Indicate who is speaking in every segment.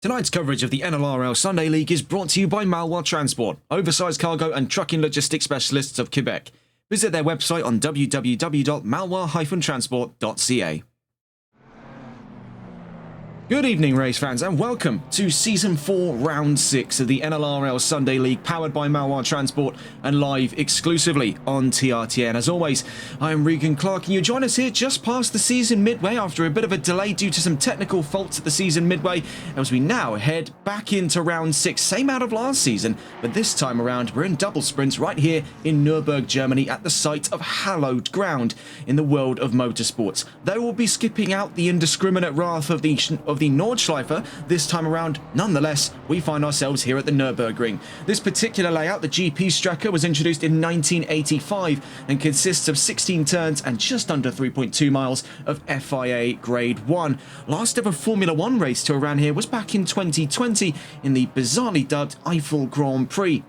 Speaker 1: Tonight's coverage of the NLRL Sunday League is brought to you by Malwa Transport, oversized cargo and trucking logistics specialists of Quebec. Visit their website on www.malwa-transport.ca. Good evening, race fans, and welcome to Season 4, Round 6 of the NLRL Sunday League, powered by Malwa Transport and live exclusively on TRTN. As always, I am Regan Clark, and you join us here just past the season midway after a bit of a delay due to some technical faults at the season midway, as we now head back into Round 6, same out of last season, but this time around we're in double sprints right here in Nurburgring, Germany, at the site of hallowed ground in the world of motorsports. Though we'll be skipping out the indiscriminate wrath of the Nordschleifer this time around, nonetheless, we find ourselves here at the Nurburgring. This particular layout, the GP Strecker, was introduced in 1985 and consists of 16 turns and just under 3.2 miles of FIA Grade 1. Last ever Formula 1 race to around here was back in 2020 in the bizarrely dubbed Eiffel Grand Prix.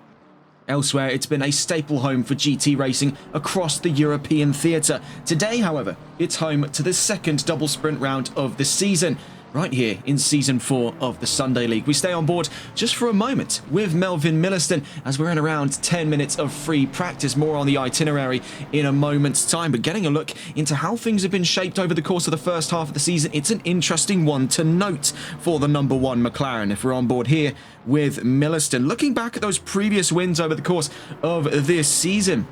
Speaker 1: Elsewhere, it's been a staple home for GT racing across the European theatre. Today, however, it's home to the second double sprint round of the season, right here in Season 4 of the Sunday League. We stay on board just for a moment with Melvin Milliston as we're in around 10 minutes of free practice. More on the itinerary in a moment's time, but getting a look into how things have been shaped over the course of the first half of the season, it's an interesting one to note for the number one McLaren if we're on board here with Milliston. Looking back at those previous wins over the course of this season,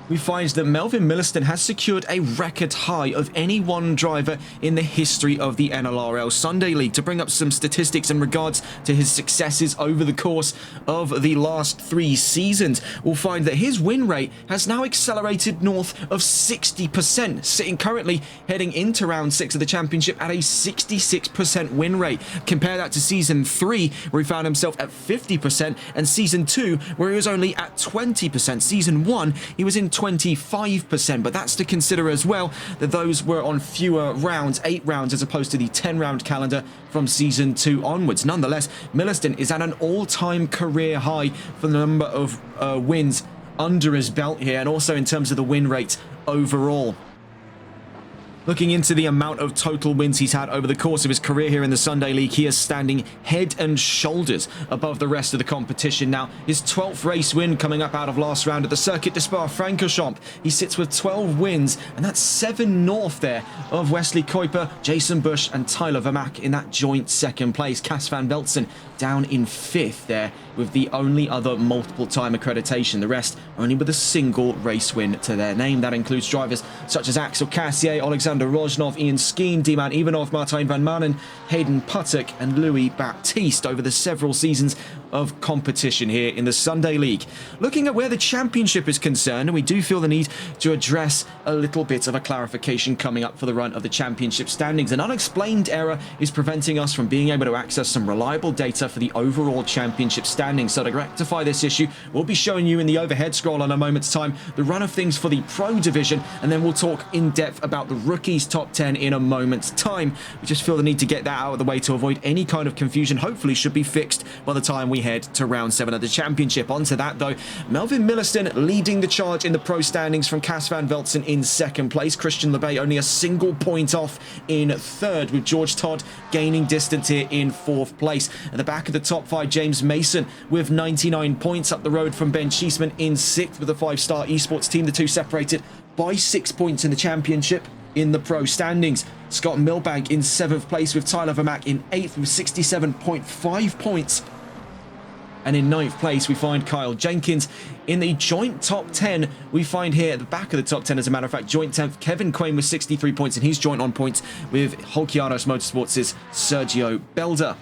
Speaker 1: we find that Melvin Milliston has secured a record high of any one driver in the history of the NLRL Sunday League. To bring up some statistics in regards to his successes over the course of the last 3 seasons, we'll find that his win rate has now accelerated north of 60%, sitting currently heading into round 6 of the championship at a 66% win rate. Compare that to Season 3, where he found himself at 50%, and Season 2, where he was only at 20%. Season 1, he was in 25%, but that's to consider as well that those were on fewer rounds, 8 rounds, as opposed to the 10-round calendar from Season 2 onwards. Nonetheless, Milliston is at an all-time career high for the number of wins under his belt here, and also in terms of the win rate overall. Looking into the amount of total wins he's had over the course of his career here in the Sunday League, he is standing head and shoulders above the rest of the competition. Now, his 12th race win coming up out of last round at the Circuit de Spa-Francorchamps. He sits with 12 wins, and that's 7 north there of Wesley Kuiper, Jason Bush and Tyler Vermaak in that joint second place. Cas van Velzen down in 5th there with the only other multiple time accreditation. The rest only with a single race win to their name. That includes drivers such as Axel Cassier, Alexander Rojnov, Ian Skeen, Diman Ivanov, Martijn van Manen, Hayden Puttock and Louis Baptiste over the several seasons of competition here in the Sunday League. Looking at where the championship is concerned, and we do feel the need to address a little bit of a clarification coming up for the run of the championship standings. An unexplained error is preventing us from being able to access some reliable data for the overall championship standings. So to rectify this issue, we'll be showing you in the overhead scroll in a moment's time the run of things for the Pro Division, and then we'll talk in depth about the Rookies Top 10 in a moment's time. We just feel the need to get that out of the way to avoid any kind of confusion. Hopefully should be fixed by the time we head to round 7 of the championship. Onto that though, Melvin Milliston leading the charge in the pro standings from Cas van Velzen in 2nd place. Christian LeBay only a single point off in 3rd, with George Todd gaining distance here in 4th place. At the back of the top 5, James Mason with 99 points, up the road from Ben Cheeseman in 6th with the 5-star esports team. The two separated by 6 points in the championship. In the pro standings, Scott Milbank in 7th place with Tyler Vermaak in 8th with 67.5 points. And in 9th place, we find Kyle Jenkins. In the joint top 10, we find here at the back of the top 10, as a matter of fact, joint 10th, Kevin Quain with 63 points, and he's joint on points with Holkianos Motorsports' Sergio Belda.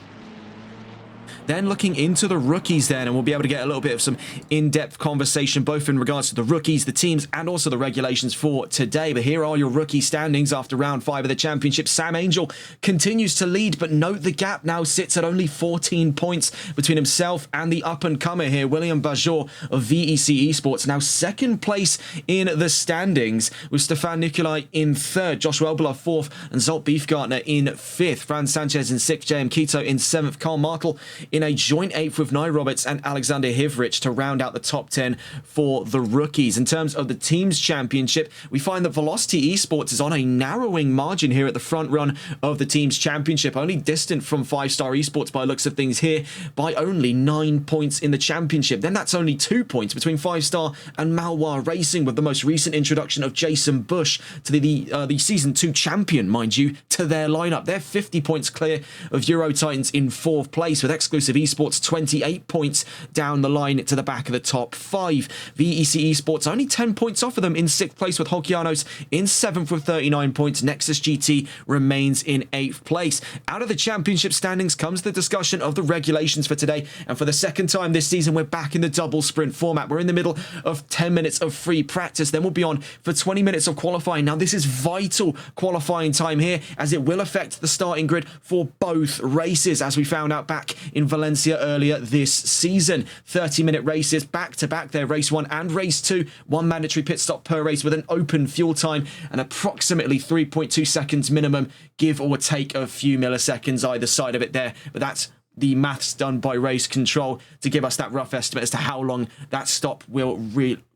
Speaker 1: Then looking into the rookies then, and we'll be able to get a little bit of some in-depth conversation, both in regards to the rookies, the teams, and also the regulations for today. But here are your rookie standings after round 5 of the championship. Sam Angel continues to lead, but note the gap now sits at only 14 points between himself and the up-and-comer here, William Bajor of VEC Esports. Now 2nd place in the standings with Stefan Nicolai in 3rd, Joshua Elbela 4th, and Zolt Beefgartner in 5th. Franz Sanchez in 6th, JM Quito in 7th, Carl Martel in in a joint 8th with Nye Roberts and Alexander Hivrich to round out the top 10 for the rookies. In terms of the team's championship, we find that Velocity Esports is on a narrowing margin here at the front run of the team's championship, only distant from 5-Star Esports by looks of things here by only 9 points in the championship. Then that's only 2 points between 5-Star and Malwar Racing, with the most recent introduction of Jason Bush to the Season 2 champion, mind you, to their lineup. They're 50 points clear of Euro Titans in 4th place, with Exclusive Esports 28 points down the line to the back of the top 5. VEC Esports only 10 points off of them in 6th place, with Hokianos in 7th with 39 points. Nexus GT remains in 8th place. Out of the championship standings comes the discussion of the regulations for today, and for the second time this season we're back in the double sprint format. We're in the middle of 10 minutes of free practice, then we'll be on for 20 minutes of qualifying. Now this is vital qualifying time here, as it will affect the starting grid for both races, as we found out back in Valencia earlier this season. 30-minute races back to back there, race 1 and race 2, 1 mandatory pit stop per race with an open fuel time and approximately 3.2 seconds minimum, give or take a few milliseconds either side of it there, but that's the maths done by race control to give us that rough estimate as to how long that stop will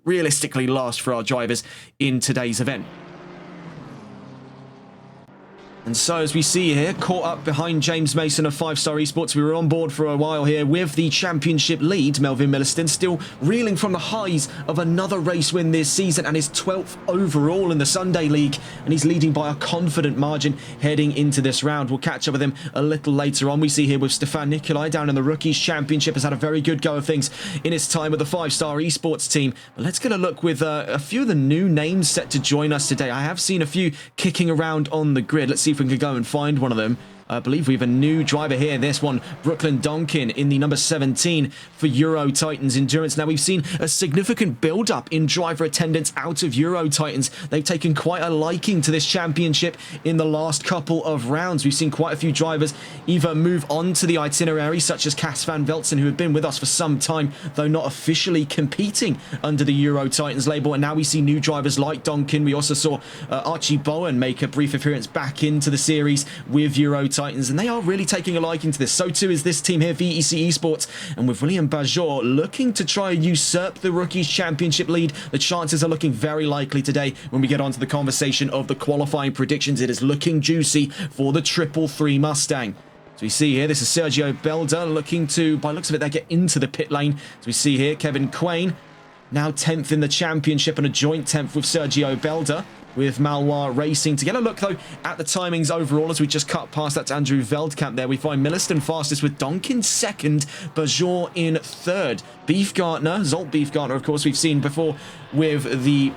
Speaker 1: realistically last for our drivers in today's event. And so, as we see here, caught up behind James Mason of 5-Star Esports, we were on board for a while here with the championship lead. Melvin Milliston still reeling from the highs of another race win this season and his 12th overall in the Sunday League, and he's leading by a confident margin heading into this round. We'll catch up with him a little later on. We see here with Stefan Nikolai down in the Rookies Championship, has had a very good go of things in his time with the 5-Star Esports team. But let's get a look with a few of the new names set to join us today. I have seen a few kicking around on the grid. Let's see if we can go and find one of them. I believe we have a new driver here. This one, Brooklyn Donkin, in the number 17 for Euro Titans Endurance. Now, we've seen a significant build-up in driver attendance out of Euro Titans. They've taken quite a liking to this championship in the last couple of rounds. We've seen quite a few drivers either move on to the itinerary, such as Cas van Veltzen, who have been with us for some time, though not officially competing under the Euro Titans label. And now we see new drivers like Donkin. We also saw Archie Bowen make a brief appearance back into the series with Euro Titans, and they are really taking a liking to this. So too is this team here, VEC Esports, and with William Bajor looking to try and usurp the Rookies Championship lead, the chances are looking very likely today when we get onto the conversation of the qualifying predictions. It is looking juicy for the 333 Mustang. So we see here, this is Sergio Belda looking to, by looks of it, they get into the pit lane. So we see here, Kevin Quain, now 10th in the championship and a joint 10th with Sergio Belda with Malwar Racing. To get a look, though, at the timings overall, as we just cut past, that's Andrew Veldkamp there. We find Milliston fastest with Donkin second, Bajor in third. Zolt Beefgartner, of course, we've seen before with the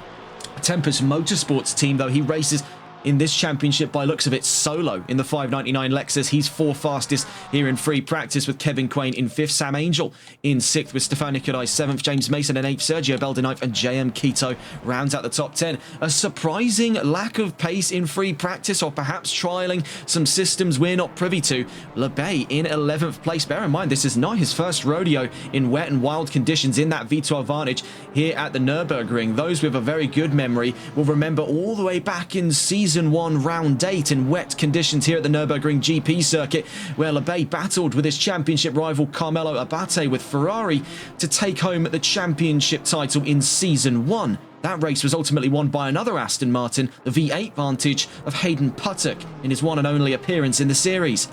Speaker 1: Tempest Motorsports team, though he races in this championship by looks of it solo in the 599 Lexus. He's 4th fastest here in free practice, with Kevin Quain in 5th, Sam Angel in 6th with Stefan Nikolai 7th, James Mason in 8th, Sergio Belda 9th, and JM Quito rounds out the top 10. A surprising lack of pace in free practice, or perhaps trialling some systems we're not privy to. LeBay in 11th place. Bear in mind, this is not his first rodeo in wet and wild conditions in that V12 Vantage here at the Nurburgring. Those with a very good memory will remember all the way back in Season 1 round 8 in wet conditions here at the Nürburgring GP circuit, where LeBay battled with his championship rival Carmelo Abate with Ferrari to take home the championship title in Season 1. That race was ultimately won by another Aston Martin, the V8 Vantage of Hayden Puttock, in his one and only appearance in the series.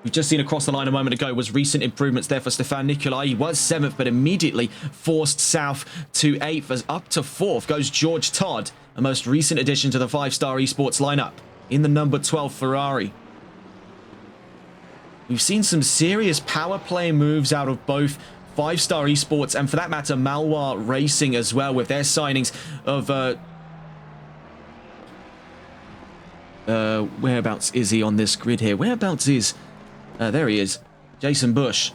Speaker 1: We've just seen across the line a moment ago was recent improvements there for Stefan Nikolai. He was 7th, but immediately forced south to 8th, as up to 4th goes George Todd, a most recent addition to the 5-Star Esports lineup, in the number 12 Ferrari. We've seen some serious power play moves out of both 5-Star Esports and, for that matter, Malwar Racing as well, with their signings of whereabouts is he on this grid here? Whereabouts is there he is, Jason Bush,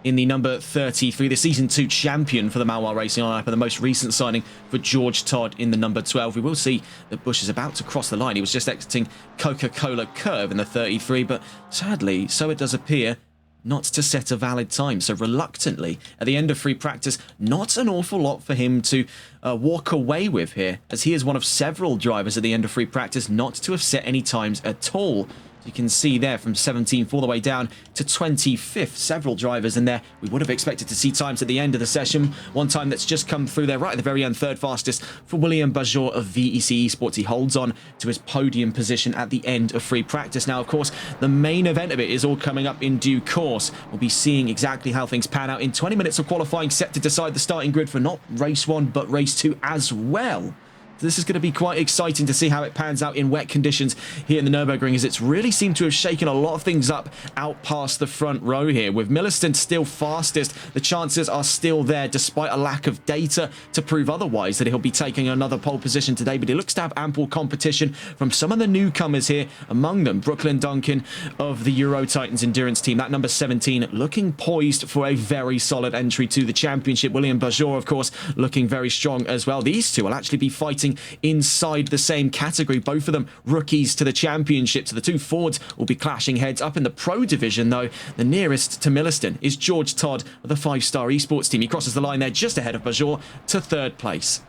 Speaker 1: in the number 33, the Season 2 champion for the Malwar Racing lineup, and the most recent signing for George Todd in the number 12. We will see that Bush is about to cross the line. He was just exiting Coca-Cola Curve in the 33, but sadly, so it does appear, not to set a valid time. So reluctantly, at the end of free practice, not an awful lot for him to walk away with here, as he is one of several drivers at the end of free practice not to have set any times at all. You can see there from 17th all the way down to 25th. Several drivers in there. We would have expected to see times at the end of the session. One time that's just come through there right at the very end, third fastest for William Bajor of VEC Esports. He holds on to his podium position at the end of free practice. Now, of course, the main event of it is all coming up in due course. We'll be seeing exactly how things pan out in 20 minutes of qualifying, set to decide the starting grid for not race 1 but race 2 as well. This is going to be quite exciting to see how it pans out in wet conditions here in the Nurburgring, as it's really seemed to have shaken a lot of things up out past the front row here. With Milliston still fastest, the chances are still there, despite a lack of data to prove otherwise, that he'll be taking another pole position today. But he looks to have ample competition from some of the newcomers here, among them Brooklyn Duncan of the Euro Titans Endurance team. That number 17 looking poised for a very solid entry to the championship. William Bajor, of course, looking very strong as well. These two will actually be fighting inside the same category, both of them rookies to the championship. So the two Fords will be clashing heads. Up in the pro division, though, the nearest to Milliston is George Todd of the 5-star esports team. He crosses the line there just ahead of Bajor to third place.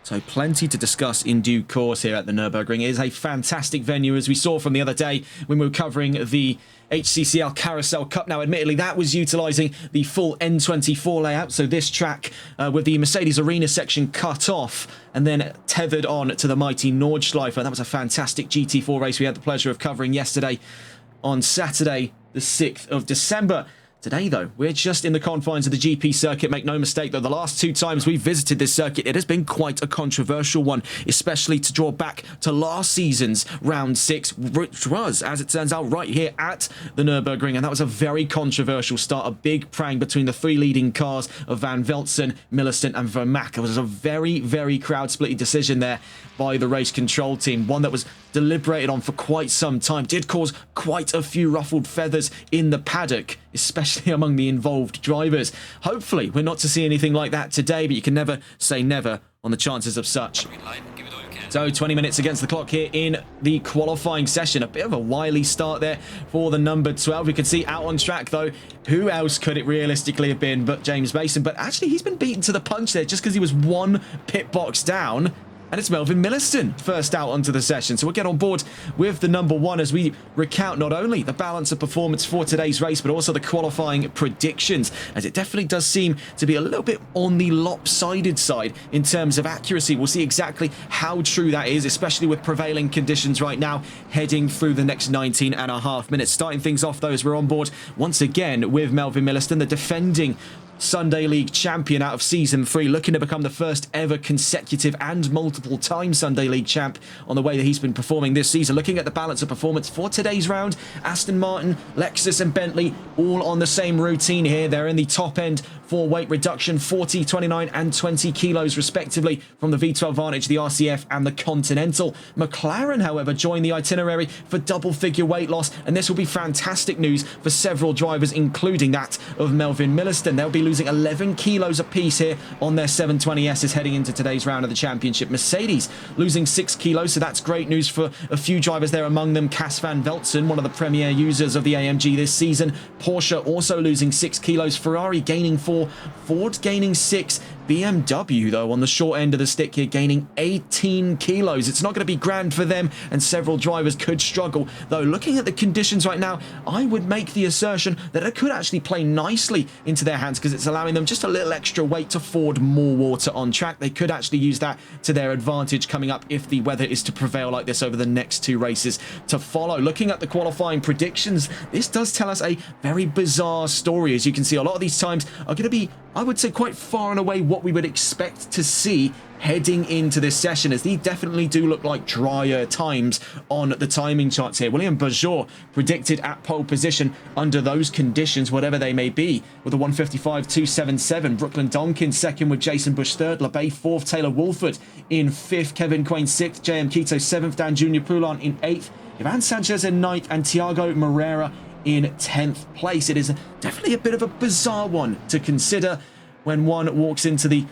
Speaker 1: So plenty to discuss in due course here at the Nurburgring. It is a fantastic venue, as we saw from the other day when we were covering the HCCL Carousel Cup. Now, admittedly, that was utilising the full N24 layout. So this track with the Mercedes Arena section cut off and then tethered on to the mighty Nordschleife. That was a fantastic GT4 race we had the pleasure of covering yesterday on Saturday, the 6th of December. Today, though, we're just in the confines of the GP circuit. Make no mistake, though, the last two times we've visited this circuit, it has been quite a controversial one, especially to draw back to last season's round 6, which was, as it turns out, right here at the Nürburgring. And that was a very controversial start, a big prang between the three leading cars of Van Velzen, Milliston and Vermaak. It was a very, very crowd-splitting decision there by the race control team, one that was deliberated on for quite some time, did cause quite a few ruffled feathers in the paddock, especially among the involved drivers. Hopefully we're not to see anything like that today, but you can never say never on the chances of such. So 20 minutes against the clock here in the qualifying session. A bit of a wily start there for the number 12. We can see out on track, though, who else could it realistically have been but James Mason? But actually, he's been beaten to the punch there just because he was one pit box down. And it's Melvin Milliston first out onto the session. So we'll get on board with the number 1 as we recount not only the balance of performance for today's race, but also the qualifying predictions, as it definitely does seem to be a little bit on the lopsided side in terms of accuracy. We'll see exactly how true that is, especially with prevailing conditions right now, heading through the next 19.5 minutes. Starting things off, though, as we're on board once again with Melvin Milliston, the defending Sunday League champion out of Season 3, looking to become the first ever consecutive and multiple time Sunday League champ on the way that he's been performing this season. Looking at the balance of performance for today's round, Aston Martin, Lexus and Bentley all on the same routine here. They're in the top end for weight reduction, 40, 29 and 20 kilos respectively from the V12 Vantage, the RCF and the Continental. McLaren, however, joined the itinerary for double figure weight loss, and this will be fantastic news for several drivers, including that of Melvin Milliston. They'll be losing 11 kilos apiece here on their 720Ss heading into today's round of the championship. Mercedes losing 6 kilos, so that's great news for a few drivers there, among them Cas van Velzen, one of the premier users of the AMG this season. Porsche also losing 6 kilos, Ferrari gaining 4, Ford gaining 6, BMW, though, on the short end of the stick here, gaining 18 kilos. It's not going to be grand for them, and several drivers could struggle. Though, looking at the conditions right now, I would make the assertion that it could actually play nicely into their hands, because it's allowing them just a little extra weight to ford more water on track. They could actually use that to their advantage coming up if the weather is to prevail like this over the next 2 races to follow. Looking at the qualifying predictions, this does tell us a very bizarre story. As you can see, a lot of these times are going to be, I would say, quite far and away what we would expect to see heading into this session, as these definitely do look like drier times on the timing charts here. William Bajor predicted at pole position under those conditions, whatever they may be, with a 155.277. Brooklyn Donkin second, with Jason Bush third, LeBay fourth, Taylor Wolford in fifth, Kevin Quain sixth, JM Quito seventh, Dan Junior Poulon in eighth, Ivan Sanchez in ninth, and Thiago Moreira in 10th place. It is definitely a bit of a bizarre one to consider when one walks into the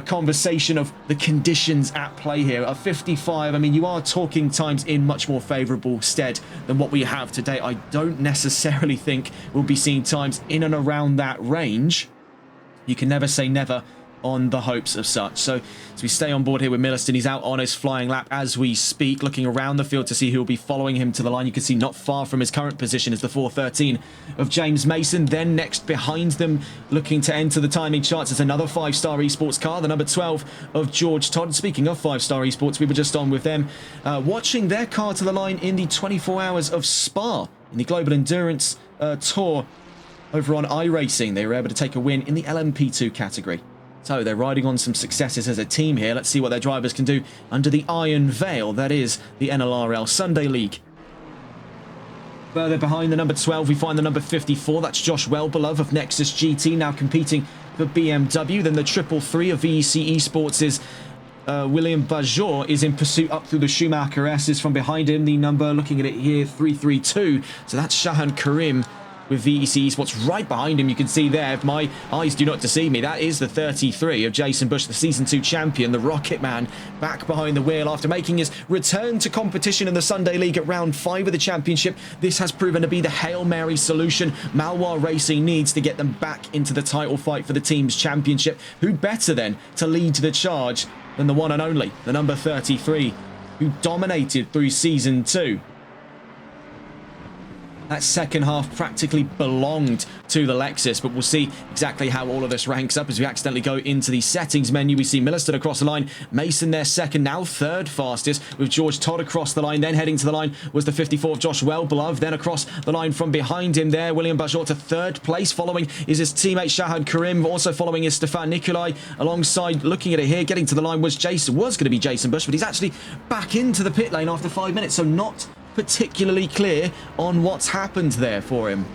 Speaker 1: conversation of the conditions at play here. At 55, I mean, you are talking times in much more favourable stead than what we have today. I don't necessarily think we'll be seeing times in and around that range. You can never say never on the hopes of such. So as we stay on board here with Milliston, he's out on his flying lap as we speak, looking around the field to see who will be following him to the line. You can see not far from his current position is the 413 of James Mason. Then next behind them, looking to enter the timing charts, is another 5-star esports car, the number 12 of George Todd. Speaking of 5-star esports, we were just on with them, watching their car to the line in the 24 Hours of Spa in the Global Endurance Tour over on iRacing. They were able to take a win in the LMP2 category. So they're riding on some successes as a team here. Let's see what their drivers can do under the Iron Veil. That is the NLRL Sunday League. Further behind the number 12, we find the number 54. That's Josh Wellbeloved of Nexus GT, now competing for BMW. Then the 333 of VEC Esports is William Bajor is in pursuit up through the Schumacher S's. From behind him, the number, looking at it here, 332. So that's Shahan Karim with VEC Esports right behind him. You can see there, if my eyes do not deceive me, that is the 33 of Jason Bush, the Season 2 champion, the Rocket Man, back behind the wheel after making his return to competition in the Sunday League at round 5 of the championship. This has proven to be the Hail Mary solution Malwar Racing needs to get them back into the title fight for the team's championship. Who better then to lead the charge than the one and only, the number 33, who dominated through Season 2. That second half practically belonged to the Lexus, but we'll see exactly how all of this ranks up as we accidentally go into the settings menu. We see Milliston across the line, Mason there second, now third fastest, with George Todd across the line. Then heading to the line was the 54 of Josh Wellbeloved. Then across the line from behind him there, William Bajor to third place. Following is his teammate Shahan Karim. Also following is Stefan Nikolai. Alongside, looking at it here, getting to the line was going to be Jason Bush, but he's actually back into the pit lane after 5 minutes, so not particularly clear on what's happened there for him.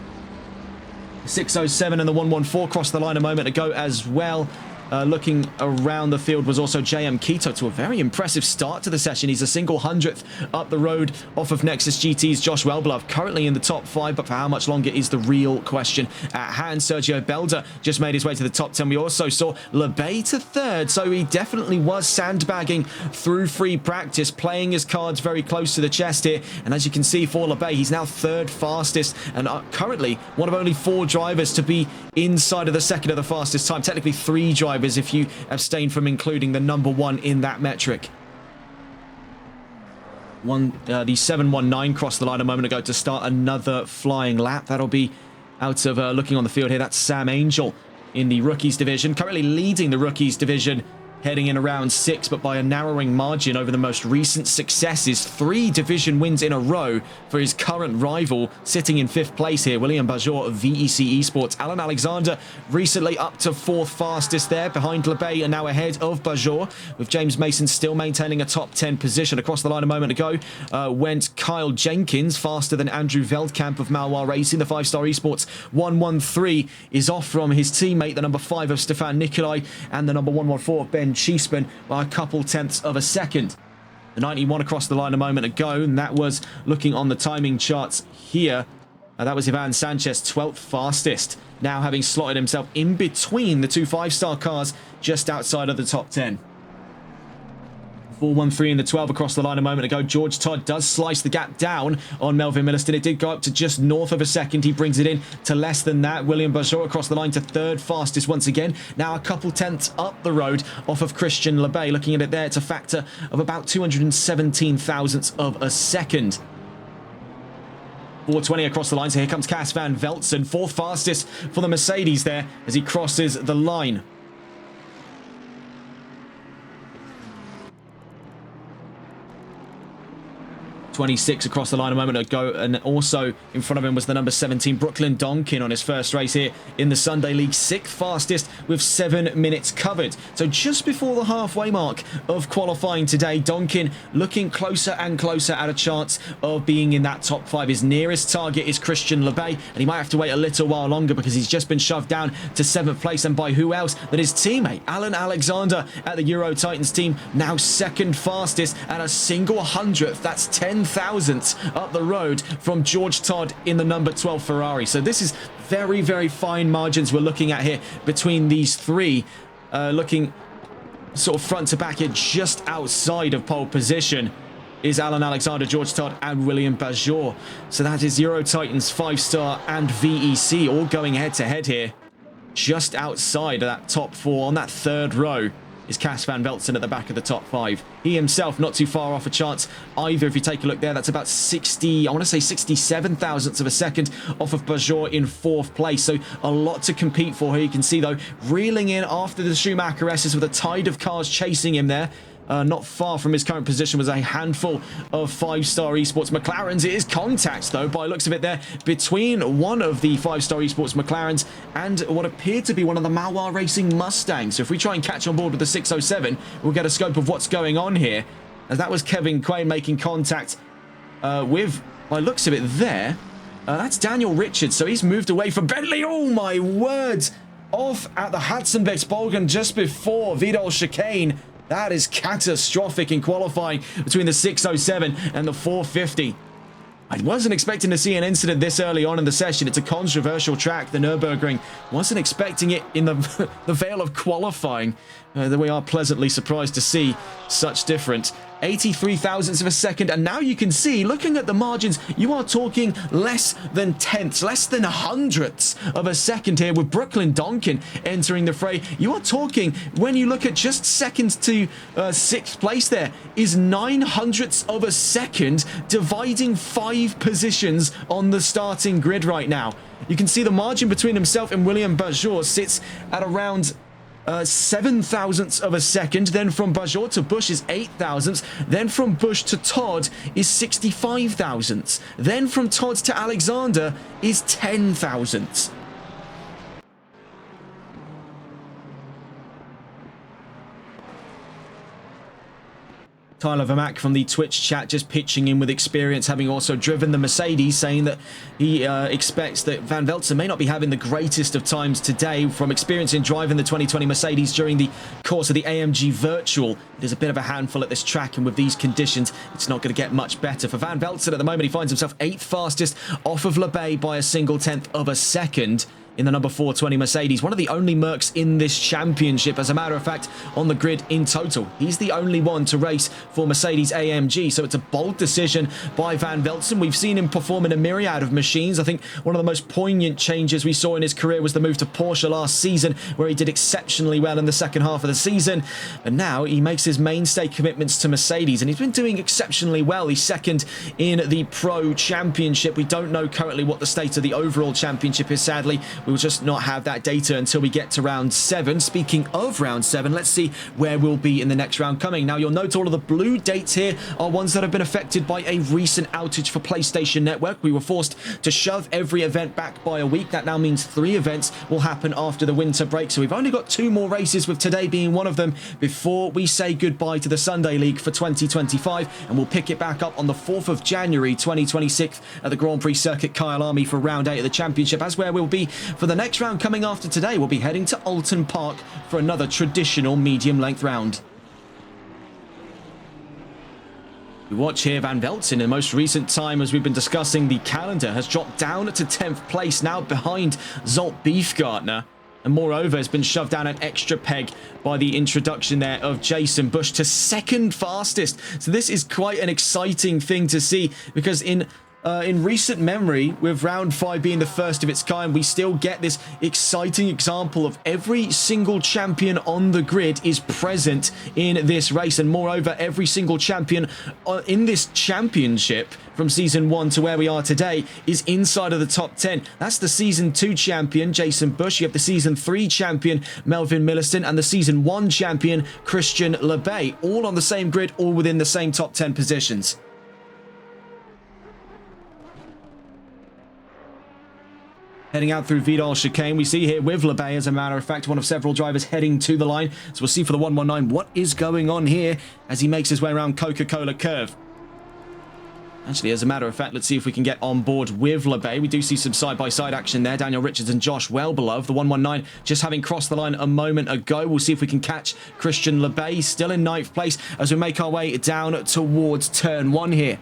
Speaker 1: 607 and the 114 crossed the line a moment ago as well. Looking around the field was also JM Keto to a very impressive start to the session. He's a single 100th up the road off of Nexus GT's Josh Wellbeloved, currently in the top 5, but for how much longer is the real question at hand. Sergio Belda just made his way to the top 10. We also saw LeBay to third, so he definitely was sandbagging through free practice, playing his cards very close to the chest here. And as you can see for LeBay, he's now third fastest and currently one of only 4 drivers to be inside of the second of the fastest time. Technically 3 drivers if you abstain from including the number 1 in that metric. The 719 crossed the line a moment ago to start another flying lap. That'll be out of looking on the field here. That's Sam Angel in the rookies division, currently leading the rookies division, heading in around 6, but by a narrowing margin over the most recent successes. 3 division wins in a row for his current rival, sitting in 5th place here, William Bajor of VEC Esports. Alan Alexander recently up to 4th fastest there, behind LeBay and now ahead of Bajor, with James Mason still maintaining a top 10 position. Across the line a moment ago went Kyle Jenkins, faster than Andrew Veldkamp of Malwar Racing. The 5-star Esports 113 is off from his teammate, the number 5 of Stefan Nikolai, and the number 114 of Ben Cheeseman by a couple tenths of a second. The 91 across the line a moment ago, and that was looking on the timing charts here. That was Ivan Sanchez, 12th fastest, now having slotted himself in between the 2 5-star cars just outside of the top 10. 413 in the 12 across the line a moment ago. George Todd does slice the gap down on Melvin Milliston. It did go up to just north of a second. He brings it in to less than that. William Bajor across the line to third fastest once again. Now a couple tenths up the road off of Christian LeBay. Looking at it there, it's a factor of about 217 thousandths of a second. 420 across the line, so here comes Cas van Veltzen, 4th fastest for the Mercedes there as he crosses the line. 26 across the line a moment ago, and also in front of him was the number 17 Brooklyn Donkin on his first race here in the Sunday League, 6th fastest with 7 minutes covered. So just before the halfway mark of qualifying today, Donkin looking closer and closer at a chance of being in that top 5. His nearest target is Christian LeBay, and he might have to wait a little while longer because he's just been shoved down to 7th place, and by who else than his teammate Alan Alexander at the Euro Titans team, now 2nd fastest at a single 100th. That's 10 thousandths up the road from George Todd in the number 12 Ferrari. So this is very, very fine margins we're looking at here between these 3. Looking sort of front to back here, just outside of pole position is Alan Alexander, George Todd and William Bajor. So that is Euro Titans 5-star and VEC all going head to head here. just outside of that top 4 on that 3rd row is Cas van Velzen at the back of the top 5. He himself not too far off a chance either. If you take a look there, that's about 60, I want to say 67 thousandths of a second off of Bajor in 4th place. So a lot to compete for here. You can see, though, reeling in after the Schumacher S's with a tide of cars chasing him there. Not far from his current position was a handful of 5-star esports McLarens. It is contact, though, by looks of it there, between one of the 5-star esports McLarens and what appeared to be one of the Malwar Racing Mustangs. So if we try and catch on board with the 607, we'll get a scope of what's going on here. As that was Kevin Quain making contact with, by looks of it there, that's Daniel Richards. So he's moved away from Bentley. Oh, my word! Off at the Hatzenbecksbogen just before Vidal chicane. That is catastrophic in qualifying between the 607 and the 450. I wasn't expecting to see an incident this early on in the session. It's a controversial track, the Nurburgring. Wasn't expecting it in the veil of qualifying. That we are pleasantly surprised to see such difference. 83 thousandths of a second, and now you can see, looking at the margins, you are talking less than tenths, less than hundredths of a second here with Brooklyn Donkin entering the fray. You are talking, when you look at just seconds to 6th place, there is 9 hundredths of a second dividing 5 positions on the starting grid right now. You can see the margin between himself and William Bajor sits at around 7 thousandths of a second. Then from Bajor to Bush is 8 thousandths. Then from Bush to Todd is 65 thousandths. Then from Todd to Alexander is 10 thousandths. Tyler Vermack from the Twitch chat just pitching in with experience, having also driven the Mercedes, saying that he expects that Van Velzen may not be having the greatest of times today from experience in driving the 2020 Mercedes during the course of the AMG Virtual. There's a bit of a handful at this track, and with these conditions, it's not going to get much better. For Van Velzen at the moment, he finds himself 8th fastest off of LeBay by a single tenth of a second in the number 420 Mercedes. One of the only Mercs in this championship, as a matter of fact, on the grid in total. He's the only one to race for Mercedes AMG, so it's a bold decision by Van Velzen. We've seen him perform in a myriad of machines. I think one of the most poignant changes we saw in his career was the move to Porsche last season, where he did exceptionally well in the second half of the season. And now he makes his mainstay commitments to Mercedes, and he's been doing exceptionally well. He's 2nd in the Pro Championship. We don't know currently what the state of the overall championship is, sadly. We will just not have that data until we get to round 7. Speaking of round 7, let's see where we'll be in the next round coming. Now, you'll note all of the blue dates here are ones that have been affected by a recent outage for PlayStation Network. We were forced to shove every event back by a week. That now means 3 events will happen after the winter break. So we've only got 2 more races, with today being one of them, before we say goodbye to the Sunday League for 2025. And we'll pick it back up on the 4th of January 2026 at the Grand Prix Circuit Kyalami for round 8 of the championship. As where we'll be for the next round coming after today, we'll be heading to Alton Park for another traditional medium length round. We watch here Van Velzen in the most recent time, as we've been discussing the calendar, has dropped down to 10th place, now behind Zolt Beefgartner. And moreover, has been shoved down an extra peg by the introduction there of Jason Bush to 2nd fastest. So this is quite an exciting thing to see, because in recent memory, with round 5 being the first of its kind, we still get this exciting example of every single champion on the grid is present in this race. And moreover, every single champion in this championship from season 1 to where we are today is inside of the top 10. That's the season 2 champion, Jason Bush. You have the season 3 champion, Melvin Milliston, and the season 1 champion, Christian LeBay, all on the same grid, all within the same top 10 positions. Heading out through Vidal chicane, we see here with LeBay, as a matter of fact, one of several drivers heading to the line. So we'll see for the 119 what is going on here as he makes his way around Coca-Cola curve. Actually, as a matter of fact, let's see if we can get on board with LeBay. We do see some side-by-side action there. Daniel Richards and Josh Wellbeloved. The 119 just having crossed the line a moment ago. We'll see if we can catch Christian LeBay, still in 9th place, as we make our way down towards turn 1 here.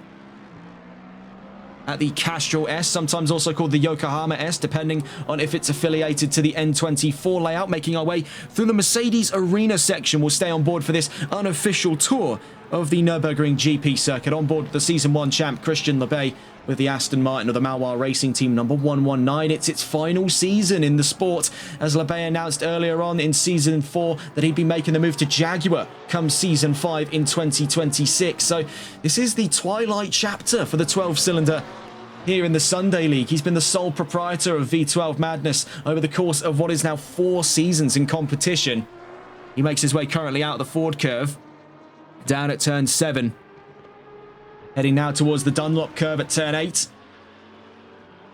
Speaker 1: At the Castrol S, sometimes also called the Yokohama S, depending on if it's affiliated to the N24 layout. Making our way through the Mercedes Arena section. We'll stay on board for this unofficial tour of the Nurburgring GP circuit. On board the Season 1 champ, Christian Lebay, with the Aston Martin of the Maloir Racing Team number 119. It's its final season in the sport, as Lebay announced earlier on in Season 4 that he'd be making the move to Jaguar come Season 5 in 2026. So this is the twilight chapter for the 12-cylinder here in the Sunday League. He's been the sole proprietor of V12 Madness over the course of what is now 4 seasons in competition. He makes his way currently out of the Ford curve, down at turn 7. Heading now towards the Dunlop curve at turn 8.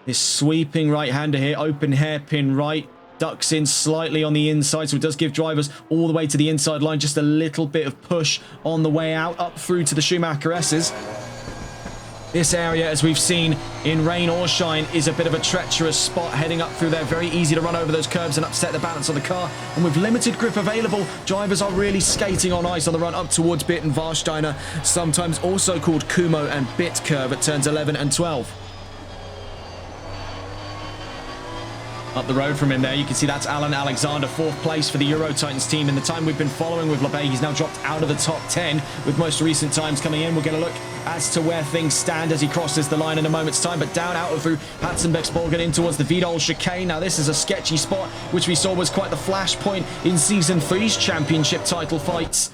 Speaker 1: This sweeping right-hander here, open hairpin right, ducks in slightly on the inside, so it does give drivers all the way to the inside line, just a little bit of push on the way out, up through to the Schumacher S's. This area, as we've seen in rain or shine, is a bit of a treacherous spot heading up through there. Very easy to run over those curbs and upset the balance of the car. And with limited grip available, drivers are really skating on ice on the run up towards Bitt and Warsteiner, sometimes also called Kumo and Bitt curve at turns 11 and 12. Up the road from him there, you can see that's Alan Alexander, 4th place for the Euro Titans team. In the time we've been following with Lebay, he's now dropped out of the top 10, with most recent times coming in. We'll get a look as to where things stand as he crosses the line in a moment's time, but down out through Hatzenbecksborgen in towards the Vidal chicane. Now this is a sketchy spot, which we saw was quite the flashpoint in Season 3's championship title fights.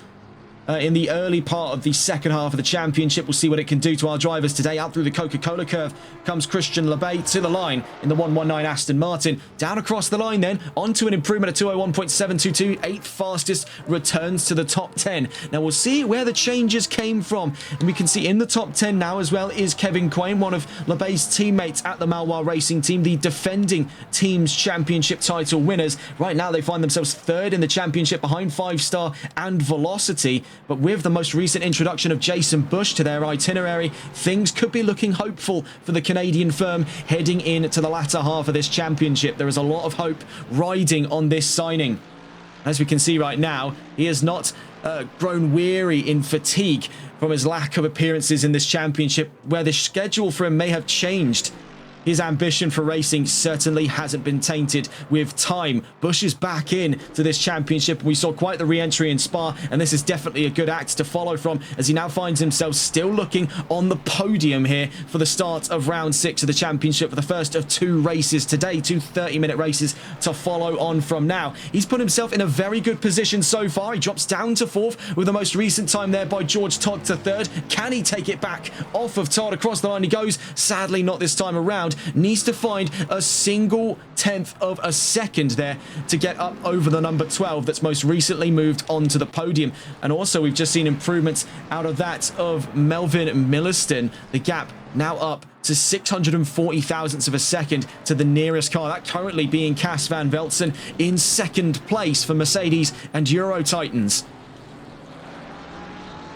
Speaker 1: In the early part of the second half of the championship. We'll see what it can do to our drivers today. Out through the Coca-Cola curve comes Christian Lebay to the line in the 119 Aston Martin. Down across the line then, onto an improvement at 201.722, 8th fastest, returns to the top 10. Now we'll see where the changes came from. And we can see in the top 10 now as well is Kevin Quain, one of Lebay's teammates at the Maloir Racing Team, the defending team's championship title winners. Right now they find themselves 3rd in the championship behind 5-star and Velocity. But with the most recent introduction of Jason Bush to their itinerary, things could be looking hopeful for the Canadian firm heading into the latter half of this championship. There is a lot of hope riding on this signing. As we can see right now, he has not grown weary in fatigue from his lack of appearances in this championship, where the schedule for him may have changed. His ambition for racing certainly hasn't been tainted with time. Bush is back in to this championship. We saw quite the re-entry in Spa, and this is definitely a good act to follow from, as he now finds himself still looking on the podium here for the start of round 6 of the championship, for the first of 2 races today, 2 30-minute races to follow on from now. He's put himself in a very good position so far. He drops down to 4th with the most recent time there by George Todd to 3rd. Can he take it back off of Todd? Across the line he goes. Sadly, not this time around. Needs to find a single 10th of a second there to get up over the number 12 that's most recently moved onto the podium. And also we've just seen improvements out of that of Melvin Milliston. The gap now up to 640 thousandths of a second to the nearest car, that currently being Cas van Velzen in 2nd place for Mercedes and Euro Titans.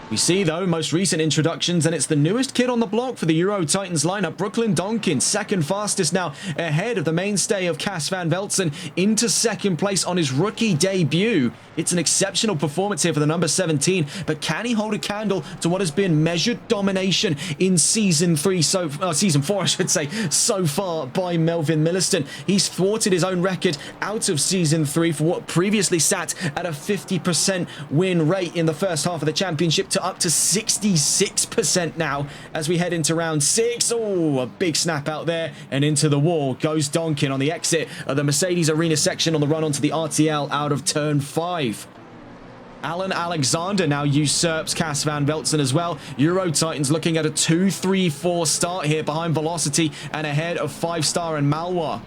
Speaker 1: We see, though, most recent introductions, and it's the newest kid on the block for the Euro Titans lineup, Brooklyn Donkin, 2nd fastest now, ahead of the mainstay of Cas van Velzen, into 2nd place on his rookie debut. It's an exceptional performance here for the number 17, but can he hold a candle to what has been measured domination in Season 4, I should say, so far by Melvin Milliston? He's thwarted his own record out of Season 3 for what previously sat at a 50% win rate in the first half of the championship to up to 66% now as we head into round 6. Oh, a big snap out there, and into the wall goes Donkin on the exit of the Mercedes Arena section on the run onto the RTL out of turn 5. Alan Alexander now usurps Cas van Velzen as well. Euro Titans looking at a 2-3-4 start here behind Velocity and ahead of 5-star and Maloir.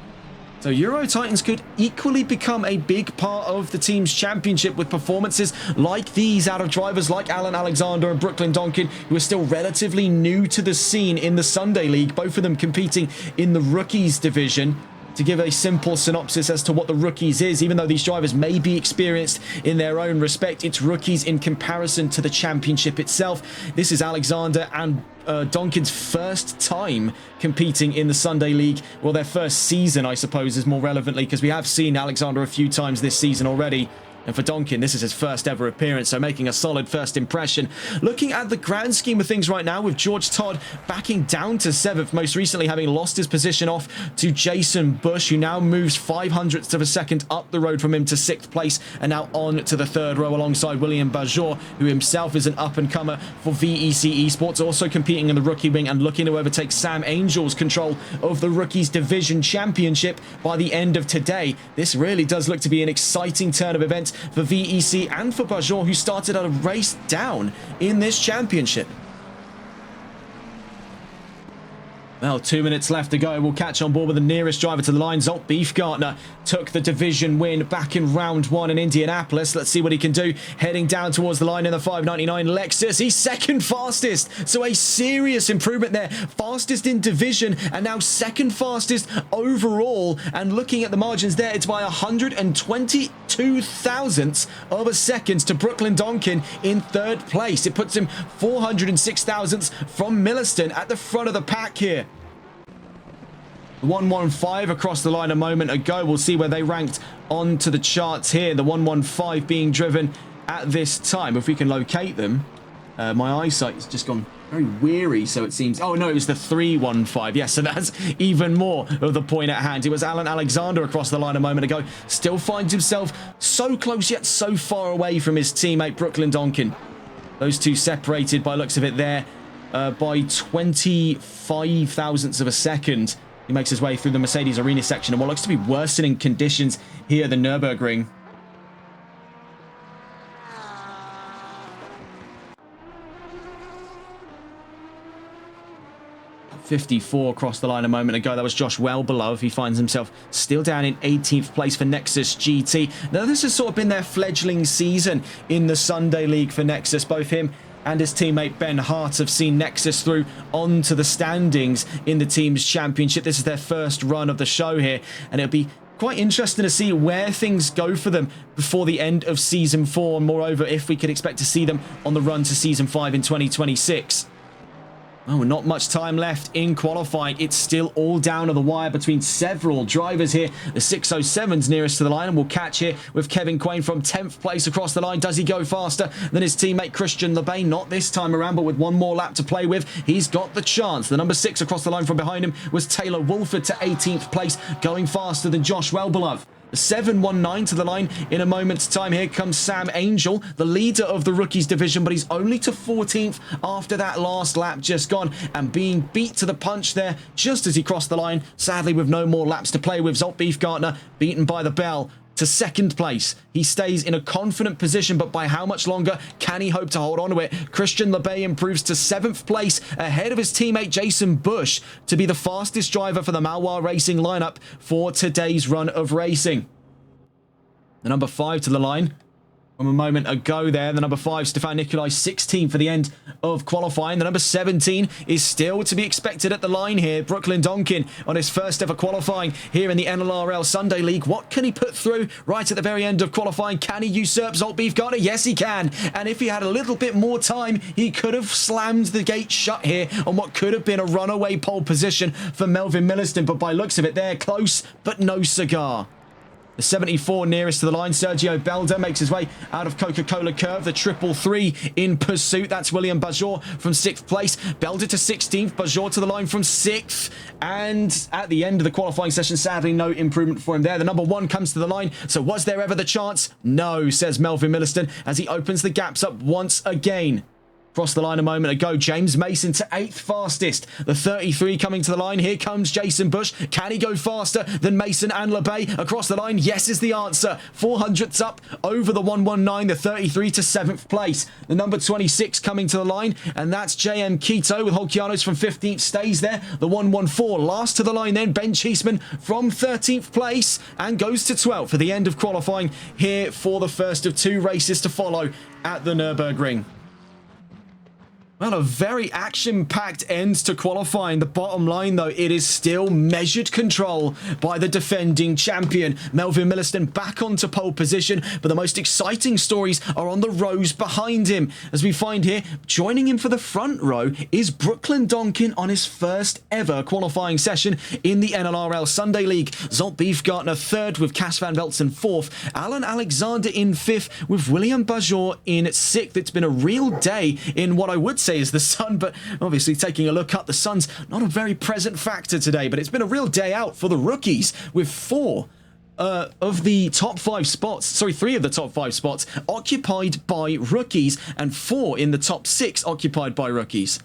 Speaker 1: So Euro Titans could equally become a big part of the team's championship with performances like these out of drivers like Alan Alexander and Brooklyn Donkin, who are still relatively new to the scene in the Sunday League, both of them competing in the rookies division. To give a simple synopsis as to what the rookies is, even though these drivers may be experienced in their own respect, it's rookies in comparison to the championship itself. This is Alexander and Donkin's first time competing in the Sunday League. Well, their first season, I suppose, is more relevantly, because we have seen Alexander a few times this season already. And for Donkin, this is his first ever appearance, so making a solid first impression. Looking at the grand scheme of things right now, with George Todd backing down to 7th, most recently having lost his position off to Jason Bush, who now moves 0.05 of a second up the road from him to 6th place, and now on to the 3rd row alongside William Bajor, who himself is an up-and-comer for VEC Esports, also competing in the rookie wing and looking to overtake Sam Angel's control of the Rookies Division Championship by the end of today. This really does look to be an exciting turn of events for VEC and for Bajor, who started a race down in this championship. Well, 2 minutes left to go. We'll catch on board with the nearest driver to the line. Zolt Beefgartner took the division win back in round 1 in Indianapolis. Let's see what he can do. Heading down towards the line in the 599 Lexus. He's second fastest. So a serious improvement there. Fastest in division and now second fastest overall. And looking at the margins there, it's by 122 thousandths of a second to Brooklyn Donkin in 3rd place. It puts him 406 thousandths from Milliston at the front of the pack here. 115 across the line a moment ago. We'll see where they ranked onto the charts here. The 115 being driven at this time. If we can locate them. My eyesight has just gone very weary, so it seems. Oh, no, it was the 315. Yes, so that's even more of the point at hand. It was Alan Alexander across the line a moment ago. Still finds himself so close yet so far away from his teammate Brooklyn Donkin. Those two separated by looks of it there by 25 thousandths of a second. He makes his way through the Mercedes Arena section and what looks to be worsening conditions here at the Nurburgring. .54 across the line a moment ago. That was Josh Wellbeloved. He finds himself still down in 18th place for Nexus GT. Now, this has sort of been their fledgling season in the Sunday League for Nexus. Both him and his teammate Ben Hart have seen Nexus through onto the standings in the team's championship. This is their first run of the show here, and it'll be quite interesting to see where things go for them before the end of Season 4, and moreover, if we could expect to see them on the run to Season 5 in 2026. Oh, not much time left in qualifying. It's still all down to the wire between several drivers here. The 607's nearest to the line, and we'll catch here with Kevin Quain from 10th place across the line. Does he go faster than his teammate Christian LeBay? Not this time around, but with one more lap to play with, he's got the chance. The number 6 across the line from behind him was Taylor Wolford to 18th place, going faster than Josh Wellbeloved. 719 to the line in a moment's time. Here comes Sam Angel, the leader of the Rookies division, but he's only to 14th after that last lap just gone and being beat to the punch there just as he crossed the line. Sadly, with no more laps to play with, Zolt Beefgartner beaten by the bell to 2nd place. He stays in a confident position, but by how much longer can he hope to hold on to it? Christian LeBay improves to 7th place ahead of his teammate Jason Bush to be the fastest driver for the Malwa Racing lineup for today's run of racing. The number 5 to the line from a moment ago there. The number 5, Stefan Nikolai, 16 for the end of qualifying. The number 17 is still to be expected at the line here. Brooklyn Donkin on his first ever qualifying here in the NLRL Sunday League. What can he put through right at the very end of qualifying? Can he usurp Zolt Beefgartner? Yes, he can. And if he had a little bit more time, he could have slammed the gate shut here on what could have been a runaway pole position for Melvin Milliston. But by looks of it, they're close, but no cigar. The 74 nearest to the line, Sergio Belder, makes his way out of Coca-Cola Curve. The 333 in pursuit. That's William Bajor from 6th place. Belder to 16th. Bajor to the line from 6th. And at the end of the qualifying session, sadly, no improvement for him there. The number 1 comes to the line. So was there ever the chance? No, says Melvin Milliston as he opens the gaps up once again. Crossed the line a moment ago. James Mason to 8th fastest. The 33 coming to the line. Here comes Jason Bush. Can he go faster than Mason and LeBay across the line? Yes is the answer. 400ths up over the 119. The 33 to 7th place. The number 26 coming to the line. And that's JM Quito with Holkianos from 15th. Stays there. The 114 last to the line then. Ben Cheeseman from 13th place. And goes to 12th for the end of qualifying here for the first of 2 races to follow at the Nurburgring. Well, a very action-packed end to qualifying. The bottom line, though, it is still measured control by the defending champion. Melvin Milliston back onto pole position, but the most exciting stories are on the rows behind him. As we find here, joining him for the front row is Brooklyn Donkin on his first ever qualifying session in the NLRL Sunday League. Zolt Beefgartner third with Cas van Veltzen fourth. Alan Alexander in fifth with William Bajor in sixth. It's been a real day in what I would say is the sun, but obviously taking a look up, the sun's not a very present factor today, but it's been a real day out for the rookies with three of the top five spots occupied by rookies and 4 in the top 6 occupied by rookies.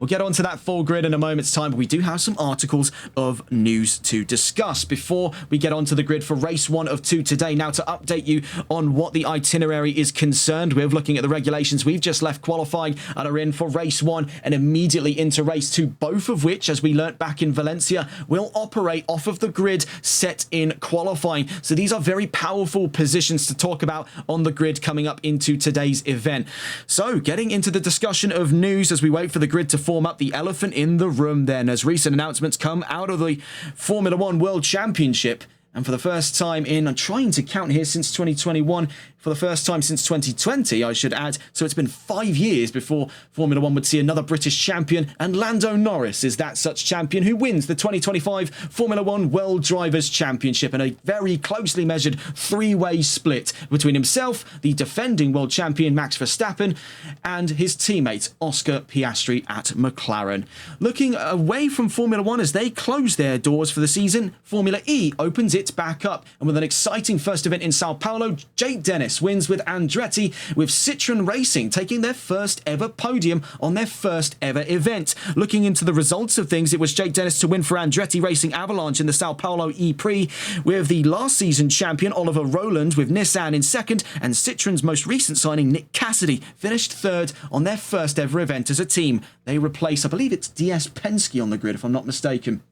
Speaker 1: We'll get onto that full grid in a moment's time, but we do have some articles of news to discuss before we get onto the grid for race 1 of 2 today. Now, to update you on what the itinerary is concerned with, looking at the regulations, we've just left qualifying and are in for race 1 and immediately into race 2, both of which, as we learnt back in Valencia, will operate off of the grid set in qualifying. So these are very powerful positions to talk about on the grid coming up into today's event. So getting into the discussion of news as we wait for the grid to form up, the elephant in the room then, as recent announcements come out of the Formula One World Championship. And for the first time I'm trying to count here, since 2021, for the first time since 2020, I should add. So it's been 5 years before Formula One would see another British champion, and Lando Norris is that such champion who wins the 2025 Formula One World Drivers' Championship in a very closely measured 3-way split between himself, the defending world champion Max Verstappen, and his teammate Oscar Piastri at McLaren. Looking away from Formula One as they close their doors for the season, Formula E opens it back up, and with an exciting first event in Sao Paulo, Jake Dennis wins with Andretti, with Citroën Racing taking their first ever podium on their first ever event. Looking into the results of things, it was Jake Dennis to win for Andretti Racing Avalanche in the Sao Paulo E-Prix, with the last season champion Oliver Rowland with Nissan in second, and Citroën's most recent signing Nick Cassidy finished third on their first ever event as a team. They replace, I believe it's DS Penske on the grid if I'm not mistaken.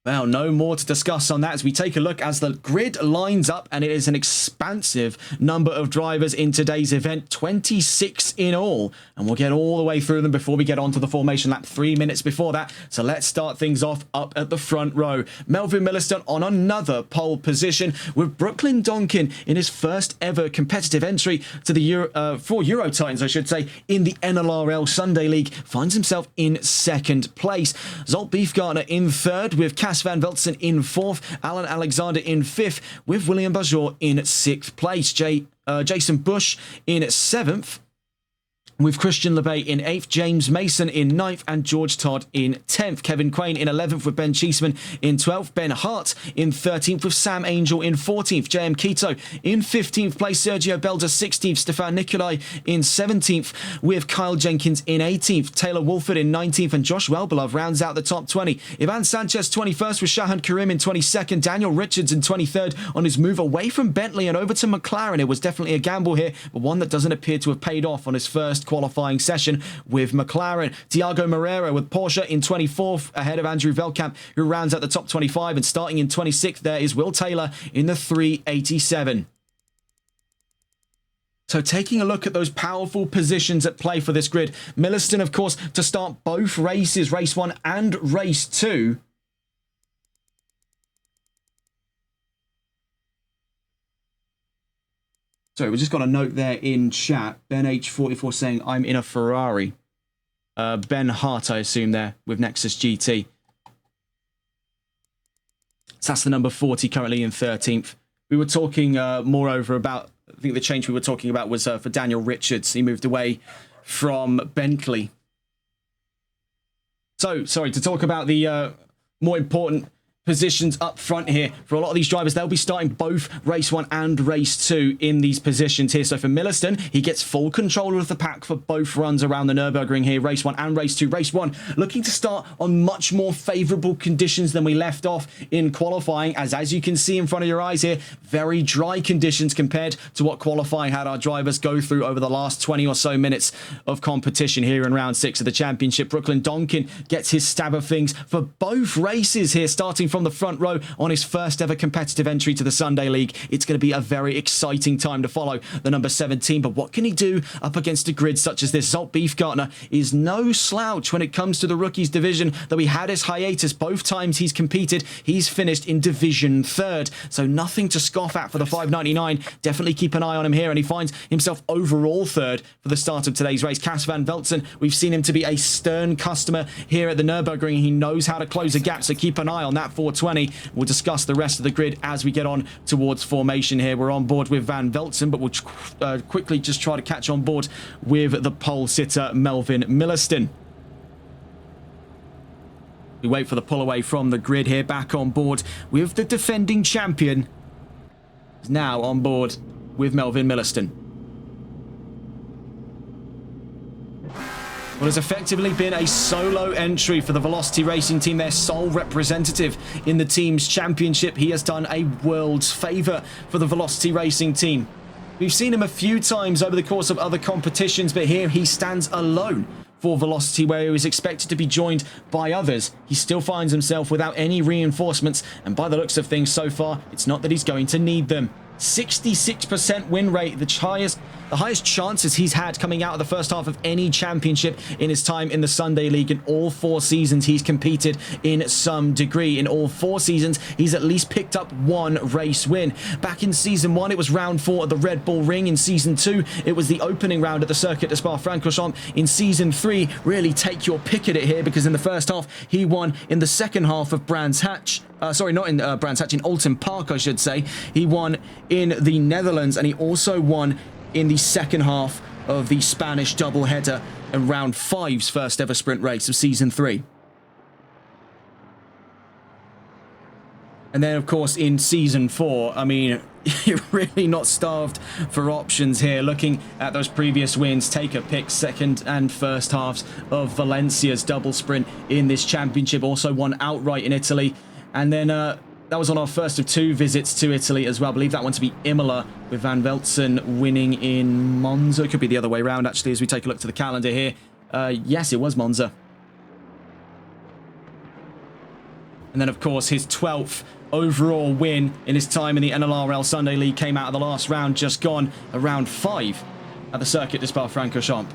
Speaker 1: Well, no more to discuss on that as we take a look as the grid lines up, and it is an expansive number of drivers in today's event, 26 in all, and we'll get all the way through them before we get onto the formation lap 3 minutes before that. So let's start things off up at the front row. Melvin Milliston on another pole position, with Brooklyn Donkin in his first ever competitive entry to the Euro Titans, I should say, in the NLRL Sunday League, finds himself in second place. Zolt Beefgartner in third, with Cas van Veltzen in fourth, Alan Alexander in fifth, with William Bajor in sixth place. Jason Bush in seventh, with Christian LeBay in 8th, James Mason in 9th, and George Todd in 10th. Kevin Quain in 11th, with Ben Cheeseman in 12th. Ben Hart in 13th, with Sam Angel in 14th. JM Quito in 15th place. Sergio Belda 16th. Stefan Nicolai in 17th, with Kyle Jenkins in 18th. Taylor Wolford in 19th, and Josh Wellbeloved rounds out the top 20. Ivan Sanchez 21st, with Shahan Karim in 22nd. Daniel Richards in 23rd on his move away from Bentley and over to McLaren. It was definitely a gamble here, but one that doesn't appear to have paid off on his first qualifying session with McLaren. Tiago Moreira with Porsche in 24th, ahead of Andrew Velkamp, who rounds out the top 25, and starting in 26th there is Will Taylor in the 387. So taking a look at those powerful positions at play for this grid, Milliston, of course, to start both races, race 1 and race 2. Sorry, we just got a note there in chat. Ben H44 saying, I'm in a Ferrari. Ben Hart, I assume, there with Nexus GT. So that's the number 40, currently in 13th. We were talking, moreover, about, I think the change we were talking about was for Daniel Richards. He moved away from Bentley. So, sorry, to talk about the more important positions up front here for a lot of these drivers. They'll be starting both race 1 and race 2 in these positions here. So for Milliston, he gets full control of the pack for both runs around the Nurburgring here, race 1 and race 2. Race 1 looking to start on much more favourable conditions than we left off in qualifying, as you can see in front of your eyes here, very dry conditions compared to what qualifying had our drivers go through over the last 20 or so minutes of competition here in round 6 of the championship. Brooklyn Donkin gets his stab of things for both races here, starting from from the front row on his first ever competitive entry to the Sunday League. It's going to be a very exciting time to follow the number 17, but what can he do up against a grid such as this? Zolt Beefgartner is no slouch when it comes to the rookies division, though he had his hiatus both times he's competed. He's finished in Division 3rd, so nothing to scoff at for the 599. Definitely keep an eye on him here, and he finds himself overall 3rd for the start of today's race. Cas van Veltzen, we've seen him to be a stern customer here at the Nurburgring. He knows how to close a gap, so keep an eye on that 420. We'll discuss the rest of the grid as we get on towards formation here. We're on board with Van Veltzen, but we'll quickly just try to catch on board with the pole sitter, Melvin Milliston. We wait for the pull away from the grid here, back on board with the defending champion. He's now on board with Melvin Milliston. What has effectively been a solo entry for the Velocity Racing team, their sole representative in the team's championship. He has done a world's favour for the Velocity Racing team. We've seen him a few times over the course of other competitions, but here he stands alone for Velocity, where he was expected to be joined by others. He still finds himself without any reinforcements, and by the looks of things so far, it's not that he's going to need them. 66% win rate, the highest chances he's had coming out of the first half of any championship in his time in the Sunday League. In all 4 seasons, he's competed in some degree. In all 4 seasons, he's at least picked up 1 race win. Back in Season 1, it was round 4 at the Red Bull Ring. In Season 2, it was the opening round at the Circuit de Spa-Francorchamps. In Season 3, really take your pick at it here, because in the first half, he won in the second half of Brands Hatch. Sorry, not in Brands Hatch, in Alton Park, I should say. He won in the Netherlands, and he also won in the second half of the Spanish doubleheader and round 5's first ever sprint race of Season 3. And then, of course, in Season 4, I mean, you're really not starved for options here. Looking at those previous wins, take a pick, second and first halves of Valencia's double sprint in this championship. Also won outright in Italy. And then that was on our first of 2 visits to Italy as well. I believe that one to be Imola, with Van Veltzen winning in Monza. It could be the other way around, actually, as we take a look to the calendar here. Yes, it was Monza. And then, of course, his 12th overall win in his time in the NLRL Sunday League came out of the last round just gone, around 5 at the Circuit de Spa-Francorchamps.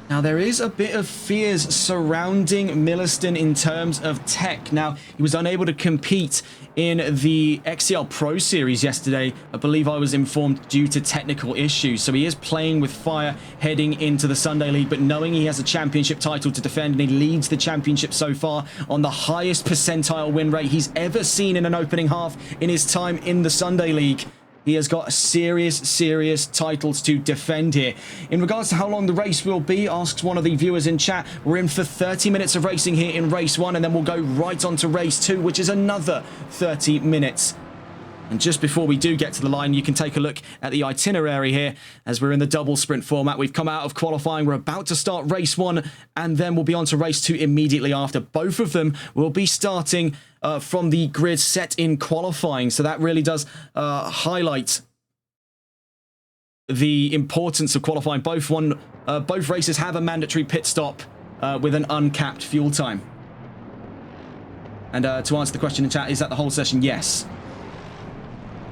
Speaker 1: Now, there is a bit of fears surrounding Milliston in terms of tech. Now, he was unable to compete in the XCL Pro Series yesterday. I believe I was informed due to technical issues. So he is playing with fire heading into the Sunday League, but knowing he has a championship title to defend, and he leads the championship so far on the highest percentile win rate he's ever seen in an opening half in his time in the Sunday League. He has got serious titles to defend here. In regards to how long the race will be, asks one of the viewers in chat, we're in for 30 minutes of racing here in race 1, and then we'll go right on to race 2, which is another 30 minutes. And just before we do get to the line, you can take a look at the itinerary here as we're in the double sprint format. We've come out of qualifying. We're about to start race 1, and then we'll be on to race 2 immediately after. Both of them will be starting from the grid set in qualifying. So that really does highlight the importance of qualifying. Both races have a mandatory pit stop with an uncapped fuel time. And to answer the question in chat, is that the whole session? Yes.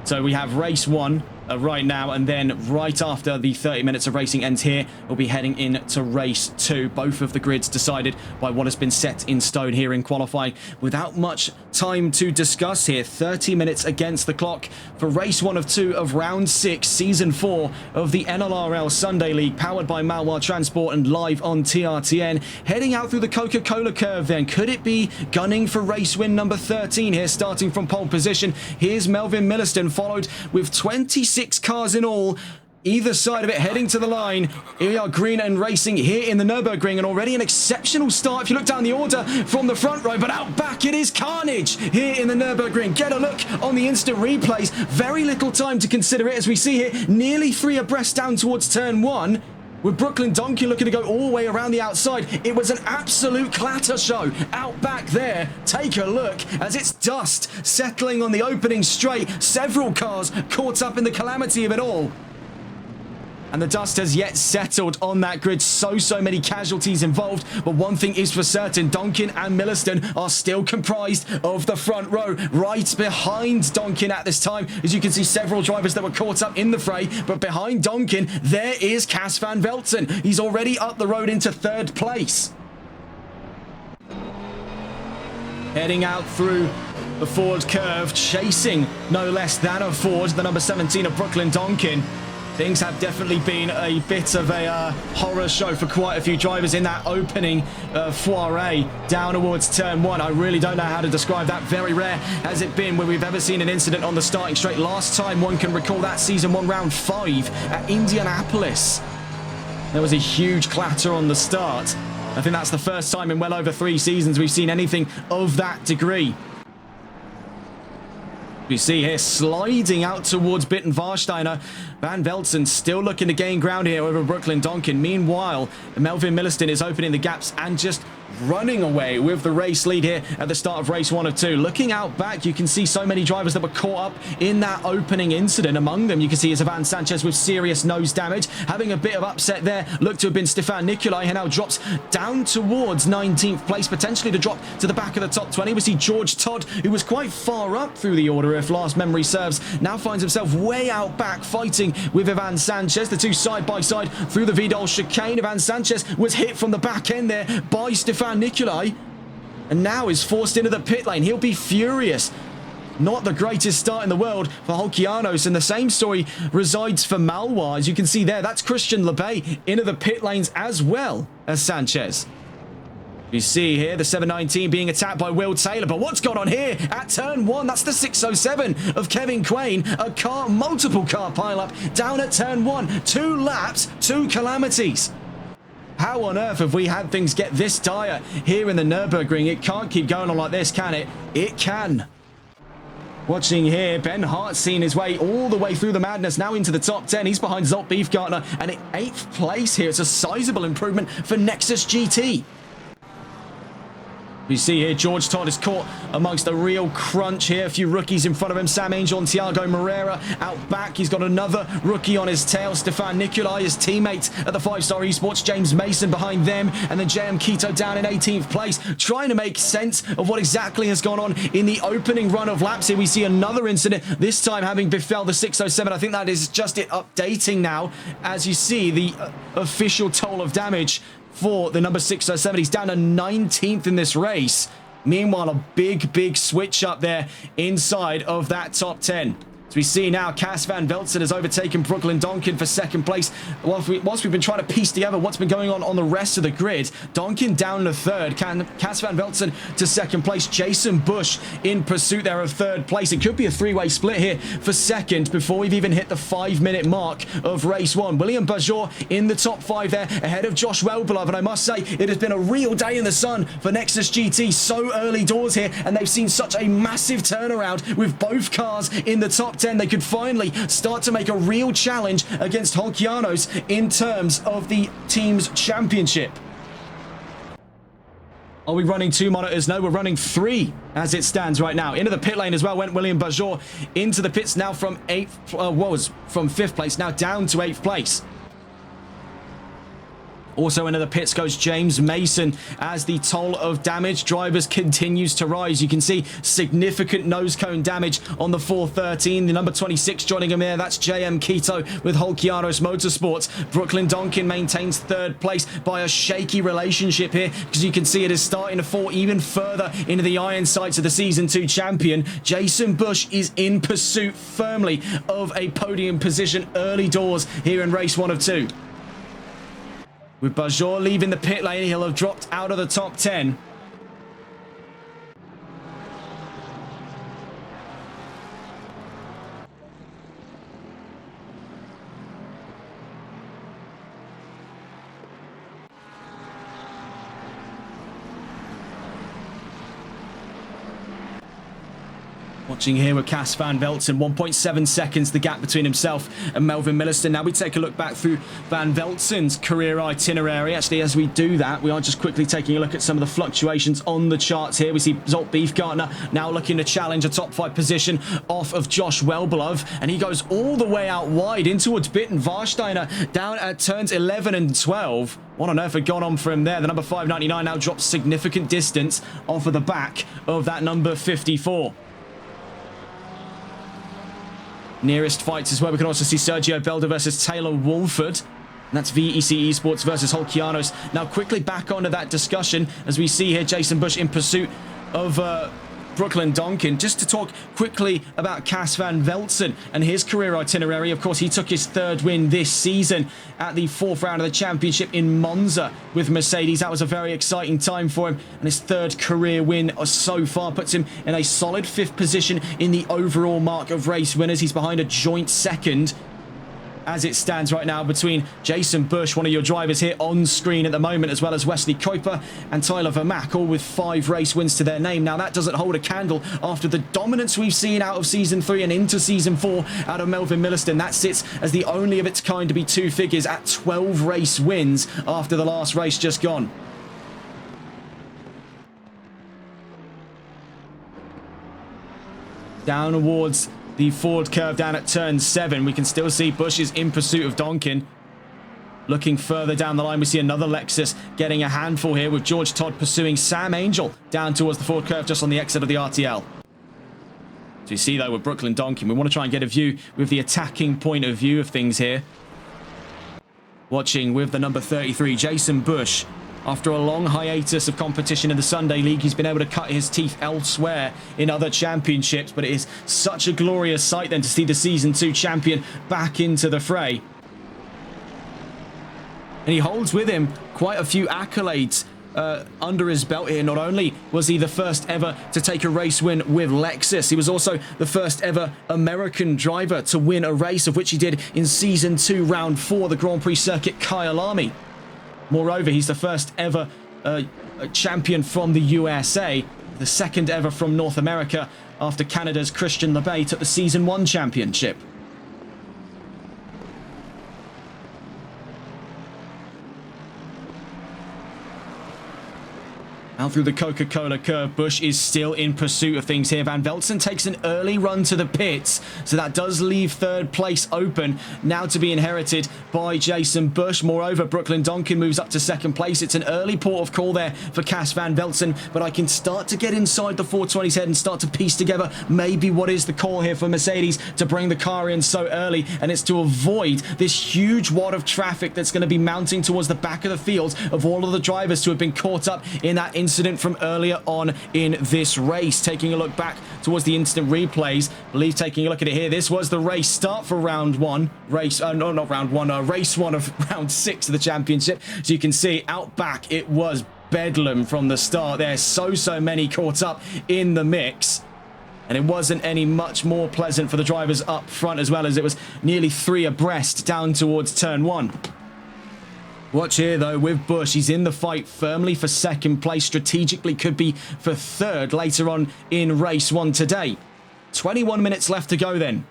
Speaker 1: So we have race 1 right now, and then right after the 30 minutes of racing ends here, we'll be heading into race 2. Both of the grids decided by what has been set in stone here in qualifying. Without much time to discuss here, 30 minutes against the clock for race 1 of 2 of round 6, season 4 of the NLRL Sunday League, powered by Malwar Transport and live on TRTN. Heading out through the Coca-Cola curve then. Could it be gunning for race win number 13 here, starting from pole position? Here's Melvin Milliston, followed with 26 cars in all, either side of it heading to the line. Here we are, green and racing here in the Nurburgring, and already an exceptional start if you look down the order from the front row, but out back it is carnage here in the Nurburgring. Get a look on the instant replays. Very little time to consider it, as we see here, nearly 3 abreast down towards turn 1. With Brooklyn Donkey looking to go all the way around the outside. It was an absolute clatter show out back there. Take a look as it's dust settling on the opening straight. Several cars caught up in the calamity of it all. And the dust has yet settled on that grid. So many casualties involved. But one thing is for certain, Donkin and Milliston are still comprised of the front row. Right behind Donkin at this time, as you can see, several drivers that were caught up in the fray. But behind Donkin, there is Cas van Velzen. He's already up the road into third place. Heading out through the Ford curve, chasing no less than a Ford, the number 17 of Brooklyn Donkin. Things have definitely been a bit of a horror show for quite a few drivers in that opening foray down towards turn 1. I really don't know how to describe that. Very rare has it been where we've ever seen an incident on the starting straight. Last time one can recall that season 1 round 5 at Indianapolis. There was a huge clatter on the start. I think that's the first time in well over 3 seasons we've seen anything of that degree. We see here sliding out towards Bitten Warsteiner. Van Velzen still looking to gain ground here over Brooklyn Donkin. Meanwhile, Melvin Milliston is opening the gaps and just running away with the race lead here at the start of race 1 of 2. Looking out back, you can see so many drivers that were caught up in that opening incident. Among them, you can see is Ivan Sanchez with serious nose damage. Having a bit of upset there. Looked to have been Stefan Nicolai, who now drops down towards 19th place, potentially to drop to the back of the top 20. We see George Todd, who was quite far up through the order, if last memory serves, now finds himself way out back fighting with Ivan Sanchez. The two side by side through the Vidal chicane. Ivan Sanchez was hit from the back end there by Stefan Nicolai, and now is forced into the pit lane. He'll be furious. Not the greatest start in the world for Holkianos, and the same story resides for Malwa. As you can see there, that's Christian Lebay into the pit lanes as well as Sanchez. You see here the 719 being attacked by Will Taylor, but what's gone on here at turn 1? That's the 607 of Kevin Quain. Multiple car pile-up down at turn 1. 2 laps, 2 calamities. How on earth have we had things get this dire here in the Nurburgring? It can't keep going on like this, can it? It can. Watching here, Ben Hart's seen his way all the way through the madness, now into the top 10. He's behind Zolt Beefgartner, and in 8th place here. It's a sizable improvement for Nexus GT. You see here, George Todd is caught amongst a real crunch here. A few rookies in front of him. Sam Angel and Thiago Moreira out back. He's got another rookie on his tail. Stefan Nicolai, his teammate at the 5-Star Esports. James Mason behind them. And then JM Quito down in 18th place, trying to make sense of what exactly has gone on in the opening run of laps here. We see another incident, this time having befell the 607. I think that is just it updating now, as you see the official toll of damage for the number 607. He's down to 19th in this race. Meanwhile, a big switch up there inside of that top 10. As we see now, Cas van Velzen has overtaken Brooklyn Donkin for 2nd place. Whilst we've been trying to piece together what's been going on the rest of the grid, Donkin down to 3rd, Cas van Velzen to 2nd place, Jason Bush in pursuit there of 3rd place. It could be a 3-way split here for 2nd before we've even hit the 5-minute mark of race 1. William Bajor in the top 5 there, ahead of Josh Welbelove, and I must say, it has been a real day in the sun for Nexus GT. So early doors here, and they've seen such a massive turnaround with both cars in the top 10. They could finally start to make a real challenge against Holkianos in terms of the team's championship. Are we running 2 monitors? No, we're running 3 as it stands right now. Into the pit lane as well went William Bajor into the pits now from 5th place, now down to 8th place. Also into the pits goes James Mason as the toll of damage drivers continues to rise. You can see significant nose cone damage on the 413. The number 26 joining him here, that's JM Quito with Holkianos Motorsports. Brooklyn Donkin maintains 3rd place by a shaky relationship here, because you can see it is starting to fall even further into the iron sights of the Season 2 champion. Jason Bush is in pursuit firmly of a podium position early doors here in race 1 of 2. With Bajor leaving the pit lane, he'll have dropped out of the top 10. Watching here with Cas Van Velzen, 1.7 seconds the gap between himself and Melvin Milliston. Now we take a look back through Van Velzen's career itinerary. Actually, as we do that, we are just quickly taking a look at some of the fluctuations on the charts here. We see Zolt Beefgartner now looking to challenge a top 5 position off of Josh Welbelov, and he goes all the way out wide in towards Bitten Warsteiner down at turns 11 and 12. What on earth had gone on for him there? The number 599 now drops significant distance off of the back of that number 54. Nearest fights is where we can also see Sergio Belda versus Taylor Wolford. And that's VEC Esports versus Holkianos. Now quickly back onto that discussion as we see here Jason Bush in pursuit of Brooklyn Donkin. Just to talk quickly about Cas Van Velzen and his career itinerary. Of course, he took his 3rd win this season at the 4th round of the championship in Monza with Mercedes. That was a very exciting time for him, and his 3rd career win so far puts him in a solid 5th position in the overall mark of race winners. He's behind a joint 2nd as it stands right now between Jason Bush, one of your drivers here on screen at the moment, as well as Wesley Kuiper and Tyler Vermack, all with 5 race wins to their name. Now, that doesn't hold a candle after the dominance we've seen out of Season 3 and into Season 4 out of Melvin Milliston. That sits as the only of its kind to be 2 figures at 12 race wins after the last race just gone. Down towards the forward curve down at turn 7. We can still see Bush is in pursuit of Donkin. Looking further down the line, we see another Lexus getting a handful here with George Todd pursuing Sam Angel down towards the forward curve just on the exit of the RTL. So you see though with Brooklyn Donkin, we want to try and get a view with the attacking point of view of things here. Watching with the number 33, Jason Bush. After a long hiatus of competition in the Sunday League, he's been able to cut his teeth elsewhere in other championships, but it is such a glorious sight then to see the Season 2 champion back into the fray. And he holds with him quite a few accolades under his belt here. Not only was he the first ever to take a race win with Lexus, he was also the first ever American driver to win a race, of which he did in Season 2, Round 4, the Grand Prix circuit Kyalami. Moreover, he's the first ever champion from the USA, the 2nd ever from North America after Canada's Christian LeBay took the Season 1 championship. Out through the Coca-Cola curve, Bush is still in pursuit of things here. Van Velzen takes an early run to the pits, so that does leave 3rd place open, now to be inherited by Jason Bush. Moreover, Brooklyn Donkin moves up to 2nd place. It's an early port of call there for Cas Van Velzen, but I can start to get inside the 420's head and start to piece together maybe what is the call here for Mercedes to bring the car in so early, and it's to avoid this huge wad of traffic that's going to be mounting towards the back of the field of all of the drivers who have been caught up in that incident from earlier on in this race. Taking a look back towards the instant replays, I believe taking a look at it here, this was the race start for round 1, race one of round 6 of the championship. So you can see out back it was bedlam from the start. There's so many caught up in the mix, and it wasn't any much more pleasant for the drivers up front, as well as it was nearly 3 abreast down towards turn 1. Watch here though with Bush, he's in the fight firmly for 2nd place, strategically could be for 3rd later on in race 1 today. 21 minutes left to go then.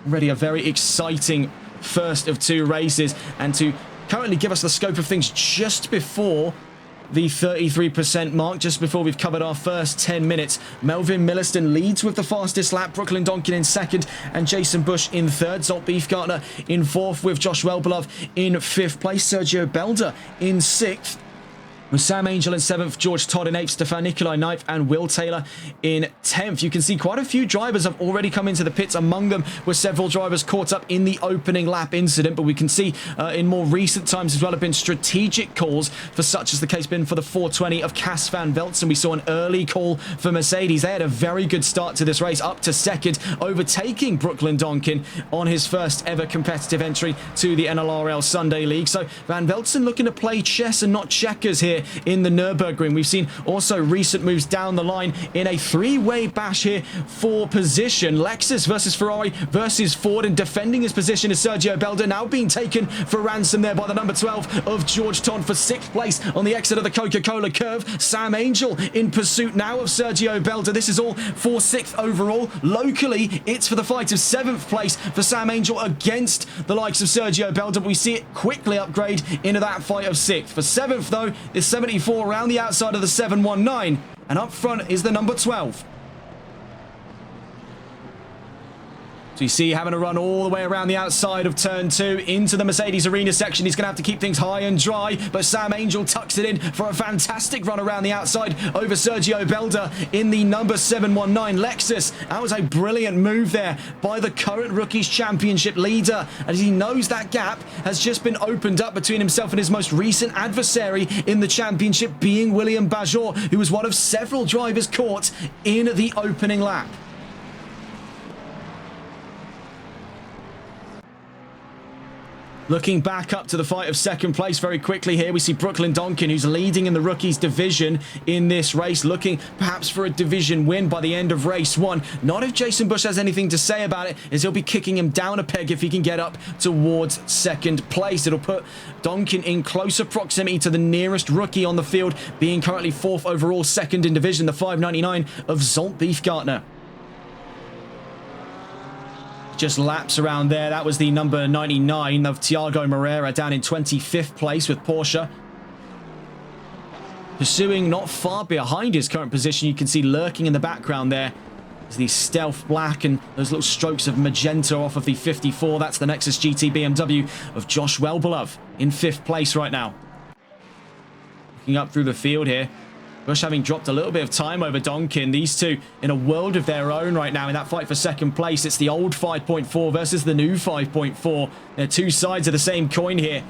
Speaker 1: Already a very exciting first of 2 races, and to currently give us the scope of things just before the 33% mark, just before we've covered our first 10 minutes. Melvin Milliston leads with the fastest lap, Brooklyn Donkin in 2nd, and Jason Bush in 3rd. Zolt Beefgartner in 4th, with Josh Welbelov in 5th place. Sergio Belda in 6th. With Sam Angel in 7th, George Todd in 8th, Stefan Nikolai 9th, and Will Taylor in 10th. You can see quite a few drivers have already come into the pits. Among them were several drivers caught up in the opening lap incident, but we can see in more recent times as well have been strategic calls, for such as the case been for the 420 of Cas Van Velzen. We saw an early call for Mercedes. They had a very good start to this race, up to 2nd, overtaking Brooklyn Donkin on his first ever competitive entry to the NLRL Sunday League. So Van Velzen looking to play chess and not checkers here here in the Nurburgring. We've seen also recent moves down the line in a three-way bash here for position. Lexus versus Ferrari versus Ford, and defending his position is Sergio Belda, now being taken for ransom there by the number 12 of George Todd for 6th place on the exit of the Coca-Cola curve. Sam Angel in pursuit now of Sergio Belda. This is all for 6th overall. Locally, it's for the fight of 7th place for Sam Angel against the likes of Sergio Belda. We see it quickly upgrade into that fight of 6th. For 7th, though, is 74 around the outside of the 719, and up front is the number 12. So you see having a run all the way around the outside of turn 2 into the Mercedes Arena section. He's going to have to keep things high and dry, but Sam Angel tucks it in for a fantastic run around the outside over Sergio Belda in the number 719 Lexus. That was a brilliant move there by the current Rookies Championship leader, as he knows that gap has just been opened up between himself and his most recent adversary in the championship, being William Bajor, who was one of several drivers caught in the opening lap. Looking back up to the fight of 2nd place very quickly here, we see Brooklyn Donkin, who's leading in the Rookies division in this race, looking perhaps for a division win by the end of race 1. Not if Jason Bush has anything to say about it, as he'll be kicking him down a peg if he can get up towards 2nd place. It'll put Donkin in closer proximity to the nearest rookie on the field, being currently 4th overall, 2nd in division, the 599 of Zolt Beefgartner. Just laps around there. That was the number 99 of Thiago Moreira down in 25th place with Porsche. Pursuing not far behind his current position. You can see lurking in the background there is the stealth black and those little strokes of magenta off of the 54. That's the Nexus GT BMW of Josh Welbelove in 5th place right now. Looking up through the field here. Bush having dropped a little bit of time over Donkin. These two in a world of their own right now in that fight for 2nd place. It's the old 5.4 versus the new 5.4. They're two sides of the same coin here.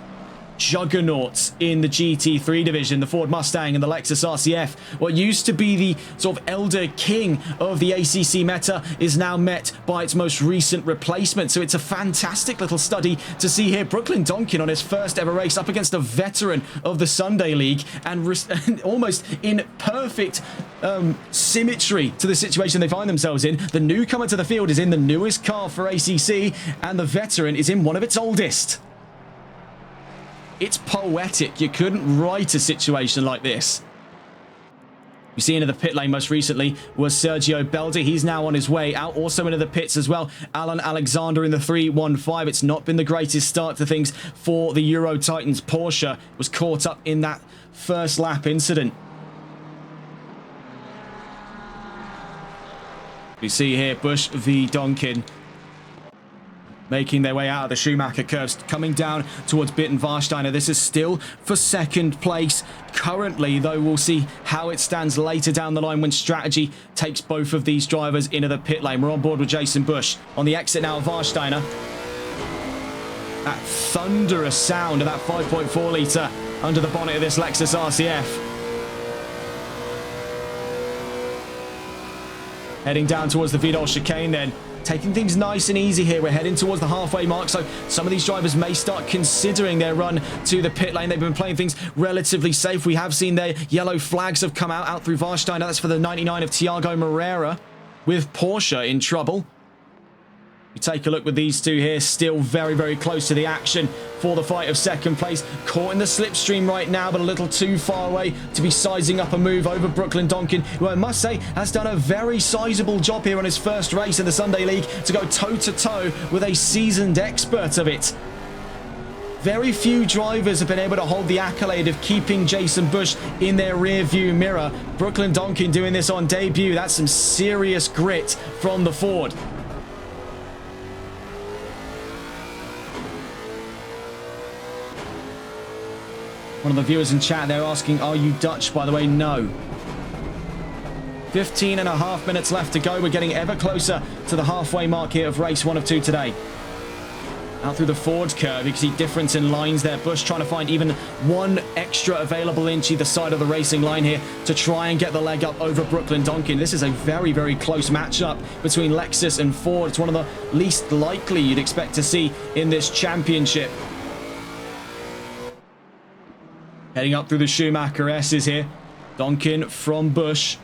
Speaker 1: Juggernauts in the GT3 division, the Ford Mustang and the Lexus RCF. What used to be the sort of elder king of the ACC meta is now met by its most recent replacement. So it's a fantastic little study to see here. Brooklyn Donkin on his first ever race up against a veteran of the Sunday League, and almost in perfect symmetry to the situation they find themselves in. The newcomer to the field is in the newest car for ACC, and the veteran is in one of its oldest. It's poetic. You couldn't write a situation like this. You see into the pit lane most recently was Sergio Belda. He's now on his way out. Also into the pits as well, Alan Alexander in the 315. It's not been the greatest start to things for the Euro Titans. Porsche was caught up in that first lap incident. You see here Bush v Donkin making their way out of the Schumacher curves, coming down towards Bittenwarsteiner. This is still for 2nd place currently, though we'll see how it stands later down the line when strategy takes both of these drivers into the pit lane. We're on board with Jason Bush. On the exit now of Warsteiner. That thunderous sound of that 5.4 litre under the bonnet of this Lexus RCF. Heading down towards the Vidal chicane then. Taking things nice and easy here. We're heading towards the halfway mark, so some of these drivers may start considering their run to the pit lane. They've been playing things relatively safe. We have seen their yellow flags have come out through Warsteiner. That's for the 99 of Thiago Moreira, with Porsche in trouble. You take a look with these two here, still very, very close to the action for the fight of 2nd place. Caught in the slipstream right now, but a little too far away to be sizing up a move over Brooklyn Donkin, who I must say has done a very sizable job here on his first race in the Sunday League to go toe-to-toe with a seasoned expert of it. Very few drivers have been able to hold the accolade of keeping Jason Bush in their rear view mirror. Brooklyn Donkin doing this on debut. That's some serious grit from the Ford. One of the viewers in chat, they're asking, are you Dutch? By the way, no. 15.5 minutes left to go. We're getting ever closer to the halfway mark here of race 1 of 2 today. Out through the Ford curve, you can see difference in lines there. Bush trying to find even one extra available inch either side of the racing line here to try and get the leg up over Brooklyn Donkin. This is a very, very close matchup between Lexus and Ford. It's one of the least likely you'd expect to see in this championship. Heading up through the Schumacher S's here. Donkin from Bush.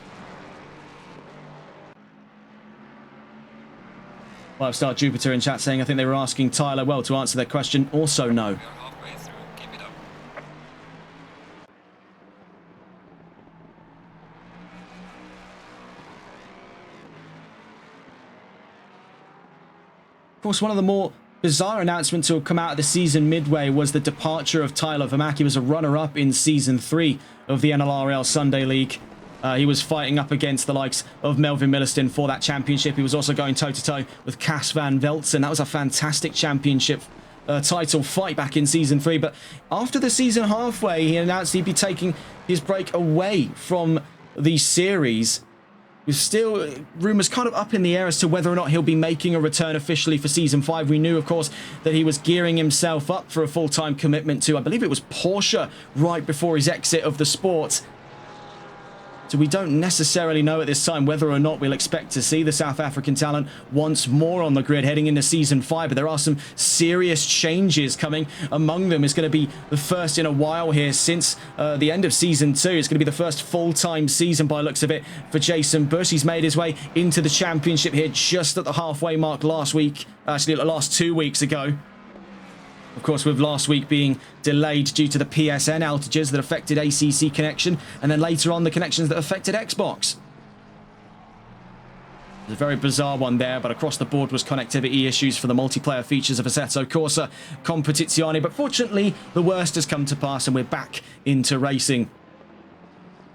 Speaker 1: 5-star Jupiter in chat saying I think they were asking Tyler, well, to answer their question, also no. Of course, one of the more bizarre announcements to have come out of the season midway was the departure of Tyler Vermaak. He was a runner-up in Season 3 of the NLRL Sunday League. He was fighting up against the likes of Melvin Milliston for that championship. He was also going toe-to-toe with Cas van Veltzen. That was a fantastic championship title fight back in Season 3. But after the season halfway, he announced he'd be taking his break away from the series. With still rumours kind of up in the air as to whether or not he'll be making a return officially for Season 5. We knew, of course, that he was gearing himself up for a full-time commitment to, I believe it was Porsche, right before his exit of the sport. So we don't necessarily know at this time whether or not we'll expect to see the South African talent once more on the grid heading into Season 5. But there are some serious changes coming. Among them is going to be the first in a while here since the end of Season 2. It's going to be the first full-time season by looks of it for Jason Bush. He's made his way into the championship here just at the halfway mark last week. Actually, last 2 weeks ago. Of course, with last week being delayed due to the PSN outages that affected ACC connection, and then later on the connections that affected Xbox. It's a very bizarre one there, but across the board was connectivity issues for the multiplayer features of Assetto Corsa Competizione. But fortunately, the worst has come to pass and we're back into racing,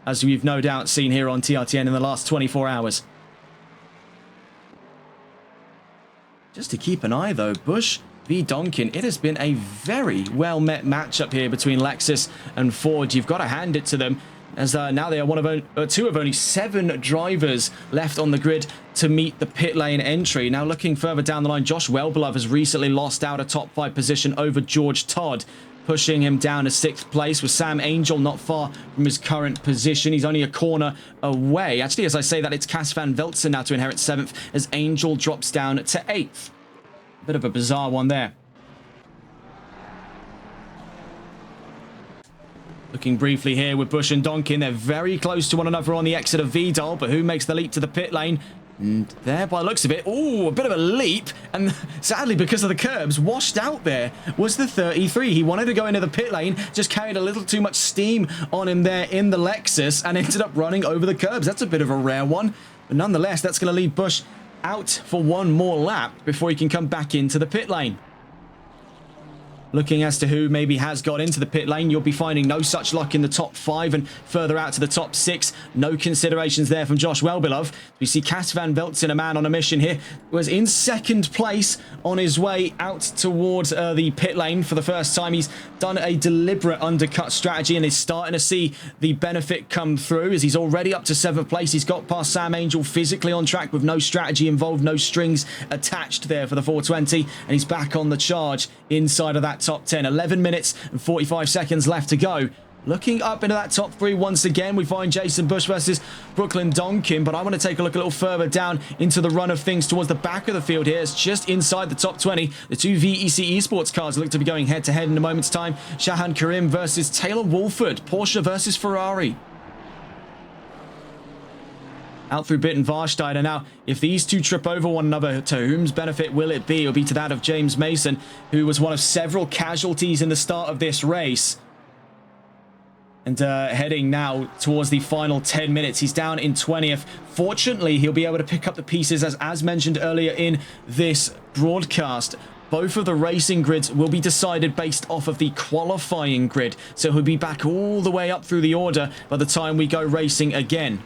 Speaker 1: as we've no doubt seen here on TRTN in the last 24 hours. Just to keep an eye though, Bush v Donkin, it has been a very well-met matchup here between Lexus and Ford. You've got to hand it to them, as now they are two of only 7 drivers left on the grid to meet the pit lane entry. Now looking further down the line, Josh Wellbeloved has recently lost out a top 5 position over George Todd, pushing him down to 6th place, with Sam Angel not far from his current position. He's only a corner away. Actually, as I say that, it's Cas van Veltzen now to inherit 7th, as Angel drops down to 8th. Bit of a bizarre one there. Looking briefly here with Bush and Donkin, they're very close to one another on the exit of Vidal, but who makes the leap to the pit lane? And there, by the looks of it, ooh, a bit of a leap, and sadly, because of the curbs, washed out there was the 33. He wanted to go into the pit lane, just carried a little too much steam on him there in the Lexus, and ended up running over the curbs. That's a bit of a rare one, but nonetheless, that's going to leave Bush out for one more lap before he can come back into the pit lane. Looking as to who maybe has got into the pit lane, you'll be finding no such luck in the top 5 and further out to the top 6. No considerations there from Josh Wellbeloved. We see Cas van Veltzen, a man on a mission here, was in 2nd place on his way out towards the pit lane for the first time. He's done a deliberate undercut strategy and is starting to see the benefit come through, as he's already up to 7th place. He's got past Sam Angel physically on track with no strategy involved, no strings attached there for the 420, and he's back on the charge inside of that top 10. 11 minutes and 45 seconds left to go. Looking up into that top 3 once again, we find Jason Bush versus Brooklyn Donkin, but I want to take a look a little further down into the run of things towards the back of the field here. It's just inside the top 20. The 2 VEC Esports cars look to be going head-to-head in a moment's time. Shahan Karim versus Taylor Wolford. Porsche versus Ferrari. Out through Bitten Warsteiner. Now, if these two trip over one another, to whom's benefit will it be? It'll be to that of James Mason, who was one of several casualties in the start of this race. And heading now towards the final 10 minutes. He's down in 20th. Fortunately, he'll be able to pick up the pieces, as mentioned earlier in this broadcast. Both of the racing grids will be decided based off of the qualifying grid. So he'll be back all the way up through the order by the time we go racing again.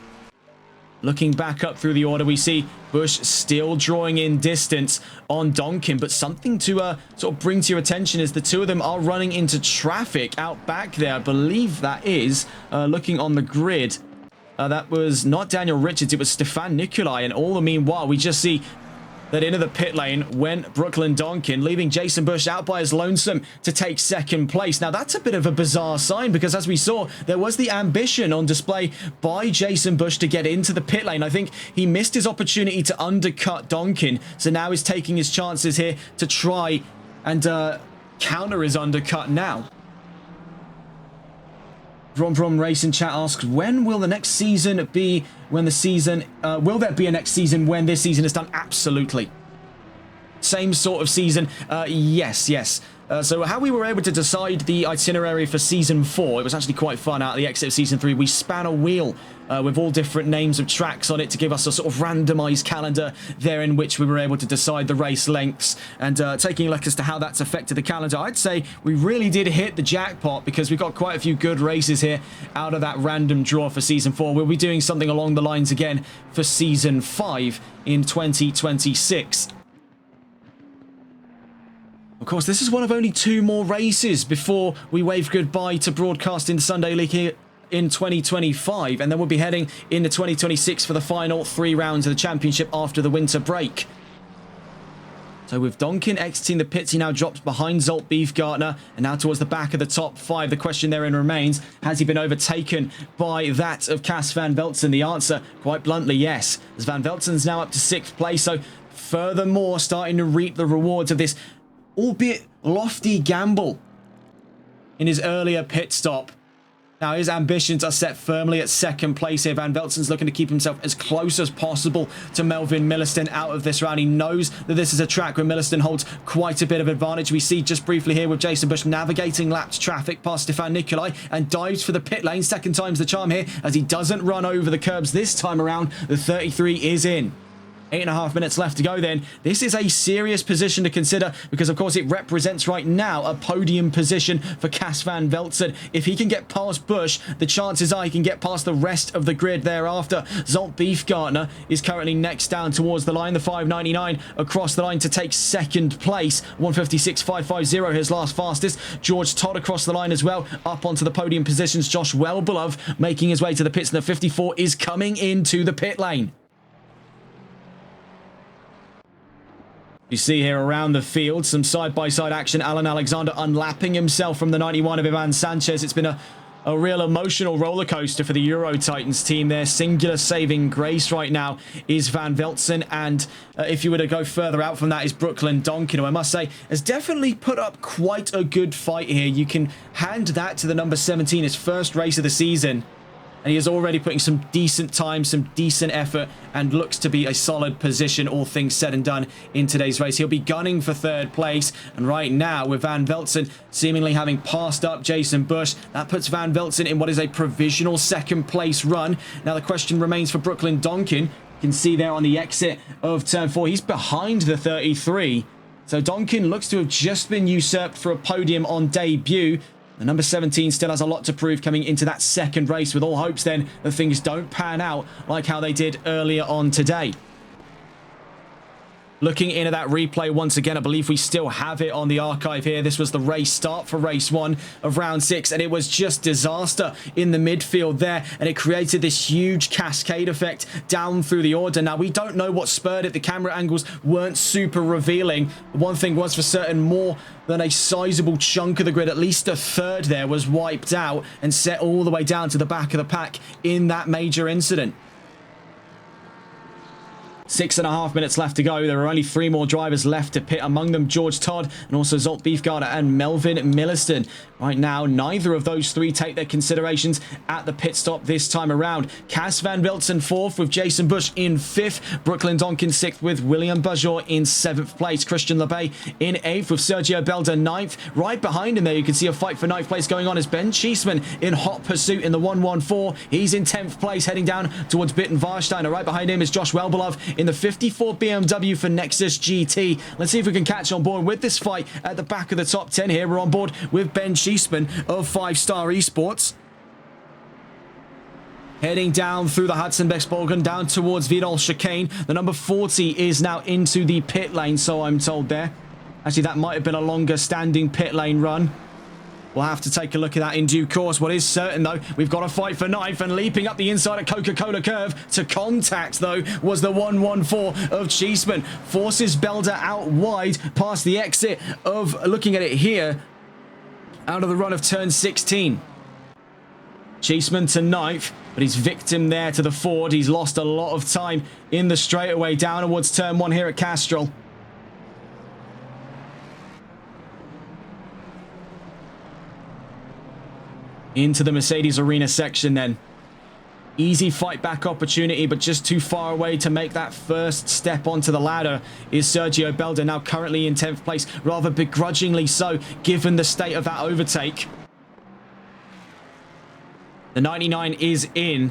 Speaker 1: Looking back up through the order, we see Bush still drawing in distance on Donkin, but something to sort of bring to your attention is the two of them are running into traffic out back there. I believe that is, looking on the grid, that was not Daniel Richards, it was Stefan Nicolai, and all the meanwhile, we just see that into the pit lane went Brooklyn Donkin, leaving Jason Bush out by his lonesome to take 2nd place. Now, that's a bit of a bizarre sign, because as we saw, there was the ambition on display by Jason Bush to get into the pit lane. I think he missed his opportunity to undercut Donkin, so now he's taking his chances here to try and counter his undercut now. Brom Racing chat asks, when will the next season be? When the season, will there be a next season when this season is done? Absolutely. Same sort of season. Yes. So how we were able to decide the itinerary for Season 4, it was actually quite fun out at the exit of Season 3. We span a wheel with all different names of tracks on it to give us a sort of randomised calendar there in which we were able to decide the race lengths. And taking a look as to how that's affected the calendar, I'd say we really did hit the jackpot because we've got quite a few good races here out of that random draw for Season 4. We'll be doing something along the lines again for Season 5 in 2026. Of course, this is one of only 2 more races before we wave goodbye to broadcasting the Sunday League here in 2025, and then we'll be heading into 2026 for the final 3 rounds of the championship after the winter break. So with Donkin exiting the pits, he now drops behind Zolt Beefgartner and now towards the back of the top 5. The question therein remains, has he been overtaken by that of Cas Van Veltzen? The answer, quite bluntly, yes, as Van Veltzen's now up to 6th place, so furthermore starting to reap the rewards of this albeit lofty gamble in his earlier pit stop. Now his ambitions are set firmly at 2nd place here. Van Veltzen's looking to keep himself as close as possible to Melvin Milliston out of this round. He knows that this is a track where Milliston holds quite a bit of advantage. We see just briefly here with Jason Bush navigating lapped traffic past Stefan Nicolai and dives for the pit lane. 2nd time's the charm here as he doesn't run over the curbs this time around. The 33 is in. 8.5 minutes left to go then. This is a serious position to consider because, of course, it represents right now a podium position for Cas Van Veltzen. If he can get past Bush, the chances are he can get past the rest of the grid thereafter. Zolt Beefgartner is currently next down towards the line. The 5.99 across the line to take 2nd place. 1:56.550 his last fastest. George Todd across the line as well. Up onto the podium positions. Josh Wellbelove making his way to the pits. And the 54 is coming into the pit lane. You see here around the field, some side-by-side action. Alan Alexander unlapping himself from the 91 of Ivan Sanchez. It's been a real emotional roller coaster for the Euro Titans team. Their singular saving grace right now is Van Veltzen. And if you were to go further out from that is Brooklyn Donkin, who I must say has definitely put up quite a good fight here. You can hand that to the number 17, his first race of the season. And he is already putting some decent time, some decent effort, and looks to be a solid position, all things said and done, in today's race. He'll be gunning for 3rd place. And right now, with Van Veltzen seemingly having passed up Jason Bush, that puts Van Veltzen in what is a provisional 2nd place run. Now, the question remains for Brooklyn Donkin. You can see there on the exit of turn 4, he's behind the 33. So Donkin looks to have just been usurped for a podium on debut. The number 17 still has a lot to prove coming into that 2nd race, with all hopes then that things don't pan out like how they did earlier on today. Looking into that replay once again, I believe we still have it on the archive here. This was the race start for race 1 of round 6, and it was just disaster in the midfield there, and it created this huge cascade effect down through the order. Now, we don't know what spurred it. The camera angles weren't super revealing. One thing was for certain, more than a sizable chunk of the grid, at least 1/3 there, was wiped out and set all the way down to the back of the pack in that major incident. 6.5 minutes left to go. There are only 3 more drivers left to pit, among them George Todd and also Zolt Beefgartner and Melvin Milliston. Right now, neither of those 3 take their considerations at the pit stop this time around. Cas Van Veltzen 4th with Jason Bush in 5th. Brooklyn Donkin 6th with William Bajor in 7th place. Christian LeBay in 8th with Sergio Belda 9th. Right behind him there, you can see a fight for 9th place going on as Ben Cheeseman in hot pursuit in the 114. He's in 10th place heading down towards Bitten Warsteiner. Right behind him is Josh Wellbelove in the 54 BMW for Nexus GT. Let's see if we can catch on board with this fight at the back of the top 10 here. We're on board with Ben Cheeseman of 5-Star Esports. Heading down through the Hudson-Bexbolgen down towards Vidal Chicane. The number 40 is now into the pit lane, so I'm told there. Actually, that might have been a longer standing pit lane run. We'll have to take a look at that in due course. What is certain, though, we've got a fight for 9th, and leaping up the inside at Coca-Cola Curve to contact, though, was the 114 of Cheeseman. Forces Belda out wide past the exit of, looking at it here, out of the run of turn 16. Cheeseman to 9th, but he's victim there to the Ford. He's lost a lot of time in the straightaway down towards turn 1 here at Castrol. into the Mercedes Arena section then. Easy fight back opportunity, but just too far away to make that first step onto the ladder is Sergio Belda, now currently in 10th place, rather begrudgingly so, given the state of that overtake. The 99 is in.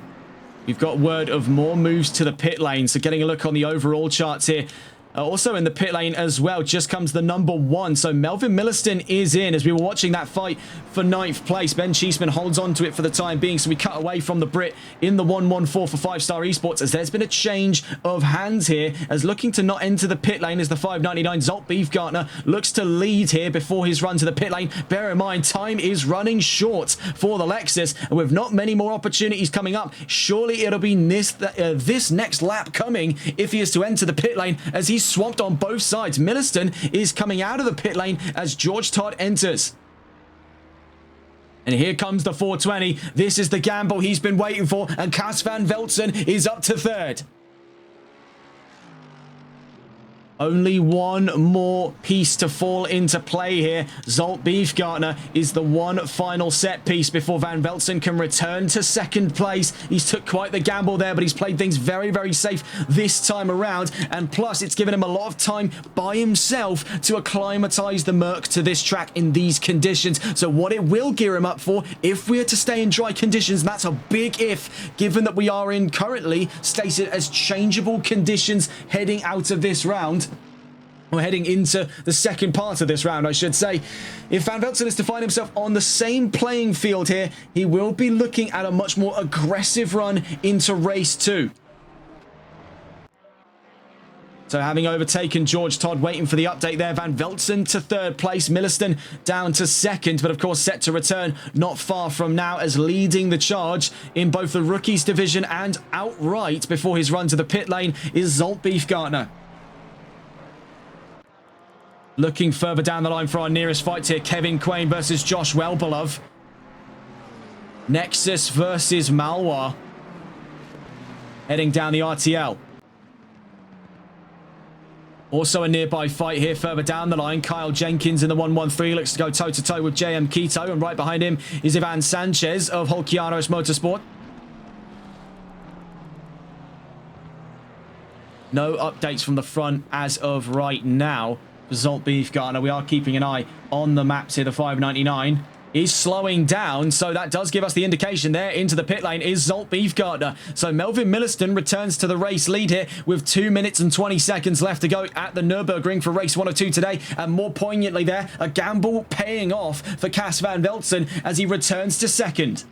Speaker 1: We've got word of more moves to the pit lane, so getting a look on the overall charts here. Also in the pit lane as well, just comes the number 1. So Melvin Milliston is in as we were watching that fight for 9th place. Ben Cheeseman holds on to it for the time being. So we cut away from the Brit in the 114 for 5-Star Esports as there's been a change of hands here as looking to not enter the pit lane as the 599 Zolt Beefgartner looks to lead here before his run to the pit lane. Bear in mind, time is running short for the Lexus and with not many more opportunities coming up. Surely it'll be this next lap coming if he is to enter the pit lane as he's swamped on both sides. Milliston is coming out of the pit lane as George Todd enters. And here comes the 420. This is the gamble he's been waiting for. And Cas van Velzen is up to 3rd. Only one more piece to fall into play here. Zolt Beefgartner is the one final set piece before Van Velzen can return to 2nd place. He's took quite the gamble there, but he's played things very, very safe this time around. And plus, it's given him a lot of time by himself to acclimatize the Merc to this track in these conditions. So what it will gear him up for, if we are to stay in dry conditions, and that's a big if, given that we are in currently stated as changeable conditions heading out of this round. We're heading into the second part of this round, I should say. If Van Velzen is to find himself on the same playing field here, he will be looking at a much more aggressive run into race 2. So having overtaken George Todd, waiting for the update there, Van Velzen to 3rd place, Milliston down to 2nd, but of course set to return not far from now as leading the charge in both the Rookies division and outright before his run to the pit lane is Zolt Beefgartner. Looking further down the line for our nearest fights here, Kevin Quain versus Josh Wellbelove. Nexus versus Malwa. Heading down the RTL. Also a nearby fight here further down the line. Kyle Jenkins in the 113 looks to go toe-to-toe with JM Keto. And right behind him is Ivan Sanchez of Holkianos Motorsport. No updates from the front as of right now. Zolt Beefgartner, we are keeping an eye on the maps here. The 599 is slowing down, so that does give us the indication there into the pit lane is Zolt Beefgartner. So Melvin Milliston returns to the race lead here with 2 minutes and 20 seconds left to go at the Nurburgring for race 102 today. And more poignantly there, a gamble paying off for Cas van Velzen as he returns to 2nd.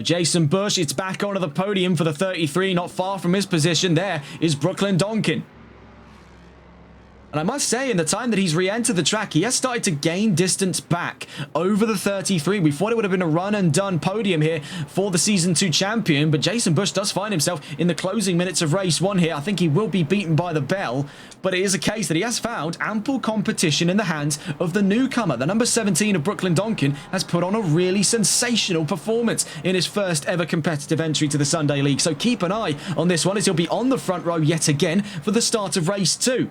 Speaker 1: Jason Bush, it's back onto the podium for the 33, not far from his position. There is Brooklyn Donkin. And I must say, in the time that he's re-entered the track, he has started to gain distance back over the 33. We thought it would have been a run-and-done podium here for the Season 2 champion, but Jason Bush does find himself in the closing minutes of race 1 here. I think he will be beaten by the bell, but it is a case that he has found ample competition in the hands of the newcomer. The number 17 of Brooklyn Donkin has put on a really sensational performance in his first ever competitive entry to the Sunday League, so keep an eye on this one as he'll be on the front row yet again for the start of race 2.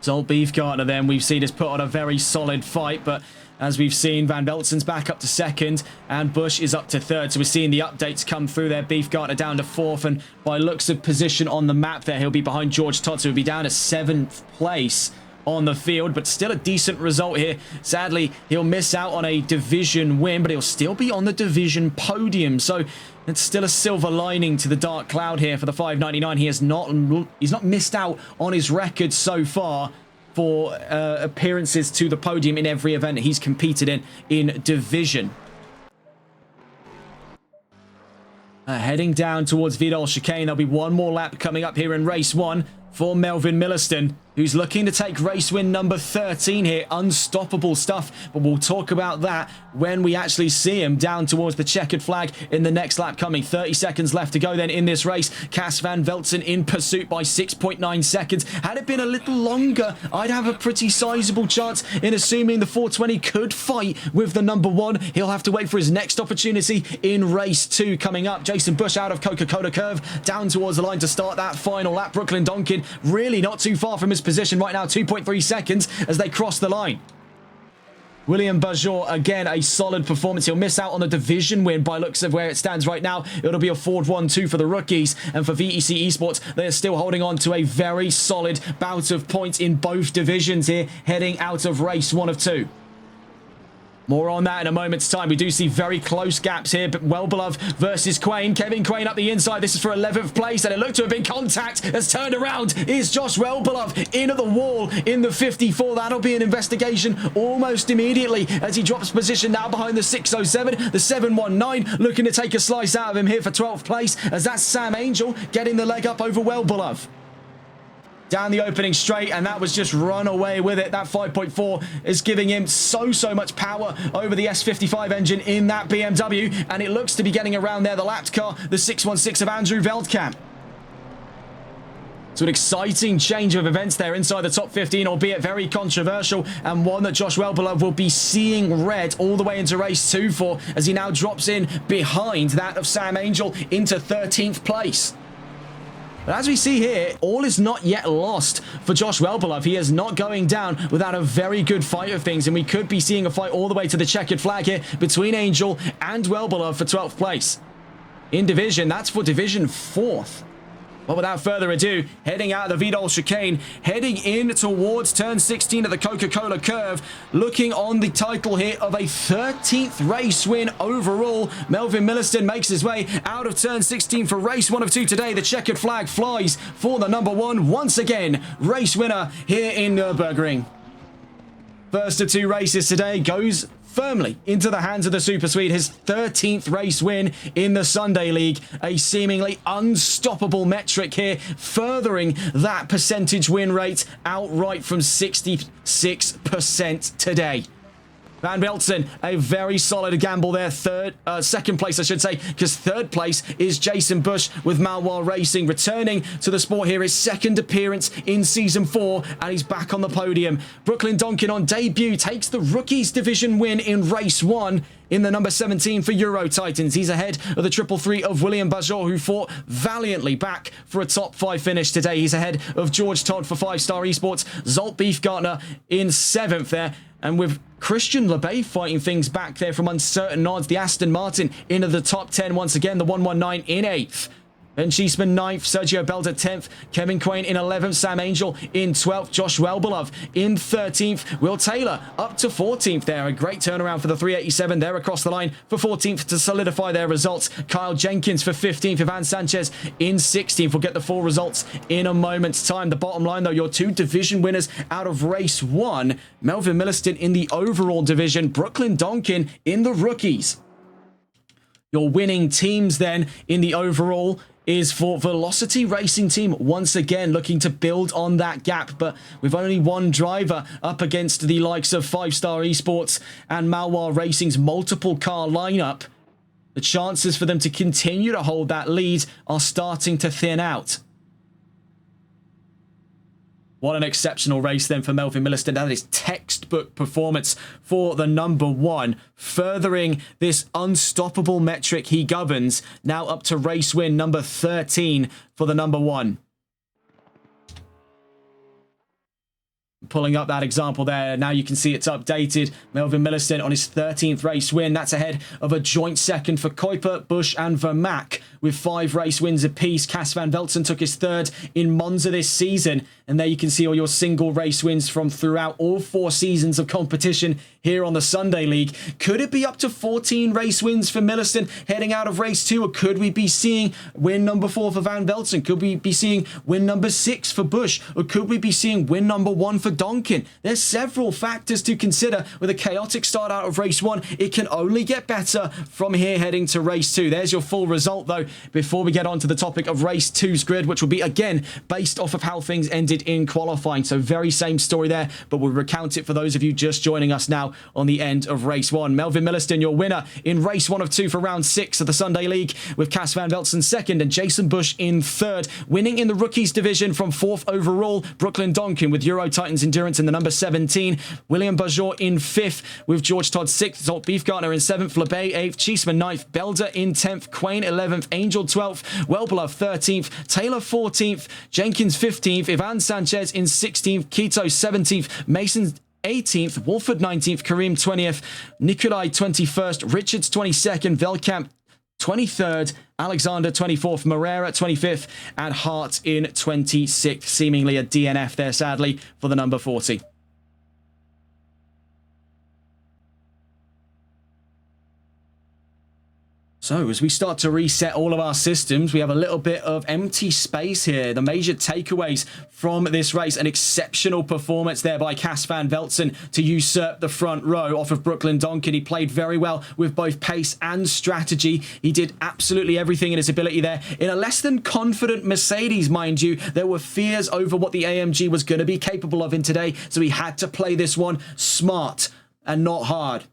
Speaker 1: Zolt Beefgartner then, we've seen has put on a very solid fight, but as we've seen, Van Velzen's back up to 2nd and Bush is up to 3rd. So we're seeing the updates come through there. Beefgartner down to 4th, and by looks of position on the map there, he'll be behind George Todd, so he'll be down to 7th place on the field, but still a decent result here. Sadly, he'll miss out on a division win, but he'll still be on the division podium, so it's still a silver lining to the dark cloud here for the 599. He's not missed out on his record so far for appearances to the podium in every event he's competed in division. Heading down towards Vidal Chicane, there'll be one more lap coming up here in race 1 for Melvin Milliston. who's looking to take race win number 13 here. Unstoppable stuff, but we'll talk about that when we actually see him down towards the checkered flag in the next lap coming. 30 seconds left to go then in this race. Cas van Velzen in pursuit by 6.9 seconds. Had it been a little longer, I'd have a pretty sizable chance in assuming the 420 could fight with the number 1. He'll have to wait for his next opportunity in race 2 coming up. Jason Bush out of Coca-Cola Curve, down towards the line to start that final lap. Brooklyn Donkin really not too far from his position right now, 2.3 seconds as they cross the line. William Bajor, again, a solid performance. He'll miss out on the division win by looks of where it stands right now. It'll be a Ford 1-2 for the rookies. And for VEC Esports, they are still holding on to a very solid bout of points in both divisions here, heading out of race 1 of 2. More on that in a moment's time. We do see very close gaps here, but Wellbeloved versus Quain. Kevin Quain up the inside. This is for 11th place, and it looked to have been contact. Has turned around. Is Josh Wellbeloved in at the wall in the 54. That'll be an investigation almost immediately as he drops position now behind the 607. The 719 looking to take a slice out of him here for 12th place, as that's Sam Angel getting the leg up over Wellbeloved. Down the opening straight, and that was just run away with it. That 5.4 is giving him so much power over the S55 engine in that BMW, and it looks to be getting around there. The lapped car, the 616 of Andrew Veldkamp. So an exciting change of events there inside the top 15, albeit very controversial, and one that Josh Wellbeloved will be seeing red all the way into race 2 for, as he now drops in behind that of Sam Angel into 13th place. But as we see here, all is not yet lost for Josh Wellbeloved. He is not going down without a very good fight of things, and we could be seeing a fight all the way to the checkered flag here between Angel and Wellbeloved for 12th place. In division, that's for division 4th. But without further ado, heading out of the Vidal chicane, heading in towards turn 16 of the Coca-Cola Curve, looking on the title here of a 13th race win overall. Melvin Milliston makes his way out of turn 16 for race 1 of 2 today. The checkered flag flies for the number 1 once again, race winner here in Nurburgring. First of 2 races today goes firmly into the hands of the Super Swede. His 13th race win in the Sunday League. A seemingly unstoppable metric here, furthering that percentage win rate outright from 66% today. Van Velzen, a very solid gamble there. Second place, I should say, because third place is Jason Bush with Malwar Racing, returning to the sport here, his second appearance in Season 4, and he's back on the podium. Brooklyn Donkin on debut takes the Rookies Division win in Race 1 in the number 17 for Euro Titans. He's ahead of the 333 of William Bajor, who fought valiantly back for a top 5 finish today. He's ahead of George Todd for 5-Star Esports. Zolt Beefgartner in 7th there. And with Christian LeBay fighting things back there from uncertain odds, the Aston Martin into the top 10 once again, the 119 in 8th. Ben Cheeseman 9th, Sergio Belda 10th, Kevin Quain in 11th, Sam Angel in 12th, Josh Wellbeloved in 13th, Will Taylor up to 14th there. A great turnaround for the 387 there across the line for 14th to solidify their results. Kyle Jenkins for 15th, Ivan Sanchez in 16th. We'll get the full results in a moment's time. The bottom line though, your 2 division winners out of race 1, Melvin Milliston in the overall division, Brooklyn Donkin in the rookies. Your winning teams then in the overall is for Velocity Racing Team, once again looking to build on that gap, but with only one driver up against the likes of 5-Star Esports and Malwar Racing's multiple car lineup, the chances for them to continue to hold that lead are starting to thin out. What an exceptional race then for Melvin Milliston. That is textbook performance for the number 1, furthering this unstoppable metric he governs, now up to race win number 13 for the number 1. Pulling up that example there, now you can see it's updated. Melvin Milliston on his 13th race win. That's ahead of a joint second for Kuiper, Bush and Vermaak with 5 race wins apiece. Cas van Velzen took his 3rd in Monza this season. And there you can see all your single race wins from throughout all 4 seasons of competition here on the Sunday League. Could it be up to 14 race wins for Milliston heading out of race 2? Or could we be seeing win number 4 for Van Velzen? Could we be seeing win number 6 for Bush? Or could we be seeing win number 1 for Donkin? There's several factors to consider. With a chaotic start out of race 1, it can only get better from here heading to race 2. There's your full result though. before we get on to the topic of race two's grid, which will be again based off of how things ended in qualifying. So very same story there, but we'll recount it for those of you just joining us now on the end of race one. Melvin Milliston, your winner in race 1 of 2 for round 6 of the Sunday League, with Cas van Velzen second and Jason Bush in third. Winning in the rookies division from 4th overall, Brooklyn Donkin with Euro Titans Endurance in the number 17. William Bajor in 5th with George Todd 6th. Zolt Beefgartner in 7th. LeBay 8th. Cheeseman 9th. Belder in 10th. Quain 11th. Angel 12th. Wellbeloved 13th. Taylor 14th. Jenkins 15th. Ivan Sanchez in 16th. Quito 17th. Mason 18th. Wolford 19th. Kareem 20th. Nikolai 21st. Richards 22nd. Velkamp 23rd, Alexander 24th, Moreira 25th, and Hart in 26th. Seemingly a DNF there, sadly, for the number 40. So as we start to reset all of our systems, we have a little bit of empty space here. The major takeaways from this race: an exceptional performance there by Cas van Velzen to usurp the front row off of Brooklyn Donkin. He played very well with both pace and strategy. He did absolutely everything in his ability there. In a less than confident Mercedes, mind you, there were fears over what the AMG was going to be capable of in today, so he had to play this one smart and not hard.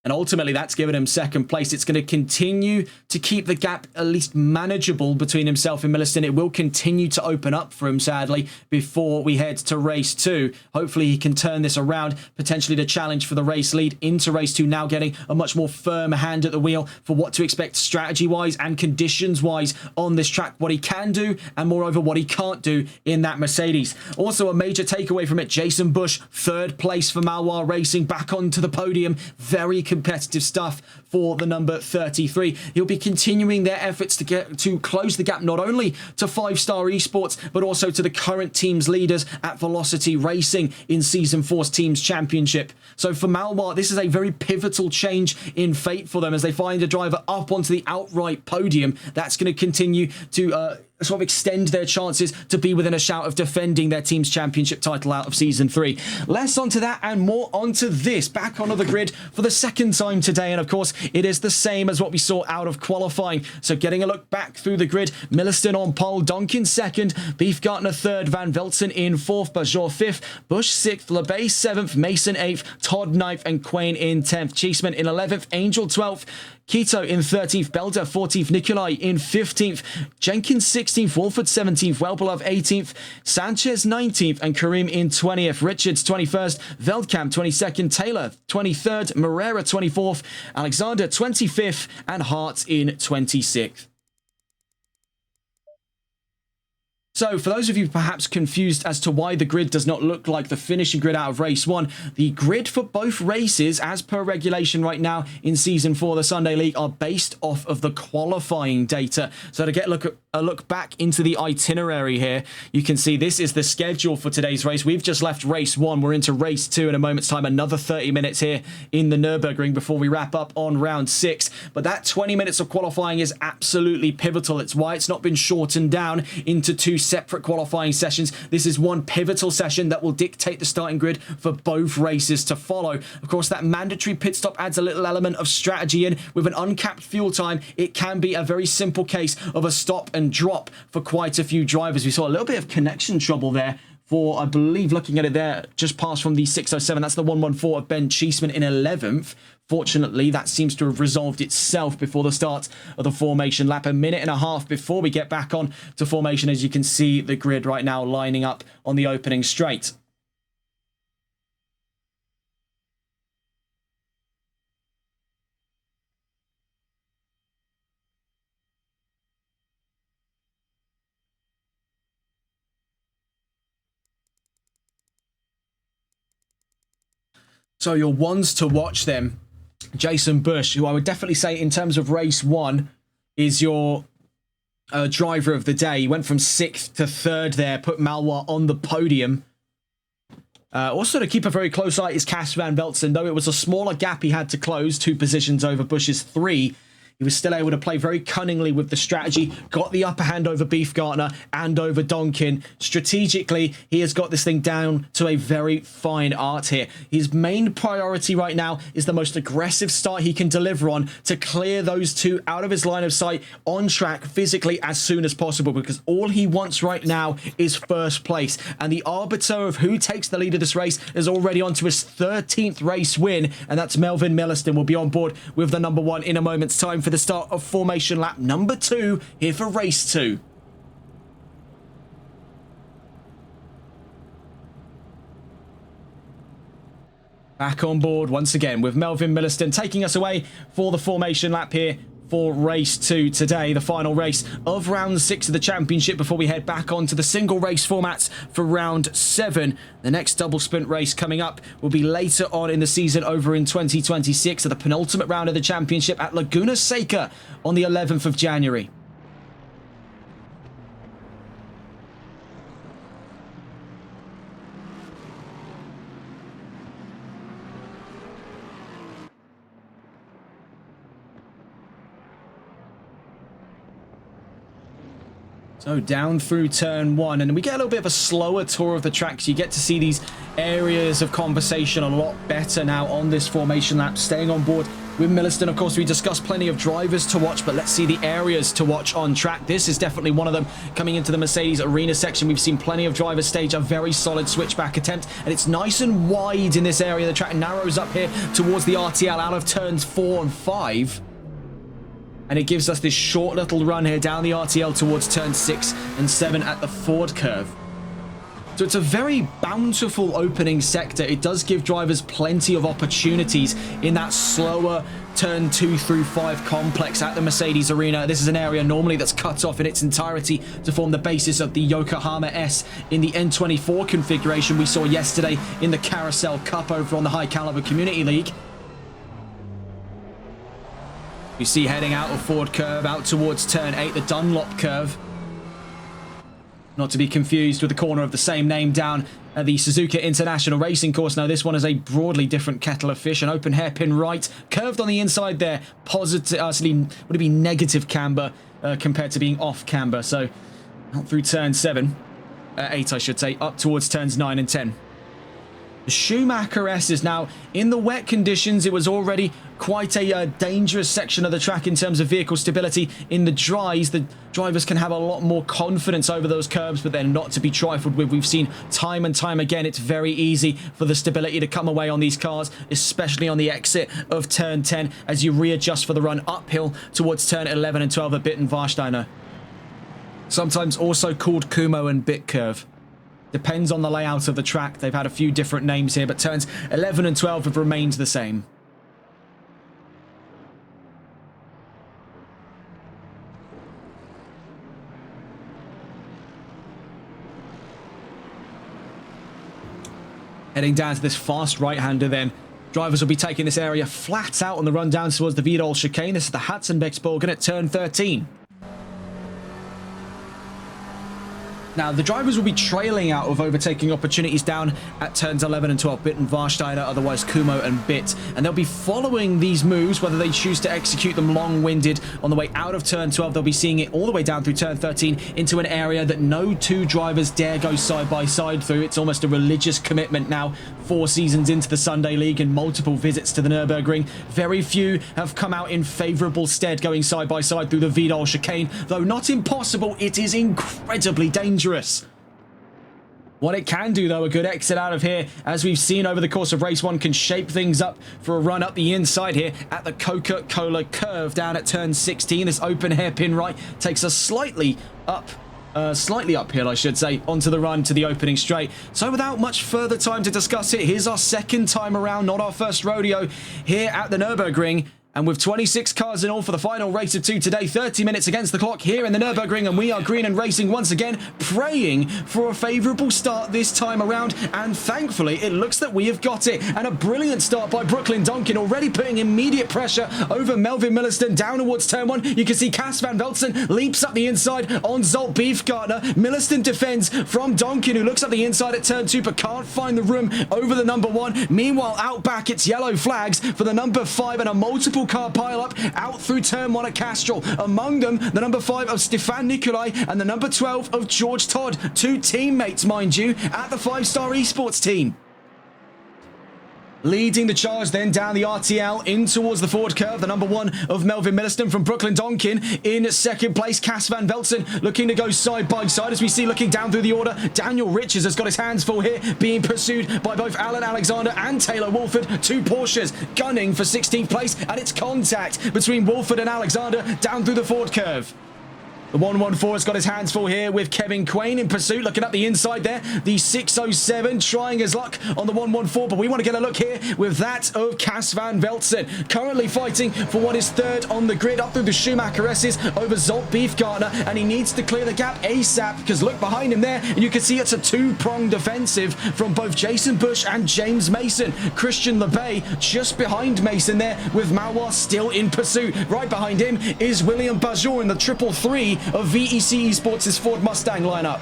Speaker 1: And ultimately, that's given him second place. It's going to continue to keep the gap at least manageable between himself and Milliston. It will continue to open up for him, sadly, before we head to race 2. Hopefully, he can turn this around, potentially to challenge for the race lead into race 2, now getting a much more firm hand at the wheel for what to expect strategy-wise and conditions-wise on this track, what he can do, and moreover, what he can't do in that Mercedes. Also, a major takeaway from it: Jason Bush, third place for Maloir Racing, back onto the podium. Very competitive stuff for the number 33. He'll be continuing their efforts to close the gap not only to 5-Star Esports but also to the current team's leaders at Velocity Racing in Season 4's Teams Championship. So for Maloir, this is a very pivotal change in fate for them as they find a driver up onto the outright podium. That's going to continue to sort of extend their chances to be within a shout of defending their team's championship title out of Season 3. Less onto that and more onto this. Back onto the grid for the second time today, and of course, it is the same as what we saw out of qualifying. So getting a look back through the grid: Milliston on pole, Donkin second, Beefgartner third, Van Velzen in 4th, Bajor 5th, Bush 6th, LeBay 7th, Mason 8th, Todd 9th, and Quain in 10th. Cheeseman in 11th, Angel 12th, Quito in 13th, Belder 14th, Nikolai in 15th, Jenkins 16th, Wolford 17th, Wellbeloved 18th, Sanchez 19th, and Kareem in 20th, Richards 21st, Veldkamp 22nd, Taylor 23rd, Moreira 24th, Alexander 25th, and Hart in 26th. So, for those of you perhaps confused as to why the grid does not look like the finishing grid out of race 1, the grid for both races, as per regulation right now in Season 4 of the Sunday League, are based off of the qualifying data. So, to get a look back into the itinerary here, you can see this is the schedule for today's race. We've just left race 1. We're into race 2 in a moment's time. Another 30 minutes here in the Nurburgring before we wrap up on round 6. But that 20 minutes of qualifying is absolutely pivotal. It's why it's not been shortened down into 2 separate qualifying sessions. This is one pivotal session that will dictate the starting grid for both races to follow. Of course, that mandatory pit stop adds a little element of strategy in. With an uncapped fuel time, it can be a very simple case of a stop and drop for quite a few drivers. We saw a little bit of connection trouble there for, I believe, looking at it there, just past from the 607. That's the 114 of Ben Cheeseman in 11th. Fortunately, that seems to have resolved itself before the start of the formation lap. A minute and a half before we get back on to formation, as you can see the grid right now lining up on the opening straight. So your ones to watch them: Jason Bush, who I would definitely say in terms of race 1 is your driver of the day. He went from 6th to 3rd there, put Maloir on the podium. Also to keep a very close eye is Cas van Velzen, though it was a smaller gap he had to close, 2 positions over Bush's 3. he was still able to play very cunningly with the strategy, got the upper hand over Beefgartner and over Donkin. Strategically, he has got this thing down to a very fine art here. His main priority right now is the most aggressive start he can deliver on to clear those two out of his line of sight on track physically as soon as possible, because all he wants right now is first place. And the arbiter of who takes the lead of this race is already on to his 13th race win, and that's Melvin Milliston. Will be on board with the number 1 in a moment's time for the start of formation lap number 2 here for race 2. Back on board once again with Melvin Milliston taking us away for the formation lap here for race 2 today, the final race of round 6 of the championship before we head back onto the single race formats for round 7. The next double sprint race coming up will be later on in the season over in 2026 at the penultimate round of the championship at Laguna Seca on the 11th of January. So down through turn 1, and we get a little bit of a slower tour of the track, so you get to see these areas of conversation a lot better now on this formation lap. Staying on board with Milliston, of course, we discussed plenty of drivers to watch, but let's see the areas to watch on track. This is definitely one of them. Coming into the Mercedes arena section, we've seen plenty of drivers stage a very solid switchback attempt, and it's nice and wide in this area. The track narrows up here towards the RTL out of turns 4 and 5. And it gives us this short little run here down the RTL towards turn 6 and 7 at the Ford curve. So it's a very bountiful opening sector. It does give drivers plenty of opportunities in that slower turn 2 through 5 complex at the Mercedes arena. This is an area normally that's cut off in its entirety to form the basis of the Yokohama S in the N24 configuration we saw yesterday in the Carousel Cup over on the High Caliber Community League. You see heading out of Ford curve out towards turn 8, the Dunlop curve. Not to be confused with the corner of the same name down at the Suzuka International Racing Course. Now this one is a broadly different kettle of fish. An open hairpin right, curved on the inside there. Positive, would it be negative camber compared to being off camber. So out through turn 8 I should say, up towards turns 9 and 10. The Schumacher S is now in the wet conditions. It was already quite a dangerous section of the track in terms of vehicle stability. In the dries, the drivers can have a lot more confidence over those curbs, but they're not to be trifled with. We've seen time and time again, it's very easy for the stability to come away on these cars, especially on the exit of turn 10 as you readjust for the run uphill towards turn 11 and 12 at Bit and Warsteiner. Sometimes also called Kumo and Bit curve. Depends on the layout of the track. They've had a few different names here, but turns 11 and 12 have remained the same. Heading down to this fast right-hander then. Drivers will be taking this area flat out on the run down towards the Vidal chicane. This is the Hatzenbecksbogen at turn 13. Now, the drivers will be trailing out of overtaking opportunities down at turns 11 and 12, Bit and Warsteiner, otherwise Kumo and Bit. And they'll be following these moves, whether they choose to execute them long-winded on the way out of turn 12. They'll be seeing it all the way down through turn 13 into an area that no two drivers dare go side by side through. It's almost a religious commitment now, 4 seasons into the Sunday League and multiple visits to the Nurburgring. Very few have come out in favourable stead going side by side through the Vidal chicane. Though not impossible, it is incredibly dangerous. What it can do, though, a good exit out of here, as we've seen over the course of race 1, can shape things up for a run up the inside here at the Coca-Cola curve down at turn 16. This open hairpin right takes us slightly uphill, I should say, onto the run to the opening straight. So without much further time to discuss it, here's our second time around, not our first rodeo, here at the Nurburgring. And with 26 cars in all for the final race of 2 today, 30 minutes against the clock here in the Nürburgring, and we are green and racing once again, praying for a favourable start this time around, and thankfully it looks that we have got it. And a brilliant start by Brooklyn Donkin, already putting immediate pressure over Melvin Milliston down towards turn 1. You can see Cas van Veltzen leaps up the inside on Zolt Beefgartner. Milliston defends from Donkin, who looks up the inside at turn 2 but can't find the room over the number 1. Meanwhile, out back, it's yellow flags for the number 5 and a multiple beautiful car pile-up out through turn 1 at Castrol. Among them, the number 5 of Stefan Nikolai and the number 12 of George Todd. 2 teammates, mind you, at the 5-star esports team. Leading the charge then down the RTL in towards the forward curve, the number 1 of Melvin Milliston from Brooklyn Donkin. In second place, Cas van Veltzen looking to go side by side as we see looking down through the order. Daniel Richards has got his hands full here, being pursued by both Alan Alexander and Taylor Wolford. 2 Porsches gunning for 16th place, and it's contact between Wolford and Alexander down through the forward curve. The 114 has got his hands full here with Kevin Quain in pursuit, looking up the inside there. The 607 trying his luck on the 114, but we want to get a look here with that of Cas van Veltzen. Currently fighting for what is 3rd on the grid, up through the Schumacher S's over Zolt Beefgartner, and he needs to clear the gap ASAP, because look behind him there, and you can see it's a 2-pronged offensive from both Jason Bush and James Mason. Christian LeBay just behind Mason there, with Mawar still in pursuit. Right behind him is William Bajor in the 333 of VEC Esports' Ford Mustang lineup.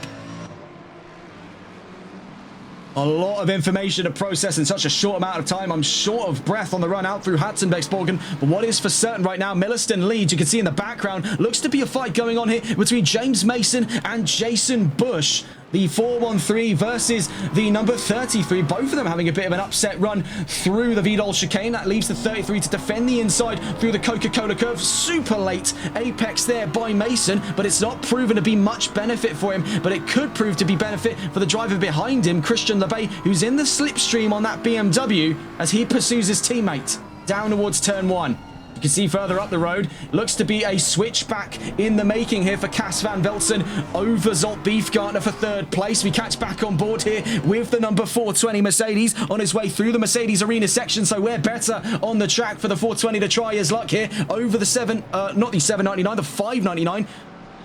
Speaker 1: A lot of information to process in such a short amount of time. I'm short of breath on the run out through Hatzenbecksborgen, but what is for certain right now, Milliston leads. You can see in the background, looks to be a fight going on here between James Mason and Jason Bush. The 413 versus the number 33. Both of them having a bit of an upset run through the Vidal chicane. That leaves the 33 to defend the inside through the Coca-Cola curve. Super late apex there by Mason, but it's not proven to be much benefit for him, but it could prove to be benefit for the driver behind him, Christian LeBay, who's in the slipstream on that BMW as he pursues his teammate down towards turn 1. You can see further up the road, looks to be a switchback in the making here for Cas van Veltzen over Zolt Beefgartner for 3rd place. We catch back on board here with the number 420 Mercedes on his way through the Mercedes Arena section, so we're better on the track for the 420 to try his luck here over the not the 799, the 599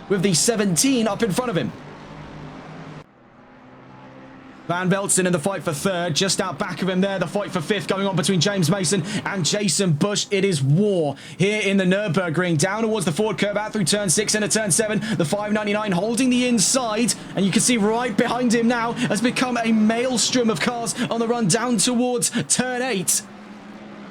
Speaker 1: with the 17 up in front of him. Van Veltzen in the fight for 3rd, just out back of him there. The fight for 5th going on between James Mason and Jason Bush. It is war here in the Nurburgring. Down towards the forward curve, out through turn 6 into turn 7. The 599 holding the inside, and you can see right behind him now has become a maelstrom of cars on the run down towards turn 8.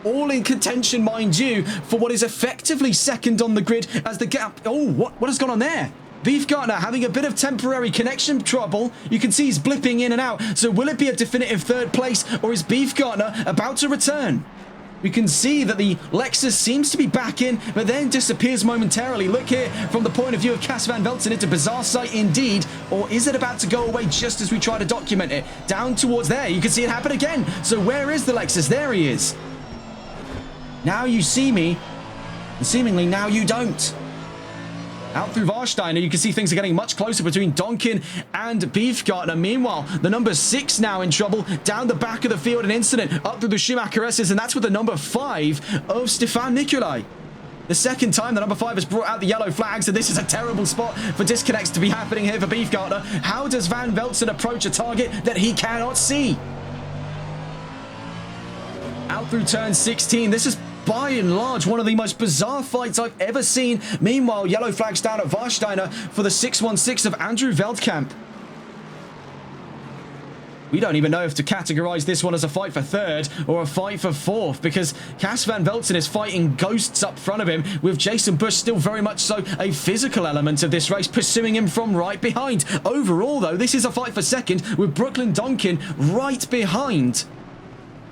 Speaker 1: All in contention, mind you, for what is effectively 2nd on the grid as the gap... Oh, what has gone on there? Beefgartner having a bit of temporary connection trouble. You can see he's blipping in and out. So will it be a definitive 3rd place, or is Beefgartner about to return? We can see that the Lexus seems to be back in, but then disappears momentarily. Look here from the point of view of Cas van Veltzen. It's a bizarre sight indeed. Or is it about to go away just as we try to document it? Down towards there. You can see it happen again. So where is the Lexus? There he is. Now you see me, and seemingly now you don't. Out through Warsteiner, you can see things are getting much closer between Donkin and Beefgartner. Meanwhile, the number 6 now in trouble. Down the back of the field, an incident up through the Schumacher S's, and that's with the number 5 of Stefan Nikolai. The 2nd time the number 5 has brought out the yellow flags, and this is a terrible spot for disconnects to be happening here for Beefgartner. How does Van Veltzen approach a target that he cannot see? Out through turn 16, this is by and large one of the most bizarre fights I've ever seen. Meanwhile, yellow flags down at Warsteiner for the 616 of Andrew Veldkamp. We don't even know if to categorize this one as a fight for 3rd or a fight for 4th, because Cas van Veltzen is fighting ghosts up front of him, with Jason Bush still very much so a physical element of this race, pursuing him from right behind. Overall, though, this is a fight for 2nd, with Brooklyn Donkin right behind.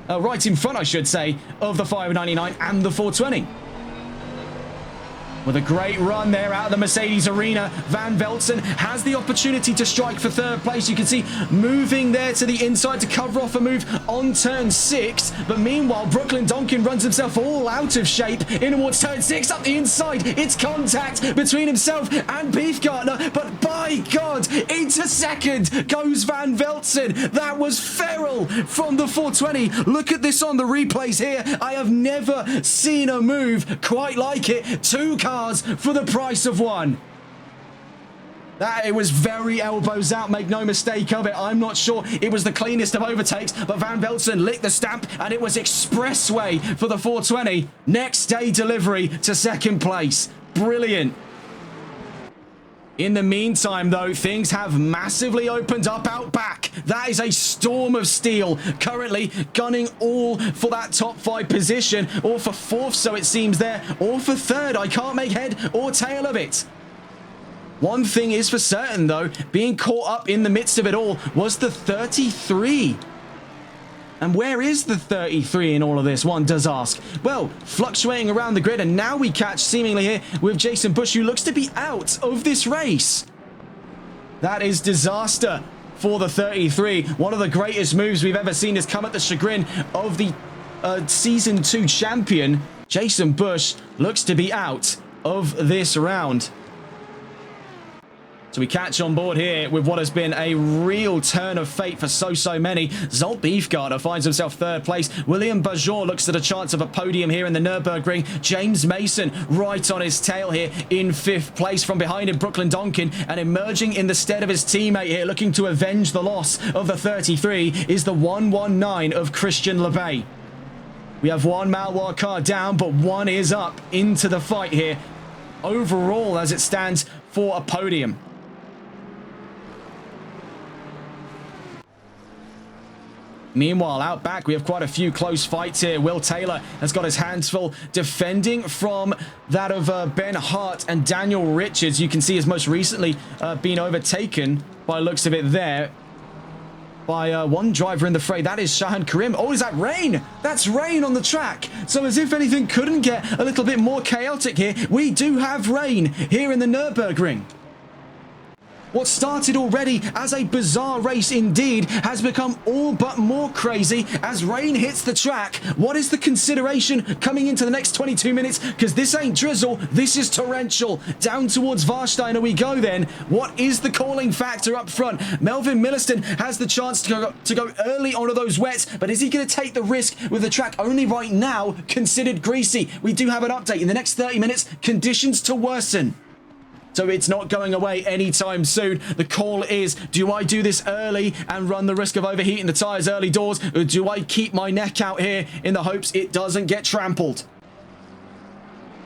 Speaker 1: Right in front, I should say, of the 599 and the 420. With a great run there out of the Mercedes Arena, Van Veltzen has the opportunity to strike for 3rd place. You can see moving there to the inside to cover off a move on turn 6. But meanwhile, Brooklyn Donkin runs himself all out of shape in towards turn 6. Up the inside, it's contact between himself and Beefgartner. But by God, into 2nd goes Van Veltzen. That was feral from the 420. Look at this on the replays here. I have never seen a move quite like it. 2 cars for the price of 1. That it was very elbows out, make no mistake of it. I'm not sure it was the cleanest of overtakes, but Van Veltzen licked the stamp, and it was expressway for the 420. Next day delivery to 2nd place. Brilliant. In the meantime, though, things have massively opened up out back. That is a storm of steel, currently gunning all for that top 5 position, or for 4th, so it seems there, or for 3rd. I can't make head or tail of it. One thing is for certain, though, being caught up in the midst of it all was the 33. And where is the 33 in all of this, one does ask? Well, fluctuating around the grid, and now we catch seemingly here with Jason Bush, who looks to be out of this race. That is disaster for the 33. One of the greatest moves we've ever seen has come at the chagrin of the Season 2 champion. Jason Bush looks to be out of this round. So we catch on board here with what has been a real turn of fate for so many. Zolt Beefgarter finds himself 3rd place. William Bajor looks at a chance of a podium here in the Nurburgring. James Mason right on his tail here in 5th place. From behind him, Brooklyn Donkin, and emerging in the stead of his teammate here, looking to avenge the loss of the 33, is the 119 of Christian LeBay. We have one Malwar car down, but one is up into the fight here. Overall, as it stands, for a podium. Meanwhile, out back, we have quite a few close fights here. Will Taylor has got his hands full defending from that of Ben Hart and Daniel Richards. You can see has most recently been overtaken, by looks of it there, by one driver in the fray. That is Shahan Karim. Oh, is that rain? That's rain on the track. So as if anything couldn't get a little bit more chaotic here, we do have rain here in the Nürburgring. What started already as a bizarre race indeed has become all but more crazy as rain hits the track. What is the consideration coming into the next 22 minutes? Because this ain't drizzle, this is torrential. Down towards Warsteiner we go then. What is the calling factor up front? Melvin Milliston has the chance to go early onto those wets, but is he going to take the risk with the track only right now considered greasy? We do have an update. In the next 30 minutes, conditions to worsen. So it's not going away anytime soon. The call is, do I do this early and run the risk of overheating the tyres early doors, or do I keep my neck out here in the hopes it doesn't get trampled?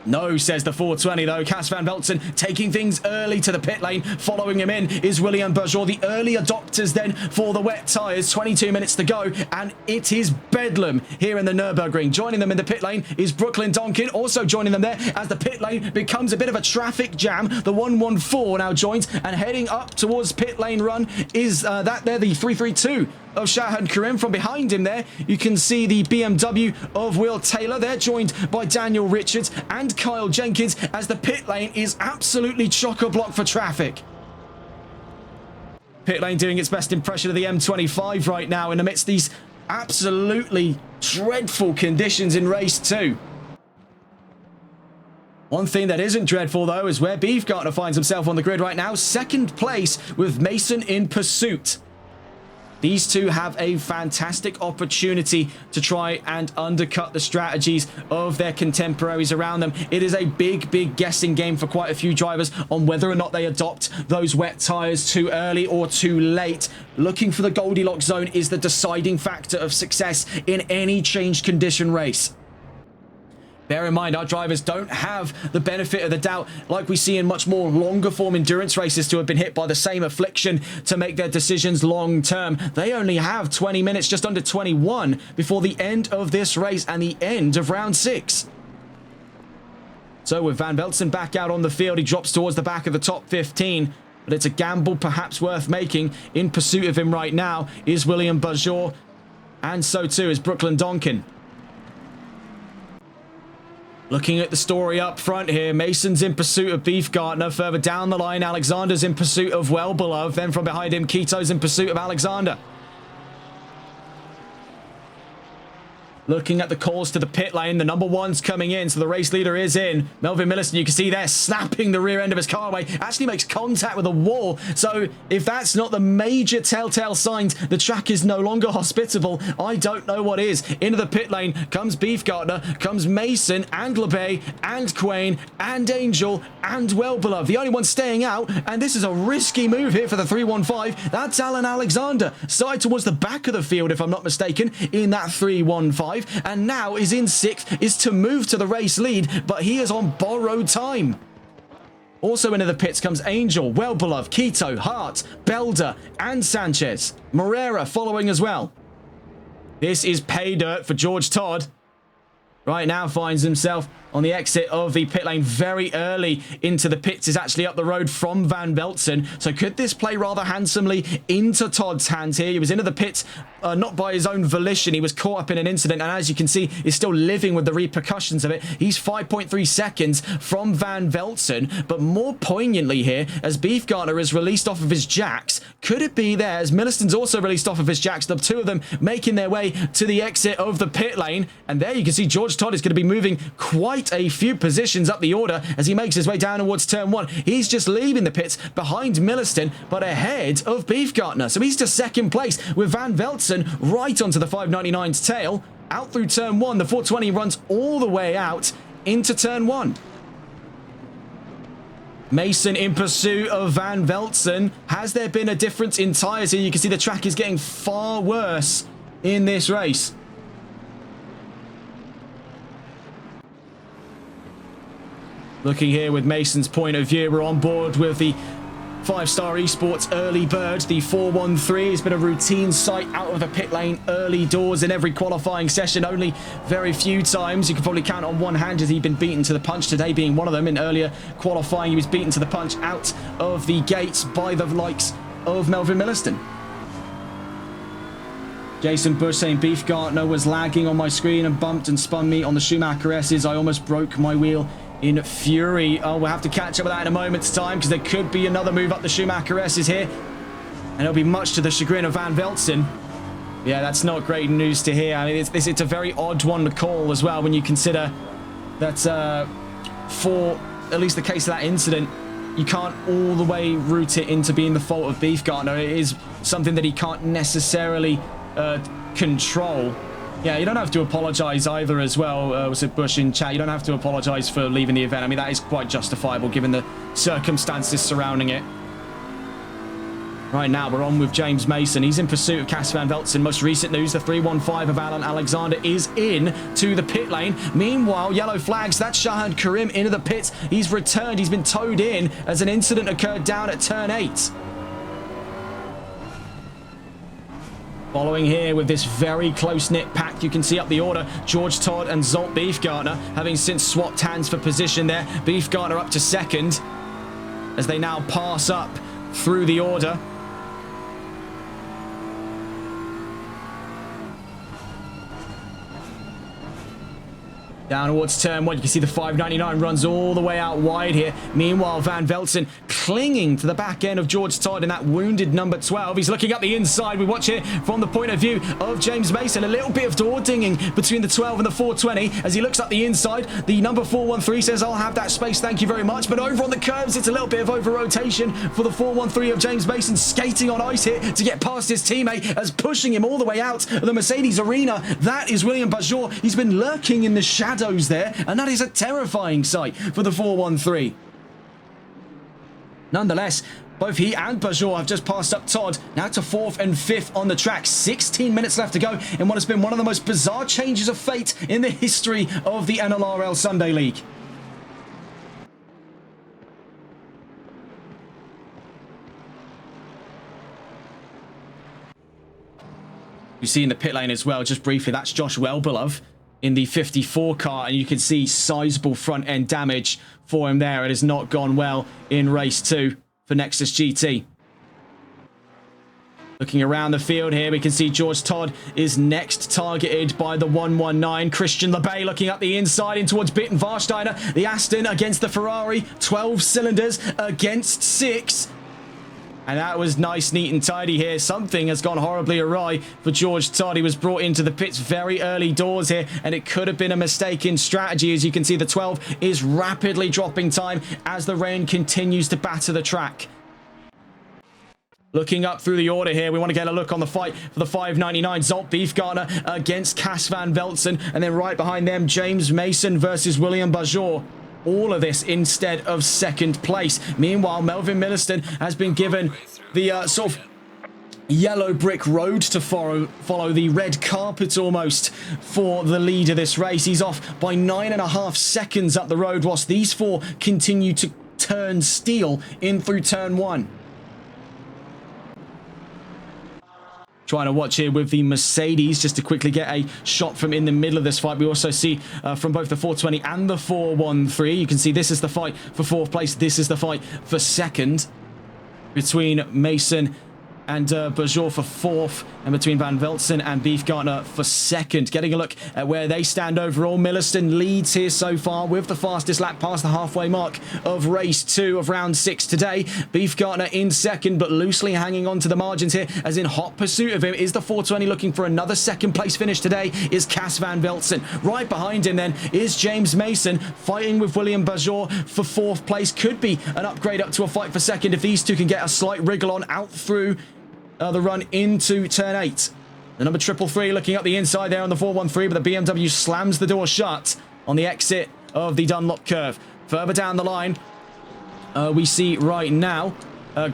Speaker 1: No, says the 420 though. Cas van Veltzen taking things early to the pit lane. Following him in is William Bergeau. The early adopters then for the wet tyres. 22 minutes to go, and it is bedlam here in the Nürburgring. Joining them in the pit lane is Brooklyn Donkin, also joining them there as the pit lane becomes a bit of a traffic jam. The 114 now joins, and heading up towards pit lane run is that there, the 332 of Shahan Karim. From behind him there, you can see the BMW of Will Taylor. They're joined by Daniel Richards and Kyle Jenkins as the pit lane is absolutely chock-a-block for traffic. Pit lane doing its best impression of the M25 right now in amidst these absolutely dreadful conditions in race 2. One thing that isn't dreadful, though, is where Beefgarter finds himself on the grid right now. 2nd place with Mason in pursuit. These two have a fantastic opportunity to try and undercut the strategies of their contemporaries around them. It is a big guessing game for quite a few drivers on whether or not they adopt those wet tyres too early or too late. Looking for the Goldilocks zone is the deciding factor of success in any change condition race. Bear in mind, our drivers don't have the benefit of the doubt like we see in much more longer form endurance races to have been hit by the same affliction to make their decisions long term. They only have 20 minutes, just under 21, before the end of this race and the end of round 6. So with Van Veltzen back out on the field, he drops towards the back of the top 15. But it's a gamble perhaps worth making. In pursuit of him right now is William Bajor, and so too is Brooklyn Donkin. Looking at the story up front here, Mason's in pursuit of Beefgartner. Further down the line, Alexander's in pursuit of Wellbeloved. Then from behind him, Keto's in pursuit of Alexander. Looking at the calls to the pit lane, the number 1's coming in, so the race leader is in. Melvin Milliston, you can see there, snapping the rear end of his car away. Actually makes contact with a wall. So if that's not the major telltale signs the track is no longer hospitable, I don't know what is. Into the pit lane comes Beefgartner, comes Mason, and LeBay, and Quain, and Angel, and Wellbeloved. The only one staying out, and this is a risky move here for the 315. That's Alan Alexander. Started towards the back of the field, if I'm not mistaken, in that 315. And now is in 6th, is to move to the race lead, but he is on borrowed time. Also into the pits comes Angel, Wellbeloved, Quito, Hart, Belder, and Sanchez. Morera following as well. This is pay dirt for George Todd. Right now finds himself on the exit of the pit lane very early into the pits, is actually up the road from Van Veltzen. So could this play rather handsomely into Todd's hands here? He was into the pits not by his own volition. He was caught up in an incident, and as you can see, is still living with the repercussions of it. He's 5.3 seconds from Van Veltzen, but more poignantly here, as Beefgartner is released off of his jacks, could it be there, as Milliston's also released off of his jacks, the two of them making their way to the exit of the pit lane, and there you can see George Todd is going to be moving quite a few positions up the order as he makes his way down towards turn 1. He's just leaving the pits behind Milliston, but ahead of Beefgartner. So he's to second place with Van Veltzen right onto the 599's tail. Out through turn 1, the 420 runs all the way out into turn 1. Mason in pursuit of Van Veltzen. Has there been a difference in tyres here? You can see the track is getting far worse in this race. Looking here with Mason's point of view, we're on board with the 5-Star Esports early bird. The 413 has been a routine sight out of the pit lane early doors in every qualifying session. Only very few times, you can probably count on one hand, has he been beaten to the punch, today being one of them. In earlier qualifying, he was beaten to the punch out of the gates by the likes of Melvin Milliston. Jason Bush saying Beefgartner was lagging on my screen and bumped and spun me on the Schumacher S's. I almost broke my wheel in fury. Oh, we'll have to catch up with that in a moment's time, because there could be another move up the Schumacher S's here, and it'll be much to the chagrin of Van Veltzen. Yeah, that's not great news to hear. I mean, it's a very odd one to call as well when you consider that for at least the case of that incident, you can't all the way root it into being the fault of Beefgartner. It is something that he can't necessarily control. Yeah, you don't have to apologise either as well, was it Bush in chat? You don't have to apologise for leaving the event. I mean, that is quite justifiable given the circumstances surrounding it. Right now, we're on with James Mason. He's in pursuit of Cass Van Veltzen. Most recent news, the 315 of Alan Alexander is in to the pit lane. Meanwhile, yellow flags, that's Shahan Karim into the pits. He's returned. He's been towed in as an incident occurred down at turn 8. Following here with this very close-knit pack, you can see up the order, George Todd and Zolt Beefgartner having since swapped hands for position there. Beefgartner up to second as they now pass up through the order. Down towards turn 1, you can see the 599 runs all the way out wide here. Meanwhile, Van Veltzen clinging to the back end of George Todd in that wounded number 12. He's looking up the inside. We watch here from the point of view of James Mason. A little bit of door dinging between the 12 and the 420 as he looks up the inside. The number 413 says, I'll have that space, thank you very much. But over on the curbs, it's a little bit of over-rotation for the 413 of James Mason, skating on ice here to get past his teammate as pushing him all the way out of the Mercedes arena. That is William Bajor. He's been lurking in the shadows there, and that is a terrifying sight for the 413. Nonetheless, both he and Bajor have just passed up Todd, now to 4th and 5th on the track. 16 minutes left to go in what has been one of the most bizarre changes of fate in the history of the NLRL Sunday League. You see in the pit lane as well, just briefly, that's Josh Wellbeloved in the 54 car, and you can see sizable front end damage for him there. It has not gone well in race 2 for Nexus GT. Looking around the field here, we can see George Todd is next targeted by the 119. Christian LeBay looking up the inside in towards Bitten Warsteiner. The Aston against the Ferrari, 12 cylinders against 6. And that was nice, neat and tidy here. Something has gone horribly awry for George Todd. He was brought into the pits very early doors here, and it could have been a mistake in strategy. As you can see, the 12 is rapidly dropping time as the rain continues to batter the track. Looking up through the order here, we want to get a look on the fight for the 599. Zolt Beefgartner against Cass Van Veltzen, and then right behind them, James Mason versus William Bajor. All of this instead of second place. Meanwhile, Melvin Milliston has been given the sort of yellow brick road to follow the red carpet almost for the lead of this race. He's off by 9.5 seconds up the road whilst these four continue to turnstile in through turn 1. Trying to watch here with the Mercedes just to quickly get a shot from in the middle of this fight. We also see from both the 420 and the 413. You can see this is the fight for 4th place. This is the fight for 2nd between Mason and Bajor for 4th, and between Van Velzen and Beefgartner for 2nd. Getting a look at where they stand overall. Milliston leads here so far with the fastest lap past the halfway mark of race 2 of round 6 today. Beefgartner in 2nd, but loosely hanging on to the margins here, as in hot pursuit of him is the 420, looking for another 2nd place finish today is Cas Van Velzen. Right behind him then is James Mason, fighting with William Bajor for 4th place. Could be an upgrade up to a fight for 2nd if these two can get a slight wriggle on out through the run into turn 8. The number 333 looking up the inside there on the 413, but the BMW slams the door shut on the exit of the Dunlop curve. Further down the line, we see right now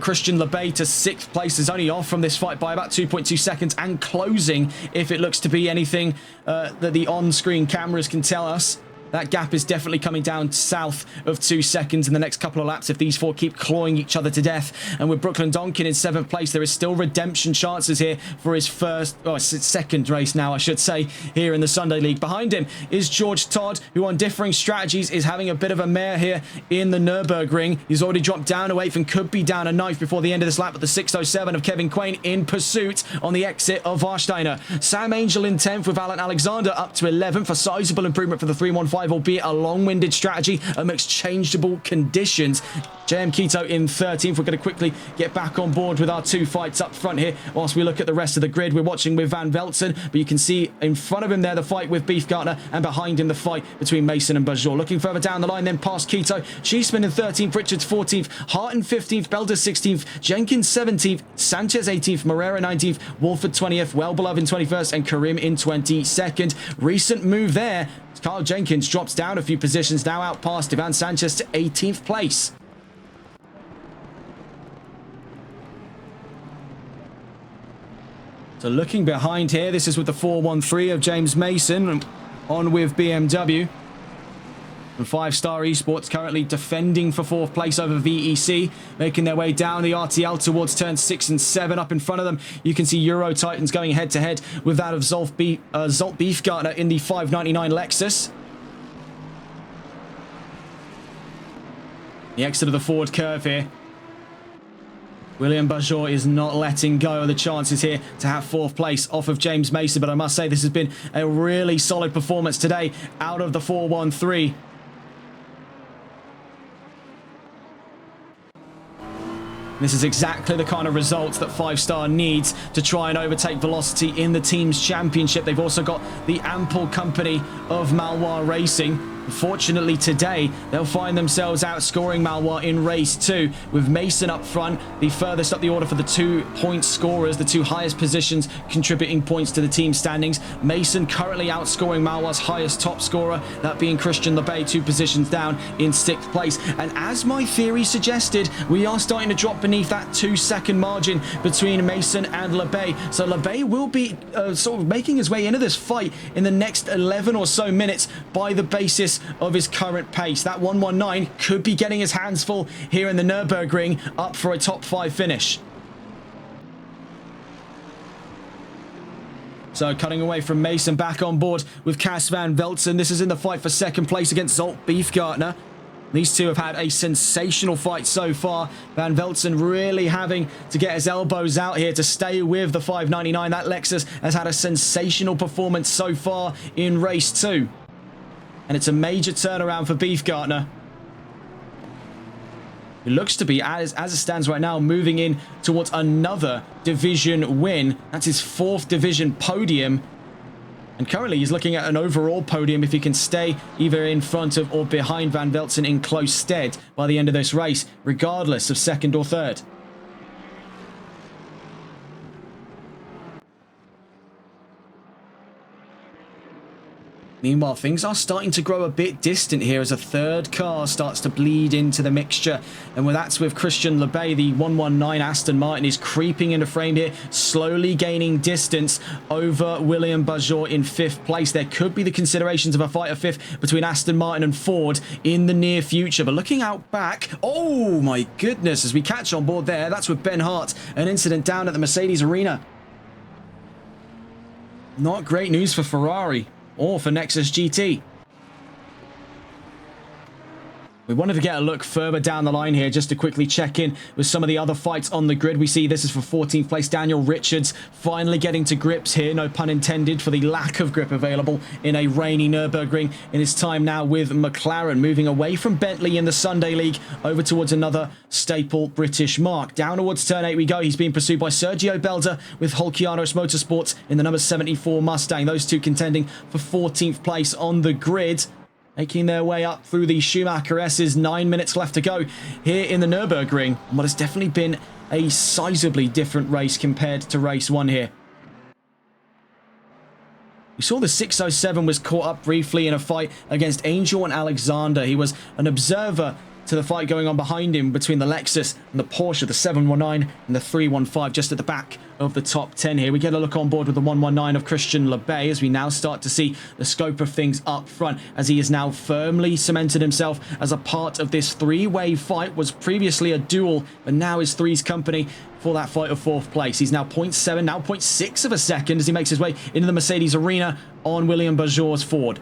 Speaker 1: Christian Lebay to 6th place, is only off from this fight by about 2.2 seconds and closing, if it looks to be anything that the on-screen cameras can tell us. That gap is definitely coming down south of 2 seconds in the next couple of laps if these four keep clawing each other to death. And with Brooklyn Donkin in 7th place, there is still redemption chances here for his second race now, I should say, here in the Sunday League. Behind him is George Todd, who on differing strategies is having a bit of a mare here in the Nurburgring. He's already dropped down to 8th and could be down a 9th before the end of this lap, but the 6:07 of Kevin Quain in pursuit on the exit of Warsteiner. Sam Angel in 10th with Alan Alexander up to 11th. A sizable improvement for the 315, albeit a long-winded strategy amidst changeable conditions. JM Keto in 13th. We're going to quickly get back on board with our 2 fights up front here whilst we look at the rest of the grid. We're watching with Van Velzen, but you can see in front of him there the fight with Beefgartner, and behind him the fight between Mason and Bajor. Looking further down the line then past Keto, Cheeseman in 13th, Richards 14th, Hart in 15th, Belder 16th, Jenkins 17th, Sanchez 18th, Moreira 19th, Wolford 20th, Wellbeloved in 21st, and Karim in 22nd. Recent move there. Carl Jenkins drops down a few positions, now out past Ivan Sanchez to 18th place. So looking behind here, this is with the 413 of James Mason on with BMW. And 5-Star Esports currently defending for 4th place over VEC, making their way down the RTL towards turn 6 and 7. Up in front of them, you can see Euro Titans going head-to-head with that of Zolt Beefgartner in the 599 Lexus. The exit of the forward curve here. William Bajor is not letting go of the chances here to have 4th place off of James Mason, but I must say this has been a really solid performance today out of the 413. This is exactly the kind of results that 5-Star needs to try and overtake Velocity in the team's championship. They've also got the ample company of Maloir Racing. Unfortunately today, they'll find themselves outscoring Maloir in race 2, with Mason up front, the furthest up the order for the 2-point scorers, the 2 highest positions contributing points to the team standings. Mason currently outscoring Maloir's highest top scorer, that being Christian Lebay, 2 positions down in 6th place. And as my theory suggested, we are starting to drop beneath that 2-second margin between Mason and Lebay. So Lebay will be sort of making his way into this fight in the next 11 or so minutes by the basis of his current pace. That 119 could be getting his hands full here in the Nurburgring, up for a top 5 finish. So cutting away from Mason, back on board with Cas Van Velzen. This is in the fight for 2nd place against Zolt Beefgartner. These two have had a sensational fight so far. Van Velzen really having to get his elbows out here to stay with the 599. That Lexus has had a sensational performance so far in race 2. And it's a major turnaround for Beefgartner. It looks to be, as it stands right now, moving in towards another division win. That's his 4th division podium. And currently he's looking at an overall podium if he can stay either in front of or behind Van Velzen in close stead by the end of this race, regardless of 2nd or 3rd. Meanwhile, things are starting to grow a bit distant here as a third car starts to bleed into the mixture. And that's with Christian LeBay, the 119 Aston Martin is creeping into frame here, slowly gaining distance over William Bajor in 5th place. There could be the considerations of a fight of 5th between Aston Martin and Ford in the near future. But looking out back, oh my goodness, as we catch on board there, that's with Ben Hart, an incident down at the Mercedes Arena. Not great news for Ferrari or for Nexus GT. We wanted to get a look further down the line here just to quickly check in with some of the other fights on the grid. We see this is for 14th place. Daniel Richards finally getting to grips here, no pun intended, for the lack of grip available in a rainy Nurburgring in his time now with McLaren, moving away from Bentley in the Sunday League over towards another staple British mark. Down towards turn 8 we go. He's being pursued by Sergio Belda with Holkianos Motorsports in the number 74 Mustang. Those two contending for 14th place on the grid, making their way up through the Schumacher S's. 9 minutes left to go here in the Nürburgring. And what has definitely been a sizably different race compared to race 1 here. We saw the 607 was caught up briefly in a fight against Angel and Alexander. He was an observer to the fight going on behind him between the Lexus and the Porsche, the 719 and the 315, just at the back of the top 10 here. We get a look on board with the 119 of Christian LeBay as we now start to see the scope of things up front, as he has now firmly cemented himself as a part of this three-way fight. Was previously a duel, but now is Three's company for that fight of 4th place. He's now 0.7, now 0.6 of a second as he makes his way into the Mercedes Arena on William Bajor's Ford.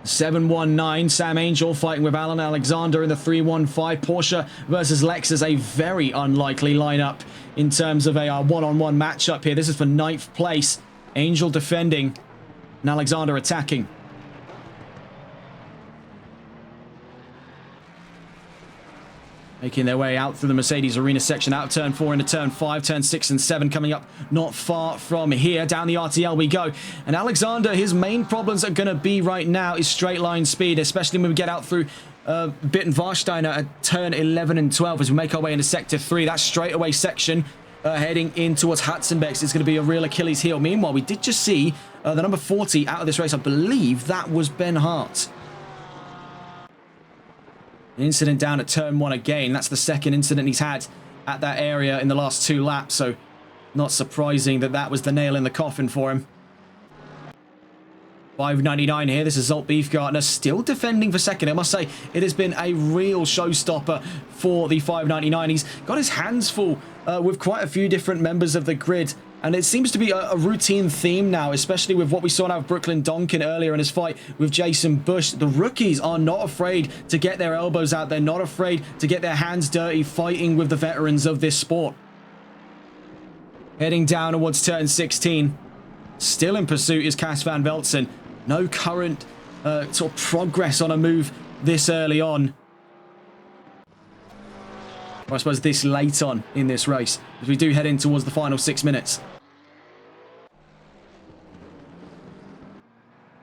Speaker 1: 719, Sam Angel fighting with Alan Alexander in the 315. Porsche versus Lexus, a very unlikely lineup in terms of a one-on-one matchup here. This is for 9th place. Angel defending and Alexander attacking. Making their way out through the Mercedes Arena section, out of turn 4 into turn 5, turn 6 and 7 coming up not far from here. Down the RTL we go. And Alexander, his main problems are going to be right now is straight line speed, especially when we get out through Bitten Warsteiner at turn 11 and 12 as we make our way into sector 3. That straightaway section heading in towards Hatzenbeck's is going to be a real Achilles heel. Meanwhile, we did just see the number 40 out of this race. I believe that was Ben Hart. An incident down at turn 1 again. That's the second incident he's had at that area in the last 2 laps, so not surprising that that was the nail in the coffin for him. 599 here. This is Zolt Beefgartner still defending for second. I must say, it has been a real showstopper for the 599. He's got his hands full with quite a few different members of the grid. And it seems to be a routine theme now, especially with what we saw out of Brooklyn Donkin earlier in his fight with Jason Bush. The rookies are not afraid to get their elbows out. They're not afraid to get their hands dirty fighting with the veterans of this sport. Heading down towards turn 16. Still in pursuit is Cas van Veltzen. No current sort of progress on a move this early on. Or I suppose this late on in this race, as we do head in towards the final 6 minutes.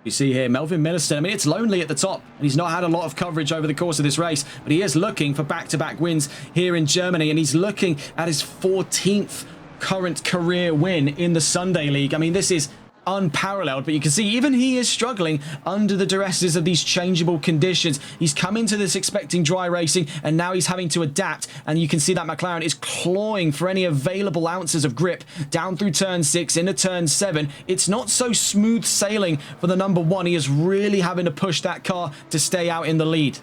Speaker 1: You see here, Melvin Milliston. I mean, it's lonely at the top, and he's not had a lot of coverage over the course of this race, but he is looking for back-to-back wins here in Germany, and he's looking at his 14th current career win in the Sunday League. I mean, this is unparalleled, but you can see even he is struggling under the duresses of these changeable conditions. He's come into this expecting dry racing, and now he's having to adapt, and you can see that McLaren is clawing for any available ounces of grip down through turn 6 into turn 7. It's not so smooth sailing for the number 1. He is really having to push that car to stay out in the lead.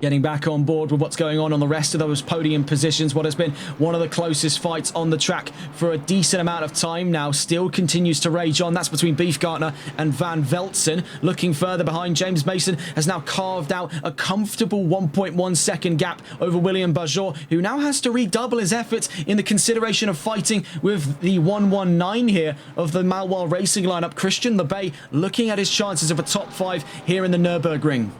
Speaker 1: Getting back on board with what's going on the rest of those podium positions. What has been one of the closest fights on the track for a decent amount of time now still continues to rage on. That's between Beefgartner and Van Veltzen. Looking further behind, James Mason has now carved out a comfortable 1.1 second gap over William Bajor, who now has to redouble his efforts in the consideration of fighting with the 119 here of the Malwar Racing lineup. Christian LeBay looking at his chances of a top 5 here in the Nürburgring.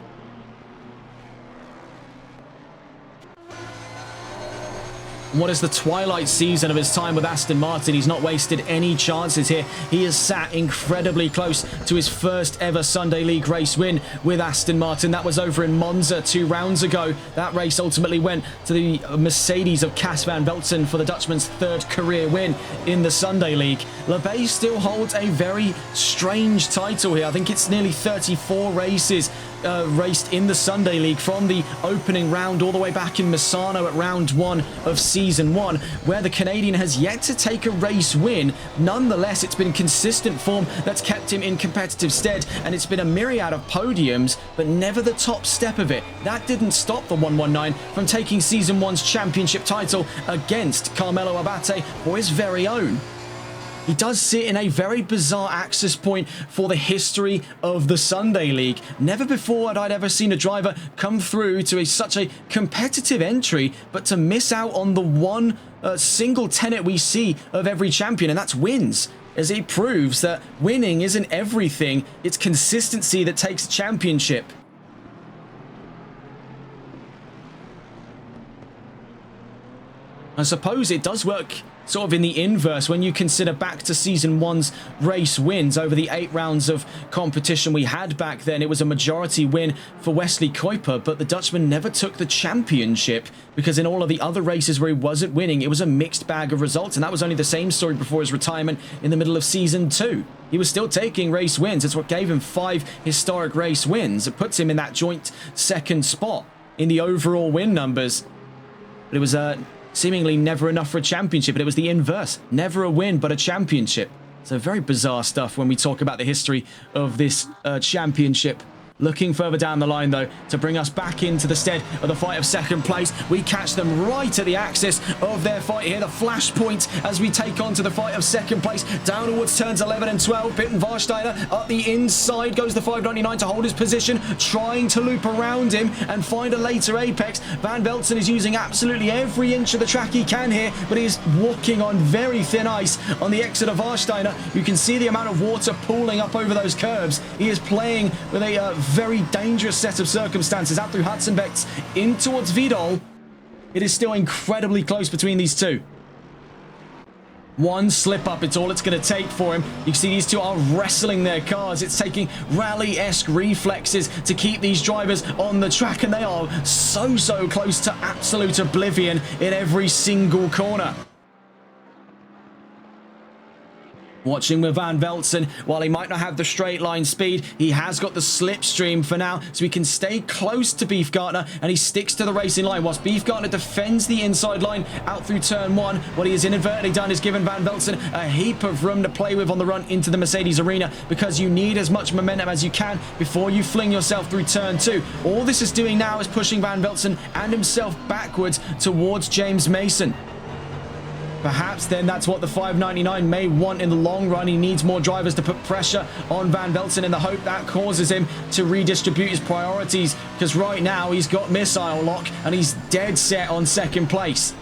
Speaker 2: What is the twilight season of his time with Aston Martin? He's not wasted any chances here. He has sat incredibly close to his first ever Sunday League race win with Aston Martin. That was over in Monza 2 rounds ago. That race ultimately went to the Mercedes of Cas van Velzen for the Dutchman's 3rd career win in the Sunday League. Labbe still holds a very strange title here. I think it's nearly 34 races raced in the Sunday League from the opening round all the way back in Misano at round 1 of season 1, where the Canadian has yet to take a race win. Nonetheless, it's been consistent form that's kept him in competitive stead, and it's been a myriad of podiums, but never the top step of it. That didn't stop the 119 from taking season 1's championship title against Carmelo Abate for his very own. He does sit in a very bizarre access point for the history of the Sunday League. Never before had I ever seen a driver come through to such a competitive entry, but to miss out on the one single tenet we see of every champion, and that's wins. As he proves that winning isn't everything, it's consistency that takes a championship. I suppose it does work sort of in the inverse when you consider back to season 1's race wins over the 8 rounds of competition we had back then. It was a majority win for Wesley Kuiper, but the Dutchman never took the championship because in all of the other races where he wasn't winning, it was a mixed bag of results, and that was only the same story before his retirement in the middle of season 2. He was still taking race wins. It's what gave him 5 historic race wins. It puts him in that joint 2nd spot in the overall win numbers. But it was seemingly never enough for a championship, but it was the inverse. Never a win, but a championship. So very bizarre stuff when we talk about the history of this championship. Looking further down the line, though, to bring us back into the stead of the fight of 2nd place. We catch them right at the axis of their fight here. The flashpoint as we take on to the fight of 2nd place. Down towards turns 11 and 12. Bitten Warsteiner up the inside. Goes the 599 to hold his position. Trying to loop around him and find a later apex. Van Velzen is using absolutely every inch of the track he can here, but he is walking on very thin ice on the exit of Warsteiner. You can see the amount of water pooling up over those curves. He is playing with a very dangerous set of circumstances out through Hudson-Becks in towards Vidal. It is still incredibly close between these two. One slip up, it's all it's going to take for him. You can see these two are wrestling their cars. It's taking rally-esque reflexes to keep these drivers on the track, and they are so close to absolute oblivion in every single corner. Watching with Van Velzen, while he might not have the straight line speed, he has got the slipstream for now, so he can stay close to Beefgartner, and he sticks to the racing line, whilst Beefgartner defends the inside line out through turn 1. What he has inadvertently done is given Van Velzen a heap of room to play with on the run into the Mercedes arena, because you need as much momentum as you can before you fling yourself through turn 2. All this is doing now is pushing Van Velzen and himself backwards towards James Mason. Perhaps then that's what the 599 may want in the long run. He needs more drivers to put pressure on Van Velzen in the hope that causes him to redistribute his priorities, because right now he's got missile lock and he's dead set on 2nd place.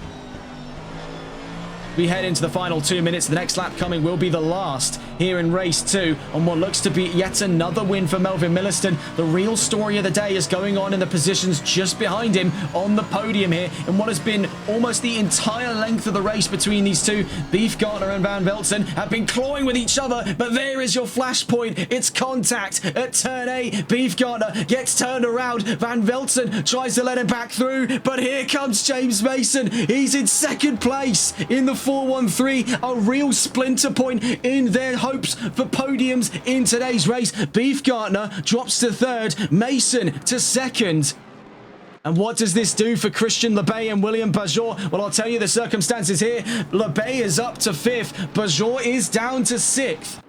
Speaker 2: We head into the final 2 minutes. The next lap coming will be the last here in race 2 on what looks to be yet another win for Melvin Milliston. The real story of the day is going on in the positions just behind him on the podium here in what has been almost the entire length of the race between these two. Beefgartner and Van Velzen have been clawing with each other, but there is your flashpoint. It's contact at turn 8. Beefgartner gets turned around. Van Velzen tries to let him back through, but here comes James Mason. He's in 2nd place in the 413, a real splinter point in their hopes for podiums in today's race. Beefgartner drops to 3rd, Mason to 2nd. And what does this do for Christian Labbe and William Bajor? Well, I'll tell you the circumstances here. Labbe is up to 5th, Bajor is down to 6th.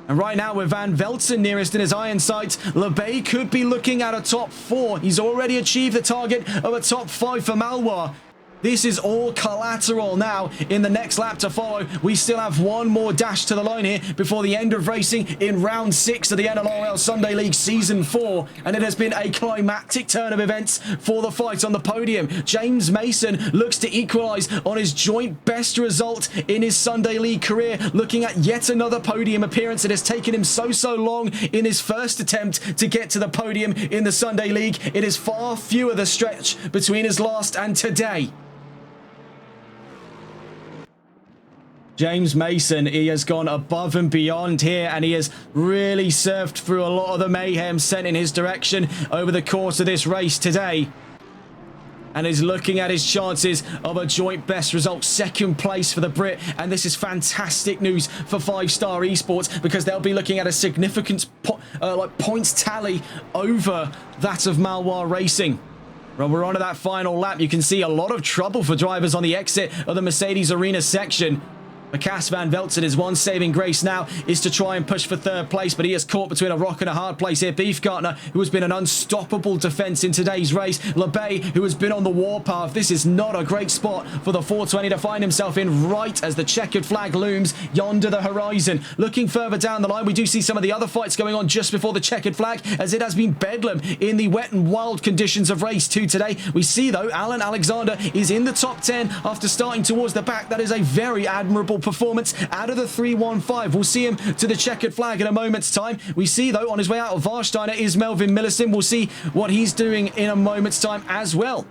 Speaker 2: And right now, with Van Velzen nearest in his iron sights, Labbe could be looking at a top 4. He's already achieved the target of a top 5 for Malwa. This is all collateral now in the next lap to follow. We still have one more dash to the line here before the end of racing in round 6 of the NLRL Sunday League Season 4. And it has been a climactic turn of events for the fight on the podium. James Mason looks to equalise on his joint best result in his Sunday League career, looking at yet another podium appearance. It has taken him so long in his first attempt to get to the podium in the Sunday League. It is far fewer the stretch between his last and today. James Mason, he has gone above and beyond here, and he has really surfed through a lot of the mayhem sent in his direction over the course of this race today. And is looking at his chances of a joint best result, second place for the Brit. And this is fantastic news for 5-Star Esports, because they'll be looking at a significant points tally over that of Malwar Racing. Well, we're on to that final lap. You can see a lot of trouble for drivers on the exit of the Mercedes Arena section. But Cas van Velzen, his one saving grace now is to try and push for third place, but he is caught between a rock and a hard place here. Beefgartner, who has been an unstoppable defence in today's race. LeBay, who has been on the warpath. This is not a great spot for the 420 to find himself in, right as the checkered flag looms yonder the horizon. Looking further down the line, we do see some of the other fights going on just before the checkered flag, as it has been bedlam in the wet and wild conditions of race 2 today. We see, though, Alan Alexander is in the top 10 after starting towards the back. That is a very admirable performance out of the 315. We'll see him to the checkered flag in a moment's time. We see, though, on his way out of Warsteiner is Melvin Millicent. We'll see what he's doing in a moment's time as well.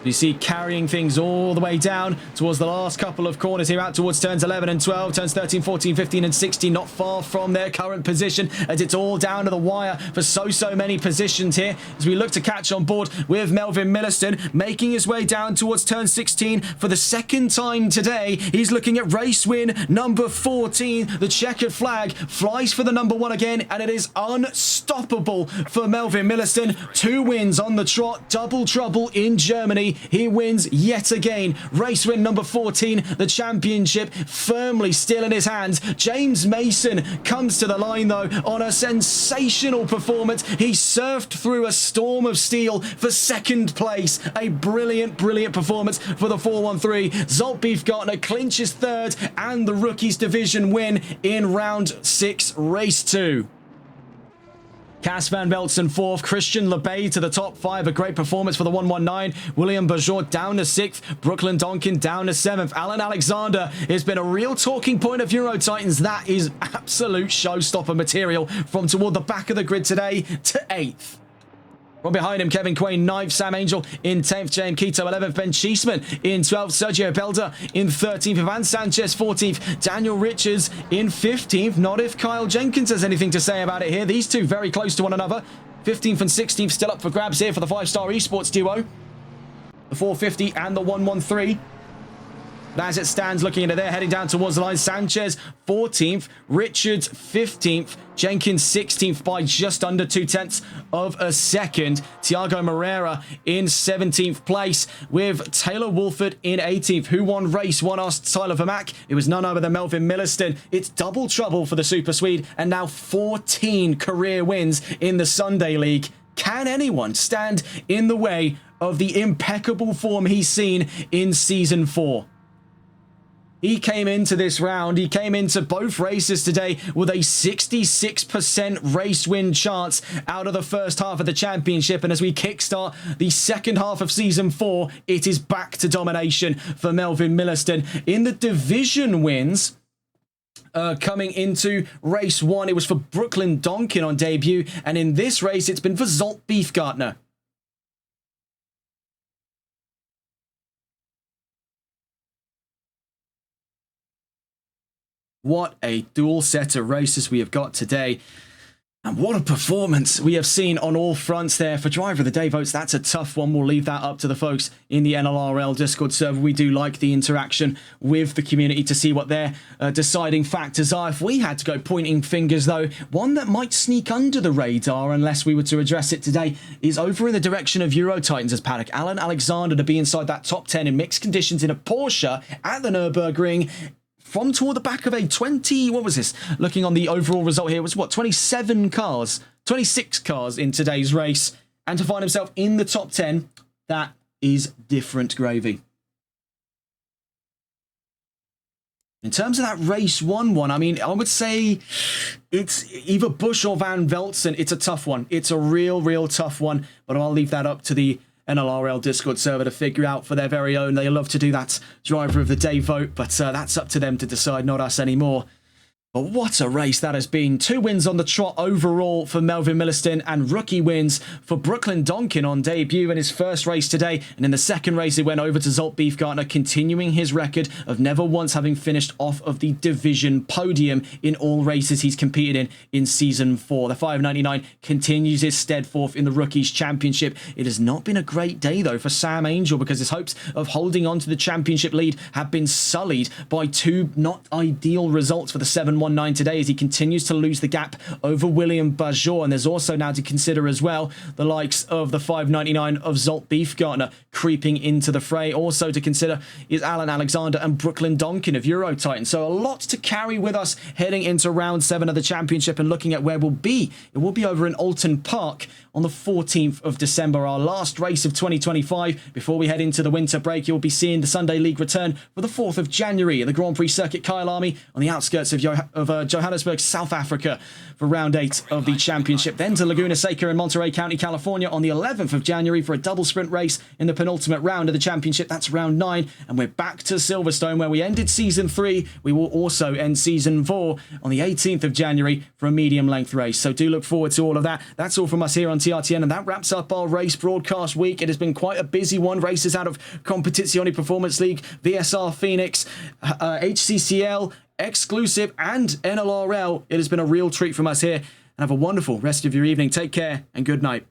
Speaker 2: You see carrying things all the way down towards the last couple of corners here, out towards turns 11 and 12, turns 13, 14, 15 and 16, not far from their current position, as it's all down to the wire for so many positions here as we look to catch on board with Melvin Milliston, making his way down towards turn 16 for the second time today. He's looking at race win number 14. The checkered flag flies for the number 1 again, and it is unstoppable for Melvin Milliston. 2 wins on the trot, double trouble in Germany. He wins yet again. Race win number 14, the championship firmly still in his hands. James Mason comes to the line, though, on a sensational performance. He surfed through a storm of steel for second place. A brilliant performance for the 413. Zolt Beefgartner clinches third and the Rookies Division win in round 6, race 2. Cas van Velzen 4th, Christian LeBay to the top 5, a great performance for the 119. William Bajort down to 6th, Brooklyn Donkin down to 7th. Alan Alexander has been a real talking point of Euro Titans. That is absolute showstopper material from toward the back of the grid today to 8th. From behind him, Kevin Quain 9th, Sam Angel in 10th, James Quito 11th, Ben Cheeseman in 12th, Sergio Belda in 13th, Ivan Sanchez 14th, Daniel Richards in 15th. Not if Kyle Jenkins has anything to say about it here. These two very close to one another. 15th and 16th still up for grabs here for the 5-Star Esports duo. The 450 and the 113. But as it stands, looking into there, heading down towards the line, Sanchez 14th, Richards 15th, Jenkins 16th by just under 0.2 of a second. Thiago Moreira in 17th place, with Taylor Wolford in 18th. Who won race 1, asked Tyler Vermack. It was none other than Melvin Milliston. It's double trouble for the Super Swede, and now 14 career wins in the Sunday League. Can anyone stand in the way of the impeccable form he's seen in Season 4? He came into this round, he came into both races today with a 66% race win chance out of the first half of the championship. And as we kickstart the second half of Season 4, it is back to domination for Melvin Milliston. In the division wins, coming into race 1, it was for Brooklyn Donkin on debut. And in this race, it's been for Zolt Beefgartner. What a dual set of races we have got today. And what a performance we have seen on all fronts there. For Driver of the Day votes, that's a tough one. We'll leave that up to the folks in the NLRL Discord server. We do like the interaction with the community to see what their deciding factors are. If we had to go pointing fingers, though, one that might sneak under the radar unless we were to address it today is over in the direction of Euro Titans' paddock. Alan Alexander to be inside that top 10 in mixed conditions in a Porsche at the Nurburgring. From toward the back of a 20, what was this? Looking on the overall result here, it was what, 26 cars in today's race. And to find himself in the top 10, that is different gravy. In terms of that race 1, I mean, I would say it's either Bush or Van Velzen. It's a tough one. It's a real tough one. But I'll leave that up to the NLRL Discord server to figure out for their very own. They love to do that Driver of the Day vote, but that's up to them to decide, not us anymore. But what a race that has been. 2 wins on the trot overall for Melvin Milliston and rookie wins for Brooklyn Donkin on debut in his first race today. And in the second race, he went over to Zolt Beefgartner, continuing his record of never once having finished off of the division podium in all races he's competed in Season 4. The 599 continues his steadfast in the Rookies Championship. It has not been a great day, though, for Sam Angel, because his hopes of holding on to the championship lead have been sullied by 2 not ideal results for the 719 today, as he continues to lose the gap over William Bajor. And there's also now to consider as well the likes of the 599 of Zolt Beefgartner creeping into the fray. Also to consider is Alan Alexander and Brooklyn Donkin of Eurotitan. So a lot to carry with us heading into round 7 of the championship and looking at where we'll be. It will be over in Alton Park on the 14th of December, our last race of 2025. Before we head into the winter break, you'll be seeing the Sunday League return for the 4th of January at the Grand Prix Circuit Kyle Army on the outskirts of Johannesburg, South Africa for round 8 of the championship. Then to Laguna Seca in Monterey County, California on the 11th of January for a double sprint race in the penultimate round of the championship. That's round 9. And we're back to Silverstone, where we ended Season 3. We will also end Season 4 on the 18th of January for a medium length race. So do look forward to all of that. That's all from us here on TRTN, and that wraps up our race broadcast week. It has been quite a busy one. Races out of Competizione Performance League, VSR Phoenix, HCCL, Exclusive, and NLRL. It has been a real treat from us here. And have a wonderful rest of your evening. Take care and good night.